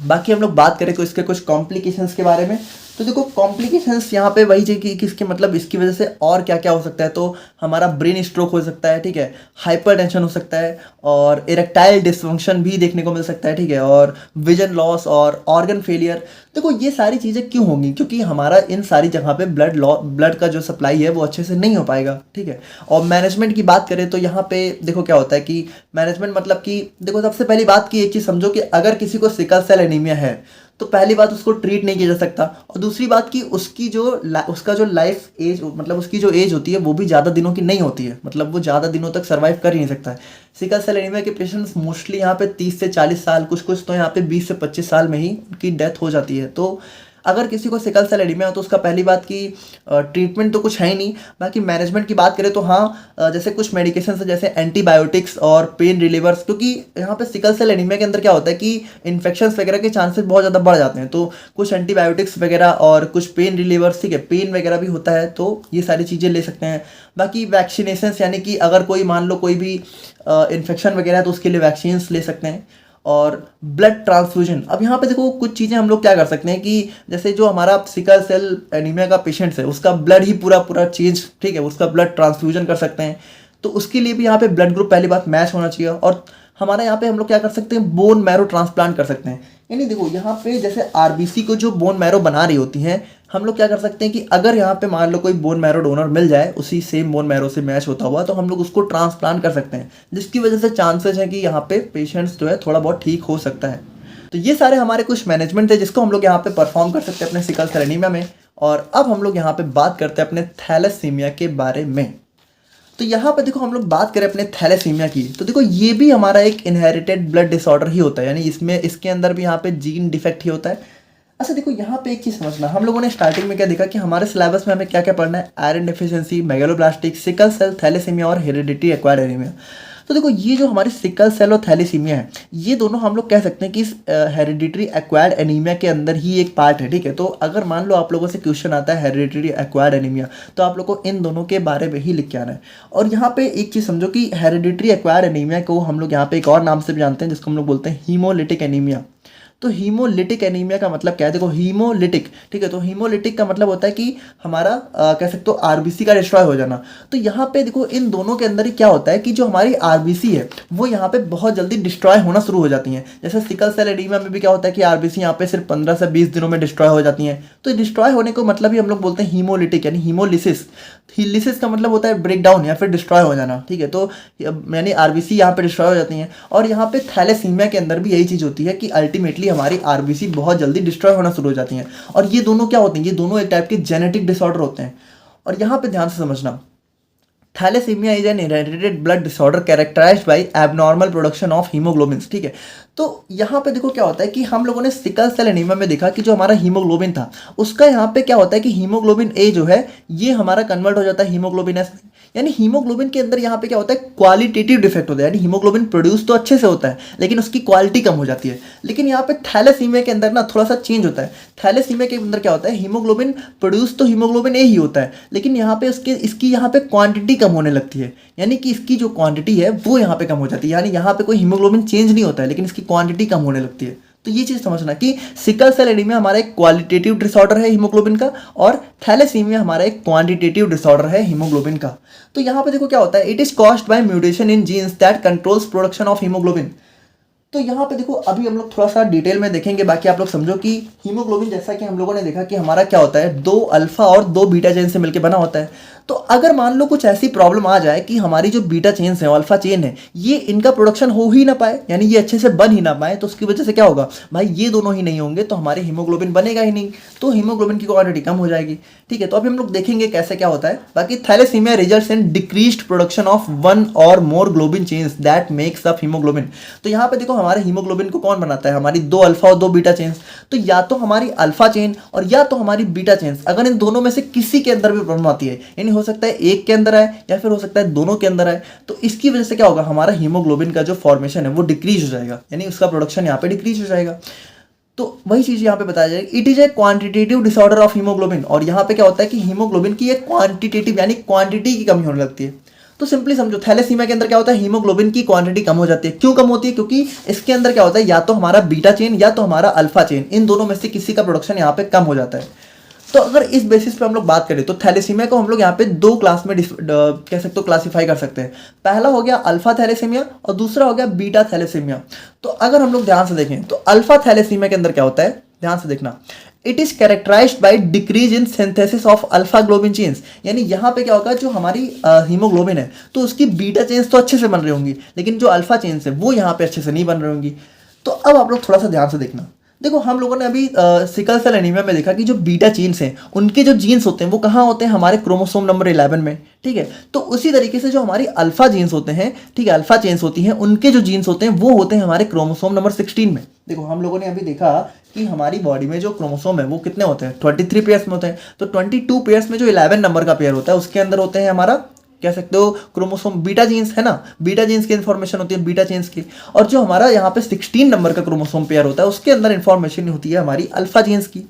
बाकी हम लोग बात करें तो इसके कुछ कॉम्प्लिकेशंस के बारे में। तो देखो कॉम्प्लिकेशंस यहाँ पे वही चाहिए कि इसके मतलब इसकी वजह से और क्या क्या हो सकता है। तो हमारा ब्रेन स्ट्रोक हो सकता है, ठीक है, हाइपर टेंशन हो सकता है, और इरेक्टाइल डिसफंक्शन भी देखने को मिल सकता है, ठीक है, और विजन लॉस और ऑर्गन फेलियर। देखो ये सारी चीज़ें क्यों होंगी, क्योंकि हमारा इन सारी जगह पे ब्लड का जो सप्लाई है वो अच्छे से नहीं हो पाएगा। ठीक है, और मैनेजमेंट की बात करें तो यहाँ पे देखो क्या होता है कि मैनेजमेंट मतलब कि देखो सबसे पहली बात की एक चीज़ समझो कि अगर किसी को सिकल सेल एनीमिया है तो पहली बात उसको ट्रीट नहीं किया जा सकता, और दूसरी बात कि उसका जो लाइफ एज मतलब उसकी जो एज होती है वो भी ज़्यादा दिनों की नहीं होती है, मतलब वो ज़्यादा दिनों तक सर्वाइव कर ही नहीं सकता है। सिकल सेल एनीमिया के पेशेंट्स मोस्टली यहाँ पे 30 से 40 साल, कुछ तो यहाँ पे 20 से 25 साल में ही उनकी डेथ हो जाती है। तो अगर किसी को सिकल सेल एनीमिया हो तो उसका पहली बात कि ट्रीटमेंट तो कुछ है ही नहीं। बाकी मैनेजमेंट की बात करें तो हाँ, जैसे कुछ मेडिकेशन है जैसे एंटीबायोटिक्स और पेन रिलीवर्स, क्योंकि यहाँ पे सिकल सेल एनीमिया के अंदर क्या होता है कि इन्फेक्शंस वगैरह के चांसेस बहुत ज़्यादा बढ़ जाते हैं। तो कुछ एंटीबायोटिक्स वगैरह और कुछ पेन रिलीवर्स, ठीक है, पेन वगैरह भी होता है, तो ये सारी चीज़ें ले सकते हैं। बाकी वैक्सीनेशन यानी कि अगर कोई मान लो कोई भी इन्फेक्शन वगैरह है तो उसके लिए वैक्सीन ले सकते हैं। और ब्लड ट्रांसफ्यूजन, अब यहाँ पे देखो कुछ चीज़ें हम लोग क्या कर सकते हैं कि जैसे जो हमारा सिकल सेल एनीमिया का पेशेंट्स है उसका ब्लड ही पूरा चेंज, ठीक है, उसका ब्लड ट्रांसफ्यूजन कर सकते हैं। तो उसके लिए भी यहाँ पे ब्लड ग्रुप पहली बात मैच होना चाहिए। और हमारे यहाँ पे हम लोग क्या कर सकते हैं, बोन मैरो ट्रांसप्लांट कर सकते हैं। यानी देखो यहाँ पे जैसे आरबीसी को जो बोन मैरो बना रही होती हैं, हम लोग क्या कर सकते हैं कि अगर यहाँ पे मान लो कोई बोन मैरो डोनर मिल जाए उसी सेम बोन मैरो से मैच होता हुआ, तो हम लोग उसको ट्रांसप्लांट कर सकते हैं, जिसकी वजह से चांसेस है कि यहाँ पे पेशेंट्स जो है थोड़ा बहुत ठीक हो सकता है। तो ये सारे हमारे कुछ मैनेजमेंट थे जिसको हम लोग यहाँ पे परफॉर्म कर सकते हैं अपने सिकल सेल एनीमिया में। और अब हम लोग यहाँ पे बात करते हैं अपने थैलेसीमिया के बारे में। तो यहाँ पे देखो हम लोग बात करें अपने थैलेसीमिया की, तो देखो ये भी हमारा एक इनहेरिटेड ब्लड डिसऑर्डर ही होता है, यानी इसके अंदर भी यहाँ पे जीन डिफेक्ट ही होता है। अच्छा देखो यहाँ पे एक चीज़ समझना, हम लोगों ने स्टार्टिंग में क्या देखा कि हमारे सिलेबस में हमें क्या क्या पढ़ना है, iron deficiency, megaloblastic, sickle cell, thalassaemia और हेरिडिटी एक्वायर्ड एनीमिया। तो देखो ये जो हमारी सिकल सेल और थैलेसीमिया है ये दोनों हम लोग कह सकते हैं कि इस हेरिडिटरी एक्वायर्ड एनीमिया के अंदर ही एक पार्ट है। ठीक है, तो अगर मान लो आप लोगों से क्वेश्चन आता है हेरिडिटरी एक्वायर्ड एनीमिया, तो आप लोग को इन दोनों के बारे में ही लिख के आना है। और यहाँ पे एक चीज़ समझो कि हेरिडिटरी एक्वायर्ड एनीमिया को हम लोग यहाँ पे एक और नाम से भी जानते हैं जिसको हम लोग बोलते हैं हीमोलिटिक एनीमिया। तो हीमोलिटिक एनीमिया का मतलब क्या है, देखो हीमोलिटिक, ठीक है, तो हीमोलिटिक का मतलब होता है कि हमारा कह सकते हो आरबीसी का डिस्ट्रॉय हो जाना। तो यहाँ पे देखो इन दोनों के अंदर ही क्या होता है कि जो हमारी आरबीसी है वो यहाँ पे बहुत जल्दी डिस्ट्रॉय होना शुरू हो जाती हैं। जैसे सिकल सेल एनीमिया में भी क्या होता है कि आरबीसी यहाँ पे सिर्फ 15 से 20 दिनों में डिस्ट्रॉय हो जाती हैं। तो डिस्ट्रॉय होने को मतलब ही हम लोग बोलते हैं हीमोलिटिक, यानी हीमोलिसिस। हीलिसिस का मतलब होता है ब्रेक डाउन या फिर डिस्ट्रॉय हो जाना। ठीक है, तो यानी आरबीसी यहाँ पे डिस्ट्रॉय हो जाती हैं। और यहाँ पे थैलेसीमिया के अंदर भी यही चीज़ होती है कि अल्टीमेटली हमारी आरबीसी बहुत जल्दी डिस्ट्रॉय होना शुरू हो जाती हैं। और ये दोनों क्या होते हैं, ये दोनों एक टाइप के जेनेटिक डिसऑर्डर होते हैं। और यहाँ पे ध्यान से समझना, thalassaemia is an inherited blood disorder characterised by abnormal production of haemoglobin. ठीक है, तो यहाँ पे देखो क्या होता है कि हम लोगों ने सिकल सेल एनीमिया में देखा कि जो हमारा हीमोग्लोबिन था उसका यहाँ पे क्या होता है कि हीमोग्लोबिन ए जो है ये हमारा कन्वर्ट हो जाता है हीमोग्लोबिन एस। यानी हीमोग्लोबिन के अंदर यहाँ पे क्या होता है, क्वालिटेटिव डिफेक्ट होता है, यानी हीमोग्लोबिन प्रोड्यूस तो अच्छे से होता है लेकिन उसकी क्वालिटी कम हो जाती है। लेकिन यहाँ पे थैलेसीमिया के अंदर ना थोड़ा सा चेंज होता है। थैलेसीमिया के अंदर क्या होता है, हीमोग्लोबिन प्रोड्यूस तो हीमोग्लोबिन ए ही होता है लेकिन यहाँ पे इसकी यहाँ पे क्वांटिटी कम होने लगती है, यानी कि इसकी जो क्वांटिटी है वो यहाँ पे कम हो जाती है। यानी यहाँ पे कोई हीमोग्लोबिन चेंज नहीं होता है लेकिन इसकी क्वांटिटी कम होने लगती है। तो ये चीज़ समझना कि सिकल सेल एनीमिया हमारा एक क्वालिटेटिव डिसऑर्डर है हीमोग्लोबिन का, और थैलेसीमिया हमारा एक क्वांटिटेटिव डिसऑर्डर है हीमोग्लोबिन का। तो यहाँ पे देखो क्या होता है, it is caused by mutation in genes that controls production of haemoglobin. तो यहाँ पे देखो अभी हम लोग थोड़ा सा डिटेल में देखेंगे, बाकी आप लोग समझो कि हीमोग्लोबिन जैसा कि हम लोगों ने देखा कि हमारा क्या होता है, 2 अल्फा और 2 बीटा चेन से मिलकर बना होता है। तो अगर मान लो कुछ ऐसी प्रॉब्लम आ जाए कि हमारी जो बीटा चेन्स है, अल्फा चेन है, ये इनका प्रोडक्शन हो ही ना पाए, यानी ये अच्छे से बन ही ना पाए, तो उसकी वजह से क्या होगा भाई, ये दोनों ही नहीं होंगे तो हमारे हीमोग्लोबिन बनेगा ही नहीं, तो हीमोग्लोबिन की क्वांटिटी कम हो जाएगी। ठीक है, तो अभी हम लोग देखेंगे कैसे क्या होता है। बाकी thalassaemia results in decreased production of 1 or more globin chains that makes up haemoglobin. तो यहाँ पे देखो हमारे हीमोग्लोबिन को कौन बनाता है, हमारी 2 अल्फा और 2 बीटा चेन्स। तो या तो हमारी अल्फा चेन और या तो हमारी बीटा चेन्स, अगर इन दोनों में से किसी के अंदर भी प्रॉब्लम आती है, यानी हो सकता है एक के अंदर आए या फिर हो सकता है दोनों के अंदर आए, तो इसकी वजह से क्या होगा, हमारा हीमोग्लोबिन का जो फॉर्मेशन है वो डिक्रीज हो जाएगा, यानी उसका प्रोडक्शन यहाँ पे डिक्रीज हो जाएगा। तो वही चीज यहाँ पे बताया जाएगा, it is a quantitative disorder of haemoglobin. और यहाँ पे क्या होता है कि हीमोग्लोबिन की एक क्वांटिटेटिव यानी क्वांटिटी की कमी होने लगती है। तो सिंपली समझो, थैलेसीमिया के अंदर क्या होता है, हीमोग्लोबिन की क्वांटिटी कम हो जाती है। क्यों कम होती है, क्योंकि इसके अंदर क्या होता है, या तो हमारा बीटा चेन या तो हमारा अल्फा चेन, इन दोनों में से किसी का प्रोडक्शन यहाँ पे कम हो जाता है। तो अगर इस बेसिस पे हम लोग बात करें तो थैलेसीमिया को हम लोग यहाँ पे 2 क्लास में कह सकते हो क्लासीफाई कर सकते हैं। पहला हो गया अल्फा थैलेसीमिया और दूसरा हो गया बीटा थैलेसीमिया। तो अगर हम लोग ध्यान से देखें तो अल्फा थैलेसीमिया के अंदर क्या होता है, ध्यान से देखना, it is characterised by decrease in synthesis of alpha globin chains. यानी यहाँ पे क्या होगा, जो हमारी हीमोग्लोबिन है तो उसकी बीटा चेन्स तो अच्छे से बन रही होंगी, लेकिन जो अल्फा चेन्स है वो यहाँ पे अच्छे से नहीं बन रही होंगी। तो अब आप लोग थोड़ा सा ध्यान से देखना, देखो हम लोगों ने अभी सिकल सेल एनीमिया में देखा कि जो बीटा चेन्स हैं उनके जो जीन्स होते हैं वो कहाँ होते हैं, हमारे क्रोमोसोम नंबर 11 में। ठीक है, तो उसी तरीके से जो हमारी अल्फा जीन्स होते हैं, ठीक है, अल्फा चेन्स होती हैं, उनके जो जीन्स होते हैं वो होते हैं हमारे क्रोमोसोम नंबर 16 में। देखो हम लोगों ने अभी देखा कि हमारी बॉडी में जो क्रोमोसोम है वो कितने होते हैं, 23 पेयर्स में होते हैं। तो 22 पेयर्स में जो 11 नंबर का पेयर होता है उसके अंदर होते हैं हमारा, कह सकते हो, क्रोमोसोम बीटा जीन्स है ना, बीटा जीन्स की इन्फॉर्मेशन होती है बीटा जीन्स की। और जो हमारा यहाँ पे 16 नंबर का क्रोमोसोम पेयर होता है उसके अंदर इन्फॉर्मेशन होती है हमारी अल्फा जीन्स की।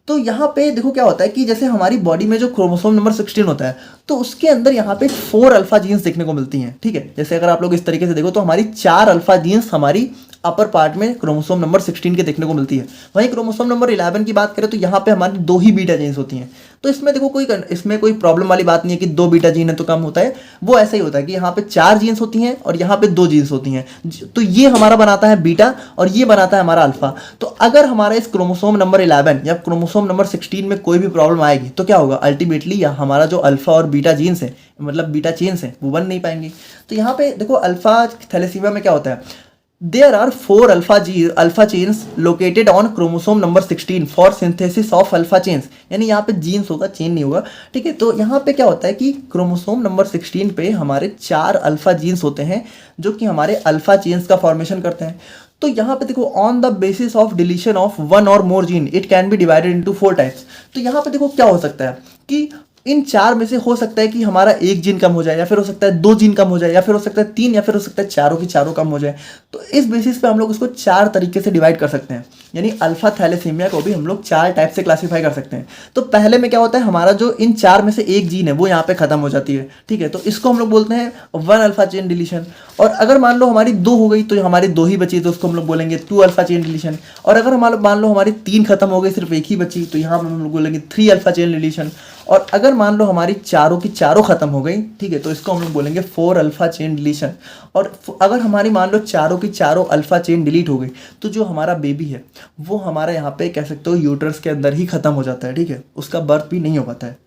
तो यहाँ पे देखो क्या होता है कि जैसे हमारी बॉडी में जो क्रोमोसोम नंबर 16 होता है तो उसके अंदर यहाँ पे 4 अल्फा जीन्स देखने को मिलती हैं। ठीक है, जैसे अगर आप लोग इस तरीके से देखो तो हमारी 4 अल्फा जीन्स हमारी अपर पार्ट में क्रोमोसोम नंबर 16 के देखने को मिलती है। वहीं क्रोमोसोम नंबर 11 की बात करें तो यहाँ पे हमारी 2 ही बीटा जीन्स होती हैं। तो इसमें देखो इसमें कोई प्रॉब्लम वाली बात नहीं है कि 2 बीटा जीन है तो कम होता है, वो ऐसा ही होता है कि यहाँ पे 4 जीन्स होती हैं और यहाँ पे 2 जीन्स होती हैं। तो ये हमारा बनाता है बीटा और ये बनाता है हमारा अल्फा। तो अगर हमारा इस क्रोमोसोम नंबर 11 या क्रोमोसोम नंबर 16 में कोई भी प्रॉब्लम आएगी तो क्या होगा, अल्टीमेटली या हमारा जो अल्फा और बीटा जीन्स है, मतलब बीटा चेन्स है, वो बन नहीं पाएंगे। तो यहाँ पे देखो अल्फा थैलेसीमिया में क्या होता है, there are 4 alpha chains located on chromosome number 16 for synthesis of alpha chains. यानी यहाँ पे जीन्स होगा, चेन नहीं होगा। ठीक है, तो यहाँ पे क्या होता है कि क्रोमोसोम नंबर 16 पे हमारे 4 अल्फा जीन्स होते हैं जो कि हमारे अल्फा चेन्स का फॉर्मेशन करते हैं। तो यहाँ पे देखो, on the basis of deletion of 1 or more gene it can be divided into 4 types. तो यहाँ पे देखो क्या हो सकता है कि इन 4 में से हो सकता है कि हमारा 1 जीन कम हो जाए, या फिर हो सकता है 2 जीन कम हो जाए, या फिर हो सकता है 3, या फिर हो सकता है चारों की चारों कम हो जाए। तो इस बेसिस पे हम लोग इसको 4 तरीके से डिवाइड कर सकते हैं। यानी अल्फा थैलेसीमिया को भी हम लोग 4 टाइप से क्लासीफाई कर सकते हैं। तो पहले में क्या होता है, हमारा जो इन 4 में से 1 जीन है वो यहाँ पे खत्म हो जाती है। ठीक है, तो इसको हम लोग बोलते हैं 1 अल्फा चेन डिलीशन। और अगर मान लो हमारी 2 हो गई तो हमारी 2 ही बची, तो उसको हम लोग बोलेंगे 2 अल्फा चेन डिलीशन। और अगर मान लो हमारी 3 खत्म हो गई, सिर्फ 1 ही बची, तो यहाँ पर हम लोग बोलेंगे 3 अल्फा चेन डिलीशन। और अगर मान लो हमारी चारों की चारों खत्म हो गई, ठीक है, तो इसको हम लोग बोलेंगे 4 अल्फा चेन डिलीशन। और अगर हमारी मान लो चारों की चारों अल्फा चेन डिलीट हो गई तो जो हमारा बेबी है वो हमारा यहाँ पे कह सकते हो यूट्रस के अंदर ही खत्म हो जाता है। ठीक है, उसका बर्थ भी नहीं हो पाता है।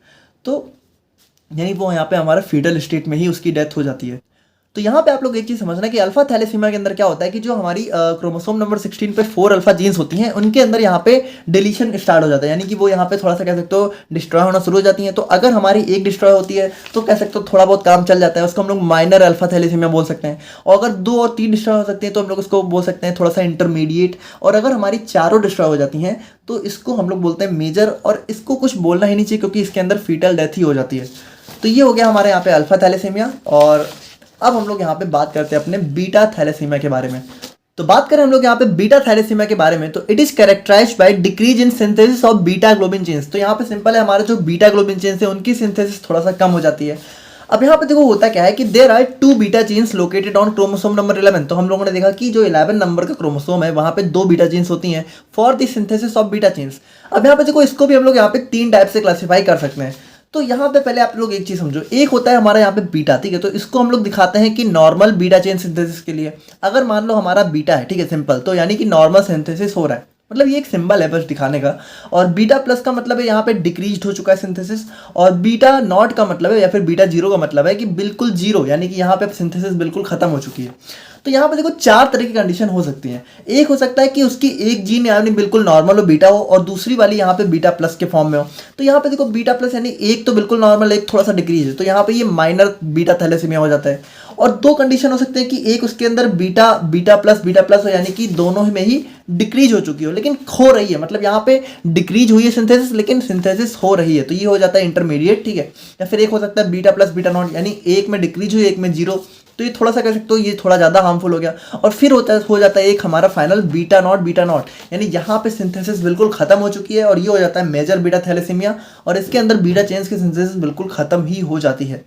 तो यानी वो यहाँ पे हमारा फीटल स्टेट में ही उसकी डेथ हो जाती है। तो यहाँ पे आप लोग एक चीज़ समझना कि अल्फा थैलेसीमिया के अंदर क्या होता है कि जो हमारी क्रोमोसोम नंबर 16 पे 4 अल्फा जीन्स होती हैं उनके अंदर यहाँ पे डिलीशन स्टार्ट हो जाता है। यानी कि वो यहाँ पे थोड़ा सा कह सकते हो डिस्ट्रॉय होना शुरू हो जाती हैं। तो अगर हमारी एक डिस्ट्रॉय होती है तो कह सकते हो थोड़ा बहुत काम चल जाता है, उसको हम लोग माइनर अल्फा थैलेसीमिया बोल सकते हैं। और अगर 2 और 3 डिस्ट्रॉय हो सकती है तो हम लोग उसको बोल सकते हैं थोड़ा सा इंटरमीडिएट। और अगर हमारी चारों डिस्ट्रॉय हो जाती हैं तो इसको हम लोग बोलते हैं मेजर। और इसको कुछ बोलना ही नहीं चाहिए क्योंकि इसके अंदर फीटल डेथ ही हो जाती है। तो ये हो गया हमारे यहाँ पे अल्फा थैलेसीमिया। और अब हम लोग यहाँ पे बात करते हैं अपने बीटा थैलेसीमिया के बारे में। तो बात करें हम लोग यहाँ पे बीटा थैलेसीमिया के बारे में, तो it is characterised by decrease in synthesis of beta globin chains. तो यहाँ पे सिंपल है, हमारे जो बीटा ग्लोबिन चेन्स है उनकी सिंथेसिस थोड़ा सा कम हो जाती है। अब यहाँ पे देखो होता क्या है कि there are 2 beta genes located on chromosome number 11। तो हम लोगों ने देखा कि जो 11 नंबर का क्रोमोसोम है वहाँ पे 2 बीटा जीन्स होती हैं for the synthesis of beta genes. अब यहाँ पे देखो इसको भी हम लोग यहाँ पे 3 टाइप से क्लासीफाई कर सकते हैं। तो यहाँ पे पहले आप लोग एक चीज समझो, एक होता है हमारा यहाँ पे बीटा, ठीक है, तो इसको हम लोग दिखाते हैं कि नॉर्मल बीटा चेन सिंथेसिस के लिए अगर मान लो हमारा बीटा है, ठीक है, सिंपल, तो यानी कि नॉर्मल सिंथेसिस हो रहा है, मतलब ये एक सिंबल है बस दिखाने का। और बीटा प्लस का मतलब है यहाँ पे डिक्रीज हो चुका है सिंथेसिस, और बीटा नॉट का मतलब है या फिर बीटा जीरो का मतलब है कि बिल्कुल जीरो, यानी कि यहाँ पे सिंथेसिस बिल्कुल खत्म हो चुकी है। तो यहाँ पे देखो 4 तरह की कंडीशन हो सकती हैं। एक हो सकता है कि उसकी एक जीन यानी बिल्कुल नॉर्मल हो, बीटा हो, और दूसरी वाली यहाँ पे बीटा प्लस के फॉर्म में हो। तो यहाँ पे देखो बीटा प्लस यानी एक तो बिल्कुल नॉर्मल, एक थोड़ा सा डिक्रीज है, तो यहाँ पे ये माइनर बीटा थैलेसीमिया हो जाता है। और 2 कंडीशन हो सकते हैं कि एक उसके अंदर बीटा प्लस हो, यानी कि दोनों में ही डिक्रीज हो चुकी हो लेकिन हो रही है, मतलब यहाँ पे डिक्रीज हुई है सिंथेसिस लेकिन सिंथेसिस हो रही है, तो ये हो जाता है इंटरमीडिएट, ठीक है। या फिर एक हो सकता है बीटा प्लस बीटा नॉट, यानी एक में डिक्रीज हुई एक में जीरो, तो ये थोड़ा सा कह सकते हो ये थोड़ा ज़्यादा हार्मफुल हो गया। और फिर हो जाता है एक हमारा फाइनल बीटा नॉट, यानी यहाँ पे सिंथेसिस बिल्कुल खत्म हो चुकी है और ये हो जाता है मेजर बीटा थैलेसीमिया, और इसके अंदर बीटा चेन्स की सिंथेसिस बिल्कुल खत्म ही हो जाती है।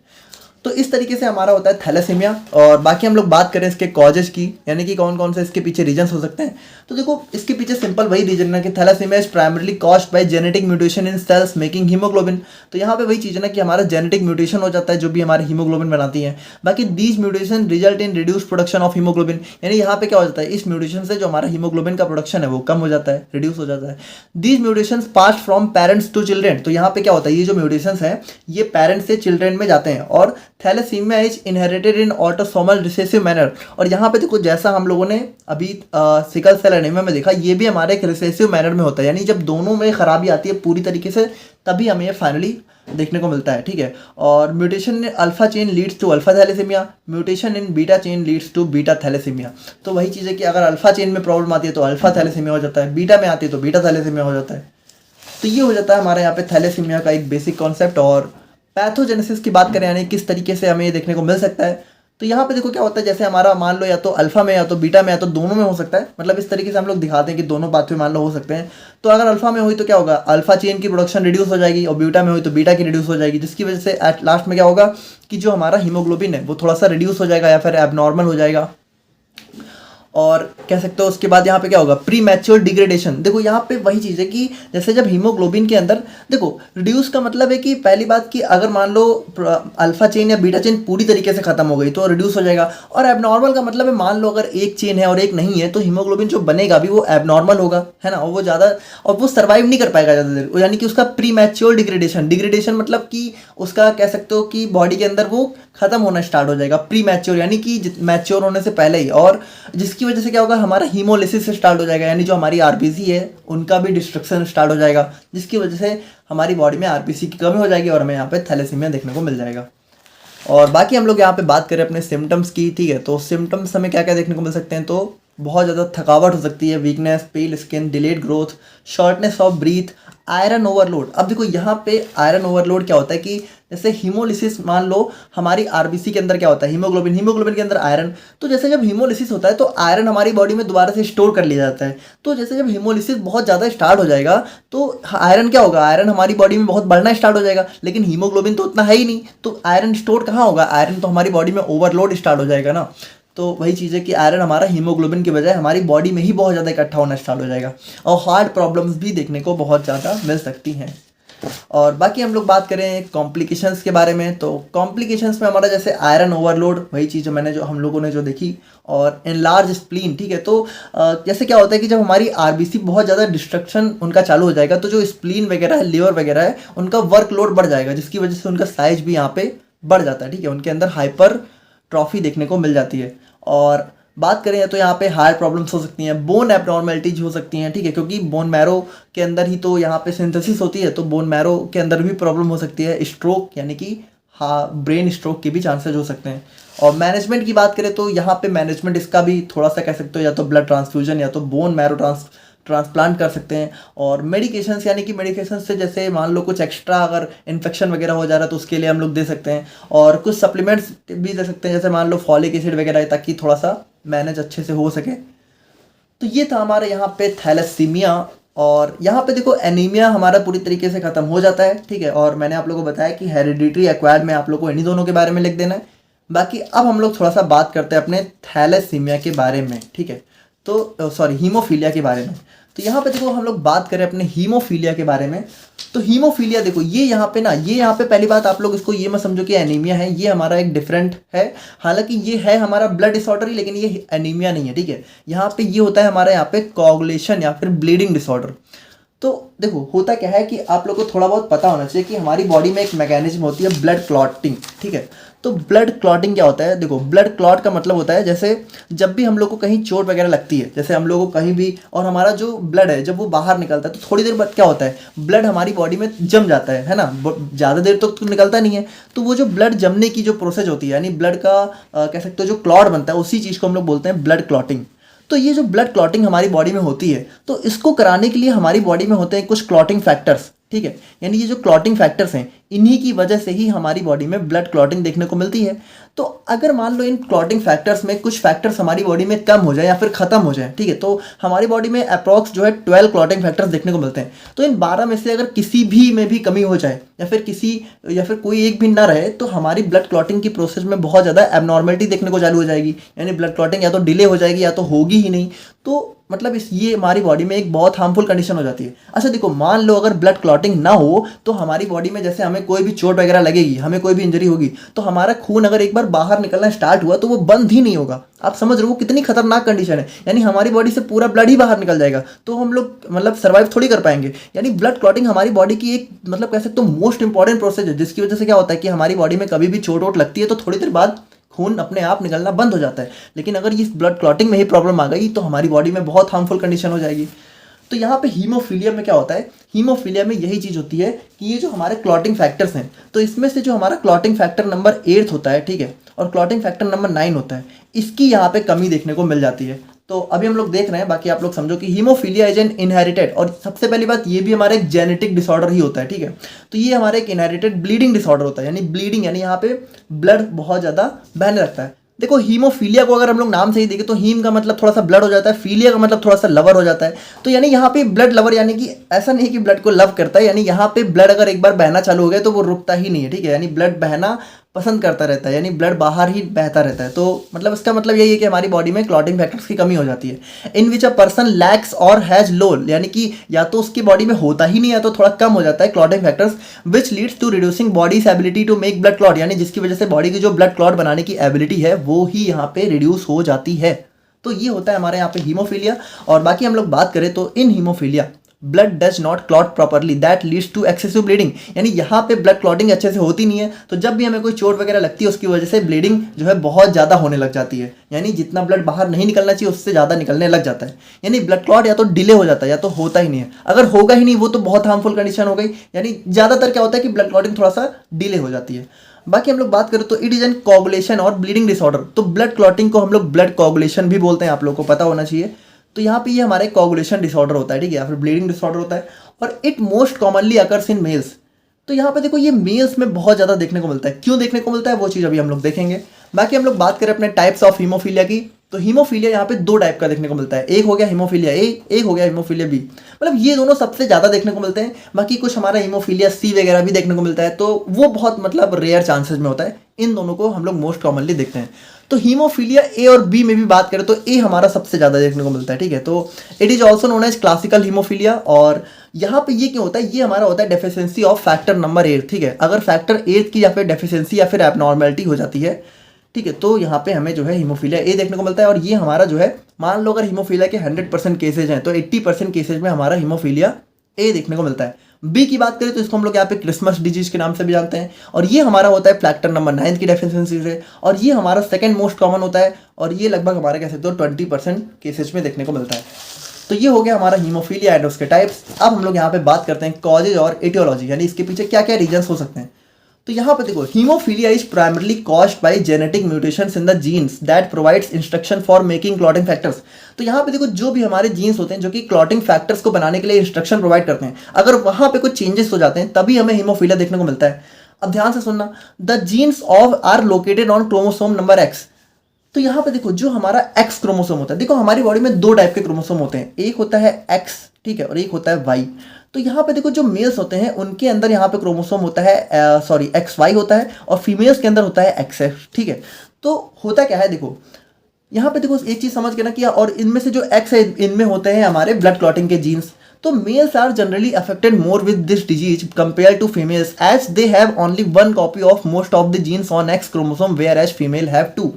तो इस तरीके से हमारा होता है थैलेसीमिया। और बाकी हम लोग बात करें इसके कॉजेज की, यानी कि कौन कौन से इसके पीछे रीजन्स हो सकते हैं, तो देखो इसके पीछे सिंपल वही रीजन है कि thalassaemia is primarily caused by genetic mutation in cells making haemoglobin. तो यहाँ पे वही चीज़ है ना कि हमारा जेनेटिक म्यूटेशन हो जाता है जो भी हमारे हीमोग्लोबिन बनाती है। बाकी these mutation result in reduce production of haemoglobin, यानी यहाँ पे क्या हो जाता है, इस म्यूटेशन से जो हमारा हीमोग्लोबिन का प्रोडक्शन है वो कम हो जाता है, रिड्यूस हो जाता है। These mutation pass from parents to children, तो यहाँ पे क्या होता है, ये जो म्यूटेशन है ये पेरेंट्स से चिल्ड्रेन में जाते हैं। और thalassaemia is inherited in autosomal recessive manner, और यहाँ पे देखो जैसा हम लोगों ने अभी सिकल सेल एनीमिया में देखा, ये भी हमारे एक रिसेसिव मैनर में होता है, यानी जब दोनों में खराबी आती है पूरी तरीके से तभी हमें ये फाइनली देखने को मिलता है, ठीक है। और mutation in alpha chain leads to alpha thalassaemia, mutation in beta chain leads to beta thalassaemia. तो वही चीज़ है कि अगर अल्फा चेन में प्रॉब्लम आती है तो अल्फा थैलेसीमिया हो जाता है, बीटा में आती है तो बीटा थैलेसीमिया हो जाता है। तो ये हो जाता है हमारे यहाँ पे थैलेसीमिया का एक बेसिक कॉन्सेप्ट। और पैथोजेनेसिस की बात करें यानी किस तरीके से हमें ये देखने को मिल सकता है, तो यहाँ पे देखो क्या होता है, जैसे हमारा मान लो या तो अल्फा में या तो बीटा में या तो दोनों में हो सकता है, मतलब इस तरीके से हम लोग दिखाते हैं कि दोनों पाथवे मान लो हो सकते हैं। तो अगर अल्फा में हुई तो क्या होगा, अल्फा चेन की प्रोडक्शन रिड्यूस हो जाएगी, और बीटा में हुई तो बीटा की रिड्यूस हो जाएगी, जिसकी वजह से एट लास्ट में क्या होगा कि जो हमारा हीमोग्लोबिन है वो थोड़ा सा रिड्यूस हो जाएगा या फिर एबनॉर्मल हो जाएगा। और कह सकते हो उसके बाद यहाँ पे क्या होगा, प्री मैच्योर डिग्रेडेशन। देखो यहाँ पे वही चीज़ है कि जैसे जब हीमोग्लोबिन के अंदर देखो रिड्यूस का मतलब है कि पहली बात कि अगर मान लो अल्फा चेन या बीटा चेन पूरी तरीके से खत्म हो गई तो रिड्यूस हो जाएगा। और एबनॉर्मल का मतलब है मान लो अगर एक चेन है और एक नहीं है तो हीमोग्लोबिन जो बनेगा भी वो एबनॉर्मल होगा, है ना, और वो ज़्यादा और वो सर्वाइव नहीं कर पाएगा ज़्यादा देर, यानी कि उसका प्री मैच्योर डिग्रेडेशन मतलब कि उसका कह सकते हो कि बॉडी के अंदर वो खत्म होना स्टार्ट हो जाएगा, प्री मैच्योर यानी कि मैच्योर होने से पहले ही। और जिसकी वजह से क्या होगा, हमारा हीमोलिसिस स्टार्ट हो जाएगा, यानी जो हमारी आरबीसी है उनका भी डिस्ट्रक्शन स्टार्ट हो जाएगा, जिसकी वजह से हमारी बॉडी में आरबीसी की कमी हो जाएगी और हमें यहाँ पे थैलेसीमिया देखने को मिल जाएगा। और बाकी हम लोग यहाँ पे बात करें अपने सिम्टम्स की, ठीक है, तो सिम्टम्स हमें क्या क्या देखने को मिल सकते हैं, तो बहुत ज़्यादा थकावट हो सकती है, weakness, pail skin, delayed growth, shortness of breath, iron overload. अब देखो यहाँ पे आयरन ओवरलोड क्या होता है कि जैसे हीमोलिसिस मान लो हमारी आरबीसी के अंदर क्या होता है, हीमोग्लोबिन के अंदर आयरन, तो जैसे जब हीमोलिसिस होता है तो आयरन हमारी बॉडी में दोबारा से स्टोर कर लिया जाता है। तो जैसे जब हीमोलिसिस बहुत ज़्यादा स्टार्ट हो जाएगा तो आयरन क्या होगा, आयरन हमारी बॉडी में बहुत बढ़ना स्टार्ट हो जाएगा, लेकिन हीमोग्लोबिन तो उतना है ही नहीं, तो आयरन स्टोर कहाँ होगा, आयरन तो हमारी बॉडी में ओवरलोड स्टार्ट हो जाएगा ना। तो वही चीज़ है कि आयरन हमारा हीमोग्लोबिन की बजाय हमारी बॉडी में ही बहुत ज़्यादा इकट्ठा होना स्टार्ट हो जाएगा, और हार्ट प्रॉब्लम्स भी देखने को बहुत ज़्यादा मिल सकती हैं। और बाकी हम लोग बात करें कॉम्प्लिकेशंस के बारे में, तो कॉम्प्लिकेशंस में हमारा जैसे आयरन ओवरलोड, वही चीज़ जो हम लोगों ने जो देखी, और एनलार्ज स्प्लीन, ठीक है। तो जैसे क्या होता है कि जब हमारी आरबीसी बहुत ज़्यादा डिस्ट्रक्शन उनका चालू हो जाएगा तो जो स्प्लीन वगैरह है, लिवर वगैरह है, उनका वर्कलोड बढ़ जाएगा, जिसकी वजह से उनका साइज भी यहाँ पे बढ़ जाता है, ठीक है, उनके अंदर हाइपर ट्रॉफी देखने को मिल जाती है। और बात करें तो यहाँ पे हार्ट प्रॉब्लम्स हो सकती हैं, बोन एब्नॉर्मेलिटीज हो सकती हैं, ठीक है, क्योंकि बोन मैरो के अंदर ही तो यहाँ पे सिंथेसिस होती है, तो बोन मैरो के अंदर भी प्रॉब्लम हो सकती है। स्ट्रोक यानी कि ब्रेन स्ट्रोक के भी चांसेस हो सकते हैं। और मैनेजमेंट की बात करें तो यहाँ पे मैनेजमेंट इसका भी थोड़ा सा कह सकते हो या तो ब्लड ट्रांसफ्यूजन या तो बोन मैरो ट्रांसप्लांट कर सकते हैं। और मेडिकेशंस यानी कि मेडिकेशंस से जैसे मान लो कुछ एक्स्ट्रा अगर इन्फेक्शन वगैरह हो जा रहा है तो उसके लिए हम लोग दे सकते हैं, और कुछ सप्लीमेंट्स भी दे सकते हैं, जैसे मान लो फॉलिक एसिड वगैरह, ताकि थोड़ा सा मैनेज अच्छे से हो सके। तो ये था हमारे यहाँ पे थैलेसीमिया और यहाँ पे देखो एनीमिया हमारा पूरी तरीके से खत्म हो जाता है, ठीक है। और मैंने आप लोगों को बताया कि हेरिडिटरी एक्वायर्ड में आप लोग को इन्हीं दोनों के बारे में लिख देना है। बाकी अब हम लोग थोड़ा सा बात करते हैं अपने थैलेसीमिया के बारे में, ठीक है। तो सॉरी, हीमोफीलिया के बारे में। तो यहाँ पे देखो हम लोग बात करें अपने हीमोफीलिया के बारे में। तो हीमोफीलिया देखो ये यहाँ पे ना, ये यहाँ पे पहली बात आप लोग इसको ये मत समझो कि एनीमिया है, ये हमारा एक डिफरेंट है। हालांकि ये है हमारा ब्लड डिसऑर्डर ही, लेकिन ये एनीमिया नहीं है, ठीक है। यहाँ पे ये होता है हमारे यहाँ पे कोगुलेशन या फिर ब्लीडिंग डिसऑर्डर। तो देखो होता क्या है कि आप लोग को थोड़ा बहुत पता होना चाहिए कि हमारी बॉडी में एक मैकेनिज्म होती है ब्लड क्लॉटिंग, ठीक है। तो ब्लड क्लॉटिंग क्या होता है? देखो ब्लड क्लॉट का मतलब होता है जैसे जब भी हम लोग को कहीं चोट वगैरह लगती है, जैसे हम लोग को कहीं भी, और हमारा जो ब्लड है जब वो बाहर निकलता है तो थोड़ी देर बाद क्या होता है, ब्लड हमारी बॉडी में जम जाता है ना। ज़्यादा देर तक तो निकलता नहीं है। तो वो जो ब्लड जमने की जो प्रोसेस होती है, यानी ब्लड का कह सकते हो जो क्लॉट बनता है, उसी चीज़ को हम लोग बोलते हैं ब्लड क्लॉटिंग। तो ये जो ब्लड क्लॉटिंग हमारी बॉडी में होती है, तो इसको कराने के लिए हमारी बॉडी में होते हैं कुछ क्लॉटिंग फैक्टर्स, ठीक है। यानी ये जो क्लॉटिंग फैक्टर्स हैं, इन्हीं की वजह से ही हमारी बॉडी में ब्लड क्लॉटिंग देखने को मिलती है। तो अगर मान लो इन क्लॉटिंग फैक्टर्स में कुछ फैक्टर्स हमारी बॉडी में कम हो जाए या फिर खत्म हो जाए, ठीक है, तो हमारी बॉडी में अप्रॉक्स जो है 12 क्लॉटिंग फैक्टर्स देखने को मिलते हैं। तो इन 12 में से अगर किसी भी में भी कमी हो जाए या फिर कोई एक भी ना रहे, तो हमारी ब्लड क्लॉटिंग की प्रोसेस में बहुत ज़्यादा एबनॉर्मलिटी देखने को चालू हो जाएगी। यानी ब्लड क्लॉटिंग या तो डिले हो जाएगी या तो होगी ही नहीं। तो मतलब ये हमारी बॉडी में एक बहुत हार्मफुल कंडीशन हो जाती है। अच्छा देखो, मान लो अगर ब्लड क्लॉटिंग ना हो तो हमारी बॉडी में जैसे हमें कोई भी चोट वगैरह लगेगी, हमें कोई भी इंजरी होगी, तो हमारा खून अगर एक बार बाहर निकलना स्टार्ट हुआ तो वो बंद ही नहीं होगा। आप समझ रहे हो कितनी खतरनाक कंडीशन है। यानी हमारी बॉडी से पूरा ब्लड ही बाहर निकल जाएगा, तो हम लोग मतलब सर्वाइव थोड़ी कर पाएंगे। यानी ब्लड क्लॉटिंग हमारी बॉडी की एक मतलब कह सकते हो मोस्ट इंपॉर्टेंट प्रोसेस है, जिसकी वजह से क्या होता है कि हमारी बॉडी में कभी भी चोट वोट लगती है तो थोड़ी देर बाद खून अपने आप निकलना बंद हो जाता है। लेकिन अगर इस ब्लड क्लॉटिंग में ही प्रॉब्लम आ गई तो हमारी बॉडी में बहुत हार्मफुल कंडीशन हो जाएगी। तो यहाँ पे हीमोफीलिया में क्या होता है, हीमोफीलिया में यही चीज़ होती है कि ये जो हमारे क्लॉटिंग फैक्टर्स हैं, तो इसमें से जो हमारा क्लॉटिंग फैक्टर नंबर 8 होता है, ठीक है, और क्लॉटिंग फैक्टर नंबर 9 होता है, इसकी यहाँ पे कमी देखने को मिल जाती है। तो अभी हम लोग देख रहे हैं, बाकी आप लोग समझो कि हीमोफीलिया इज एन इनहेरिटेड, और सबसे पहली बात ये भी हमारा एक जेनेटिक डिसऑर्डर ही होता है, ठीक है। तो ये हमारा एक इनहेरिटेड ब्लीडिंग डिसऑर्डर होता है। यानी ब्लीडिंग यानी यहाँ पे ब्लड बहुत ज़्यादा बहने लगता है। देखो हीमोफीलिया को अगर हम लोग नाम से ही देखें तो हीम का मतलब थोड़ा सा ब्लड हो जाता है, फीलिया का मतलब थोड़ा सा लवर हो जाता है। तो यानी यहाँ पे ब्लड लवर, यानी कि ऐसा नहीं कि ब्लड को लव करता है, यानी यहाँ पे ब्लड अगर एक बार बहना चालू हो गया तो वो रुकता ही नहीं है, ठीक है। यानी ब्लड बहना पसंद करता रहता है, यानी ब्लड बाहर ही बहता रहता है। तो मतलब इसका मतलब यही है कि हमारी बॉडी में क्लॉटिंग फैक्टर्स की कमी हो जाती है। इन विच अ पर्सन लैक्स और हैज लो, यानी कि या तो उसकी बॉडी में होता ही नहीं है तो थोड़ा कम हो जाता है clotting factors, which leads to reducing body's ability to make blood clot, यानी जिसकी वजह से बॉडी की जो ब्लड क्लॉट बनाने की एबिलिटी है वो ही यहाँ पे रिड्यूस हो जाती है। तो ये होता है हमारे यहाँ पे हीमोफीलिया। और बाकी हम लोग बात करें तो in haemophilia blood does not clot properly, that leads to excessive bleeding, यानी यहाँ पे ब्लड क्लॉटिंग अच्छे से होती नहीं है। तो जब भी हमें कोई चोट वगैरह लगती है उसकी वजह से ब्लीडिंग जो है बहुत ज़्यादा होने लग जाती है। यानी जितना ब्लड बाहर नहीं निकलना चाहिए उससे ज़्यादा निकलने लग जाता है। यानी ब्लड क्लॉट या तो डिले हो जाता है या तो होता ही नहीं है। अगर होगा ही नहीं वो तो बहुत हार्मफुल कंडीशन हो गई। यानी ज़्यादातर क्या होता है कि ब्लड क्लॉटिंग थोड़ा सा डिले हो जाती है। बाकी हम लोग बात करें तो इट इज एन कोगुलेशन और ब्लीडिंग डिसऑर्डर। तो ब्लड क्लॉटिंग को हम लोग ब्लड कोगुलेशन भी बोलते हैं, आप लोगों को पता होना चाहिए। तो यहाँ पे ये हमारा एक कोगुलेशन डिसऑर्डर होता है, ठीक है, या फिर ब्लीडिंग डिसऑर्डर होता है, और it most commonly occurs in males. तो यहाँ पे देखो ये मेल्स में बहुत ज़्यादा देखने को मिलता है। क्यों देखने को मिलता है वो चीज़ अभी हम लोग देखेंगे। बाकी हम लोग बात करें अपने टाइप्स ऑफ हीमोफीलिया की, तो हीमोफीलिया यहाँ पे 2 टाइप का देखने को मिलता है। एक हो गया हीमोफीलिया ए, एक हो गया हीमोफीलिया बी। मतलब ये दोनों सबसे ज़्यादा देखने को मिलते हैं। बाकी कुछ हमारा हीमोफीलिया सी वगैरह भी देखने को मिलता है, तो वो बहुत मतलब रेयर चांसेस में होता है। इन दोनों को हम लोग मोस्ट कॉमनली देखते हैं। तो हीमोफीलिया ए और बी में भी बात करें तो ए हमारा सबसे ज़्यादा देखने को मिलता है, ठीक है। तो it is also known as classical haemophilia. और यहाँ पे ये क्यों होता है, ये हमारा होता है डेफिशिएंसी ऑफ फैक्टर नंबर 8, ठीक है। अगर फैक्टर 8 की या फिर डेफिशिएंसी या फिर एबनॉर्मलिटी हो जाती है, ठीक है, तो यहाँ पे हमें जो है हीमोफीलिया ए देखने को मिलता है। और ये हमारा जो है, मान लो अगर हीमोफीलिया के 100% केसेज हैं तो 80% केसेज में हमारा हीमोफीलिया ए देखने को मिलता है। बी की बात करें तो इसको हम लोग यहाँ पे क्रिसमस डिजीज के नाम से भी जानते हैं, और ये हमारा होता है फैक्टर नंबर 9 की डेफिशिएंसी से, और ये हमारा सेकंड मोस्ट कॉमन होता है, और ये लगभग हमारे कह सकते हो 20% केसेज में देखने को मिलता है। तो ये हो गया हमारा हीमोफीलिया एंड उसके टाइप्स। अब हम लोग यहाँ पे बात करते हैं कॉजेज और एटियोलॉजी, यानी इसके पीछे क्या क्या रीजंस हो सकते हैं। तो यहाँ पे देखो haemophilia is primarily caused by genetic mutations in the genes that provides instruction for making clotting factors. तो यहाँ पे देखो जो भी हमारे जीन्स होते हैं जो कि क्लॉटिंग फैक्टर्स को बनाने के लिए इंस्ट्रक्शन प्रोवाइड करते हैं, अगर वहाँ पे कुछ चेंजेस हो जाते हैं तभी हमें हीमोफीलिया देखने को मिलता है। अब ध्यान से सुनना, the genes of are located on chromosome number X. तो यहाँ पे देखो जो हमारा एक्स क्रोमोसोम होता है, देखो हमारी बॉडी में दो टाइप के क्रोमोसोम होते हैं, एक होता है एक्स, ठीक है, और एक होता है वाई। तो यहाँ पे देखो जो मेल्स होते हैं उनके अंदर यहाँ पे क्रोमोसोम होता है सॉरी एक्स वाई होता है, और फीमेल्स के अंदर होता है एक्स एक्स, ठीक है। तो होता क्या है, देखो यहाँ पे देखो एक चीज समझ के ना कि, और इनमें से जो एक्स है इनमें होते हैं हमारे ब्लड क्लॉटिंग के जीन्स। तो males are generally affected more with this disease compare to females as they have only one copy of most of the genes on X chromosome where as female have two.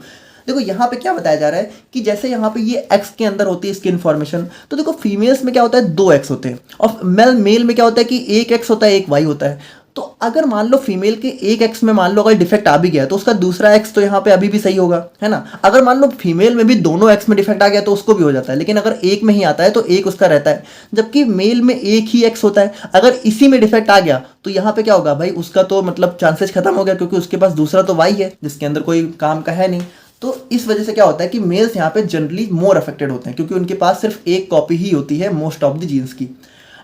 देखो यहाँ पे क्या बताया जा रहा है कि जैसे यहाँ पे ये एक्स के अंदर होती है इसकी इन्फॉर्मेशन, तो देखो फीमेल्स में क्या होता है, दो एक्स होते हैं, और मेल में क्या होता है कि एक एक्स होता है एक वाई होता है। तो अगर मान लो फीमेल के एक एक्स में मान लो अगर डिफेक्ट आ भी गया तो उसका दूसरा एक्स तो यहाँ पे अभी भी सही होगा, है ना। अगर मान लो फीमेल में भी दोनों एक्स में डिफेक्ट आ गया तो उसको भी हो जाता है, लेकिन अगर एक में ही आता है तो एक उसका रहता है, जबकि मेल में एक ही एक्स होता है। अगर इसी में डिफेक्ट आ गया तो यहाँ पे क्या होगा भाई, उसका तो मतलब चांसेस खत्म हो गया, क्योंकि उसके पास दूसरा तो वाई है जिसके अंदर कोई काम का है नहीं। तो इस वजह से क्या होता है कि मेल्स यहाँ पे जनरली मोर अफेक्टेड होते हैं, क्योंकि उनके पास सिर्फ एक कॉपी ही होती है मोस्ट ऑफ द जीन्स की।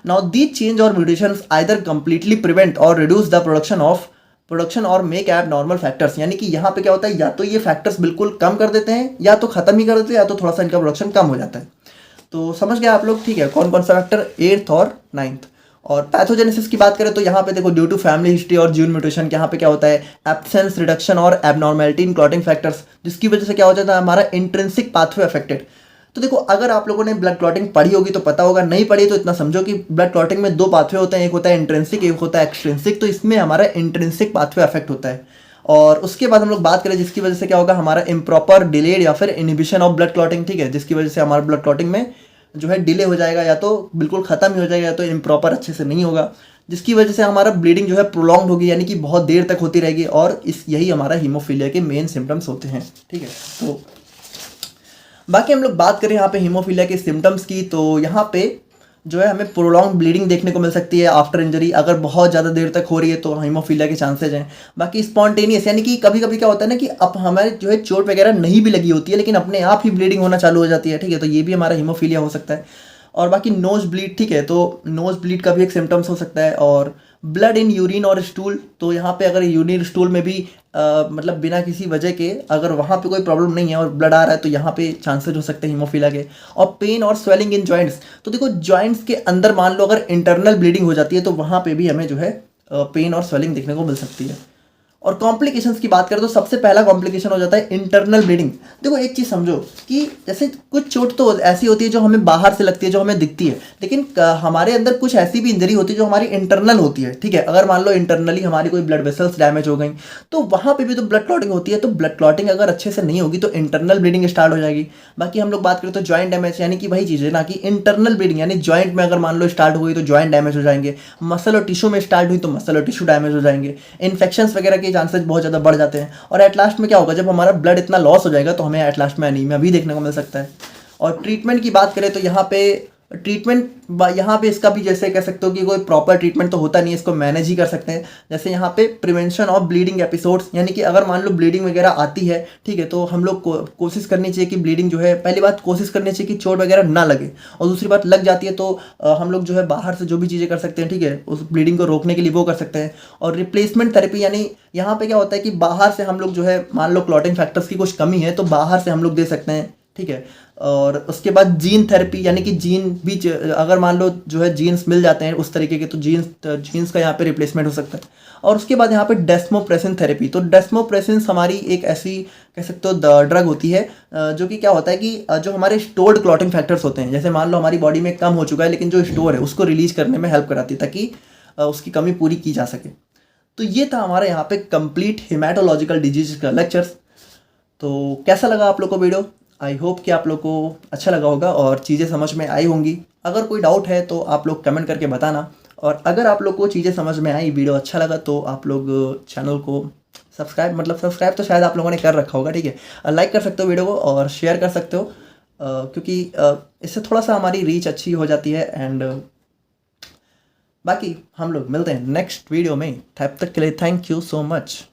Now these change or mutations either completely prevent or reduce the production or make abnormal factors, यानी कि यहाँ पे क्या होता है, या तो ये फैक्टर्स बिल्कुल कम कर देते हैं या तो खत्म ही कर देते हैं, या तो थोड़ा सा इनका प्रोडक्शन कम हो जाता है। तो समझ गए आप लोग, ठीक है, कौन कौन सा फैक्टर, 8th और 9th। और पैथोजेनेसिस की बात करें तो यहाँ पे देखो ड्यू टू फैमिली हिस्ट्री और जीन म्यूटेशन, यहाँ पे क्या होता है, एब्सेंस, रिडक्शन और एबनॉर्मेलिटी इन क्लॉटिंग फैक्टर्स, जिसकी वजह से क्या हो जाता है, हमारा इंट्रिंसिक पाथवे अफेक्टेड। तो देखो अगर आप लोगों ने ब्लड क्लॉटिंग पढ़ी होगी तो पता होगा, नहीं पढ़ी तो इतना समझो कि ब्लड क्लॉटिंग में दो पाथवे होते हैं, एक होता है इंट्रिंसिक, एक होता है एक्सट्रिंसिक। तो इसमें हमारा इंट्रिंसिक पाथवे अफेक्ट होता है। और उसके बाद हम लोग बात करें जिसकी वजह से क्या होगा, हमारा इम्प्रॉपर डिलेड या फिर इनिबिशन ऑफ ब्लड क्लॉटिंग, ठीक है, जिसकी वजह से हमारा ब्लड क्लॉटिंग में जो है डिले हो जाएगा, या तो बिल्कुल खत्म ही हो जाएगा, या तो इम्प्रॉपर अच्छे से नहीं होगा, जिसकी वजह से हमारा ब्लीडिंग जो है प्रोलॉन्ग होगी, यानी कि बहुत देर तक होती रहेगी। और यही हमारा हीमोफीलिया के मेन सिम्टम्स होते हैं, ठीक है। तो बाकी हम लोग बात करें यहाँ पे हीमोफीलिया के सिम्टम्स की, तो यहाँ पे जो है हमें प्रोलॉन्ग ब्लीडिंग देखने को मिल सकती है आफ्टर इंजरी। अगर बहुत ज़्यादा देर तक हो रही है तो हीमोफीलिया के चांसेज हैं। बाकी स्पॉन्टेनियस, यानी कि कभी कभी क्या होता है ना कि अब हमारे जो है चोट वगैरह नहीं भी लगी होती है, लेकिन अपने आप ही ब्लीडिंग होना चालू हो जाती है, ठीक है, तो ये भी हमारा हीमोफीलिया हो सकता है। और बाकी नोज ब्लीड, ठीक है, तो नोज ब्लीड का भी एक सिम्टम्स हो सकता है। और ब्लड इन यूरिन और स्टूल, तो यहाँ पे अगर यूरिन स्टूल में भी मतलब बिना किसी वजह के अगर वहाँ पे कोई प्रॉब्लम नहीं है और ब्लड आ रहा है तो यहाँ पे चांसेस हो सकते हैं हीमोफीलिया के। और पेन और स्वेलिंग इन जॉइंट्स, तो देखो जॉइंट्स के अंदर मान लो अगर इंटरनल ब्लीडिंग हो जाती है तो वहाँ पे भी हमें जो है पेन और स्वेलिंग देखने को मिल सकती है। और कॉम्प्लिकेशंस की बात करें तो सबसे पहला कॉम्प्लिकेशन हो जाता है इंटरनल ब्लीडिंग। देखो एक चीज़ समझो कि जैसे कुछ चोट तो ऐसी होती है जो हमें बाहर से लगती है, जो हमें दिखती है, लेकिन हमारे अंदर कुछ ऐसी भी इंजरी होती है जो हमारी इंटरनल होती है, ठीक है। अगर मान लो इंटरनली हमारी कोई ब्लड वेसल्स डैमेज हो गई तो वहाँ पे भी तो ब्लड क्लॉटिंग होती है। तो ब्लड क्लॉटिंग अगर अच्छे से नहीं होगी तो इंटरनल ब्लीडिंग स्टार्ट हो जाएगी। बाकी हम लोग बात करें तो जॉइंट डैमेज, यानी कि वही चीज़ है ना कि इंटरनल ब्लीडिंग, यानी जॉइंट में अगर मान लो स्टार्ट हुई तो जॉइंट डैमेज हो जाएंगे। मसल और टिश्यू में स्टार्ट हुई तो मसल और टिश्यू डैमेज हो जाएंगे। इन्फेक्शंस वगैरह के चांसेस बहुत ज़्यादा बढ़ जाते हैं। और एट लास्ट में क्या होगा, जब हमारा ब्लड इतना लॉस हो जाएगा तो हमें एट लास्ट में एनीमिया भी देखने को मिल सकता है। और ट्रीटमेंट की बात करें तो यहाँ पे इसका भी जैसे कह सकते हो कि कोई प्रॉपर ट्रीटमेंट तो होता नहीं है, इसको मैनेज ही कर सकते हैं। जैसे यहाँ पे प्रिवेंशन ऑफ ब्लीडिंग एपिसोड्स, यानी कि अगर मान लो ब्लीडिंग वगैरह आती है, ठीक है, तो हम लोग को कोशिश करनी चाहिए कि ब्लीडिंग जो है, पहली बात कोशिश करनी चाहिए कि चोट वगैरह ना लगे, और दूसरी बात लग जाती है तो हम लोग जो है बाहर से जो भी चीज़ें कर सकते हैं, ठीक है, उस ब्लीडिंग को रोकने के लिए वो कर सकते हैं। और रिप्लेसमेंट थेरेपी, यानी यहाँ पे क्या होता है कि बाहर से हम लोग जो है मान लो क्लॉटिंग फैक्टर्स की कुछ कमी है तो बाहर से हम लोग दे सकते हैं, ठीक है। और उसके बाद जीन थेरेपी, यानी कि जीन भी अगर मान लो जो है जीन्स मिल जाते हैं उस तरीके के तो जीन्स का यहाँ पे रिप्लेसमेंट हो सकता है। और उसके बाद यहाँ पे डेस्मोप्रेसिन थेरेपी, तो डेस्मोप्रेसिन हमारी एक ऐसी कह सकते हो ड्रग होती है जो कि क्या होता है कि जो हमारे स्टोर्ड क्लॉटिंग फैक्टर्स होते हैं, जैसे मान लो हमारी बॉडी में कम हो चुका है लेकिन जो स्टोर है उसको रिलीज करने में हेल्प कराती है ताकि उसकी कमी पूरी की जा सके। तो ये था हमारे यहाँ पे कंप्लीट हेमाटोलॉजिकल डिजीज का लेक्चर्स। तो कैसा लगा आप लोग को वीडियो? आई होप कि आप लोग को अच्छा लगा होगा और चीज़ें समझ में आई होंगी। अगर कोई डाउट है तो आप लोग कमेंट करके बताना, और अगर आप लोग को चीज़ें समझ में आई, वीडियो अच्छा लगा तो आप लोग चैनल को सब्सक्राइब तो शायद आप लोगों ने कर रखा होगा, ठीक है, लाइक कर सकते हो वीडियो को और शेयर कर सकते हो, क्योंकि इससे थोड़ा सा हमारी रीच अच्छी हो जाती है। एंड बाकी हम लोग मिलते हैं नेक्स्ट वीडियो में, तब तक के लिए थैंक यू सो मच।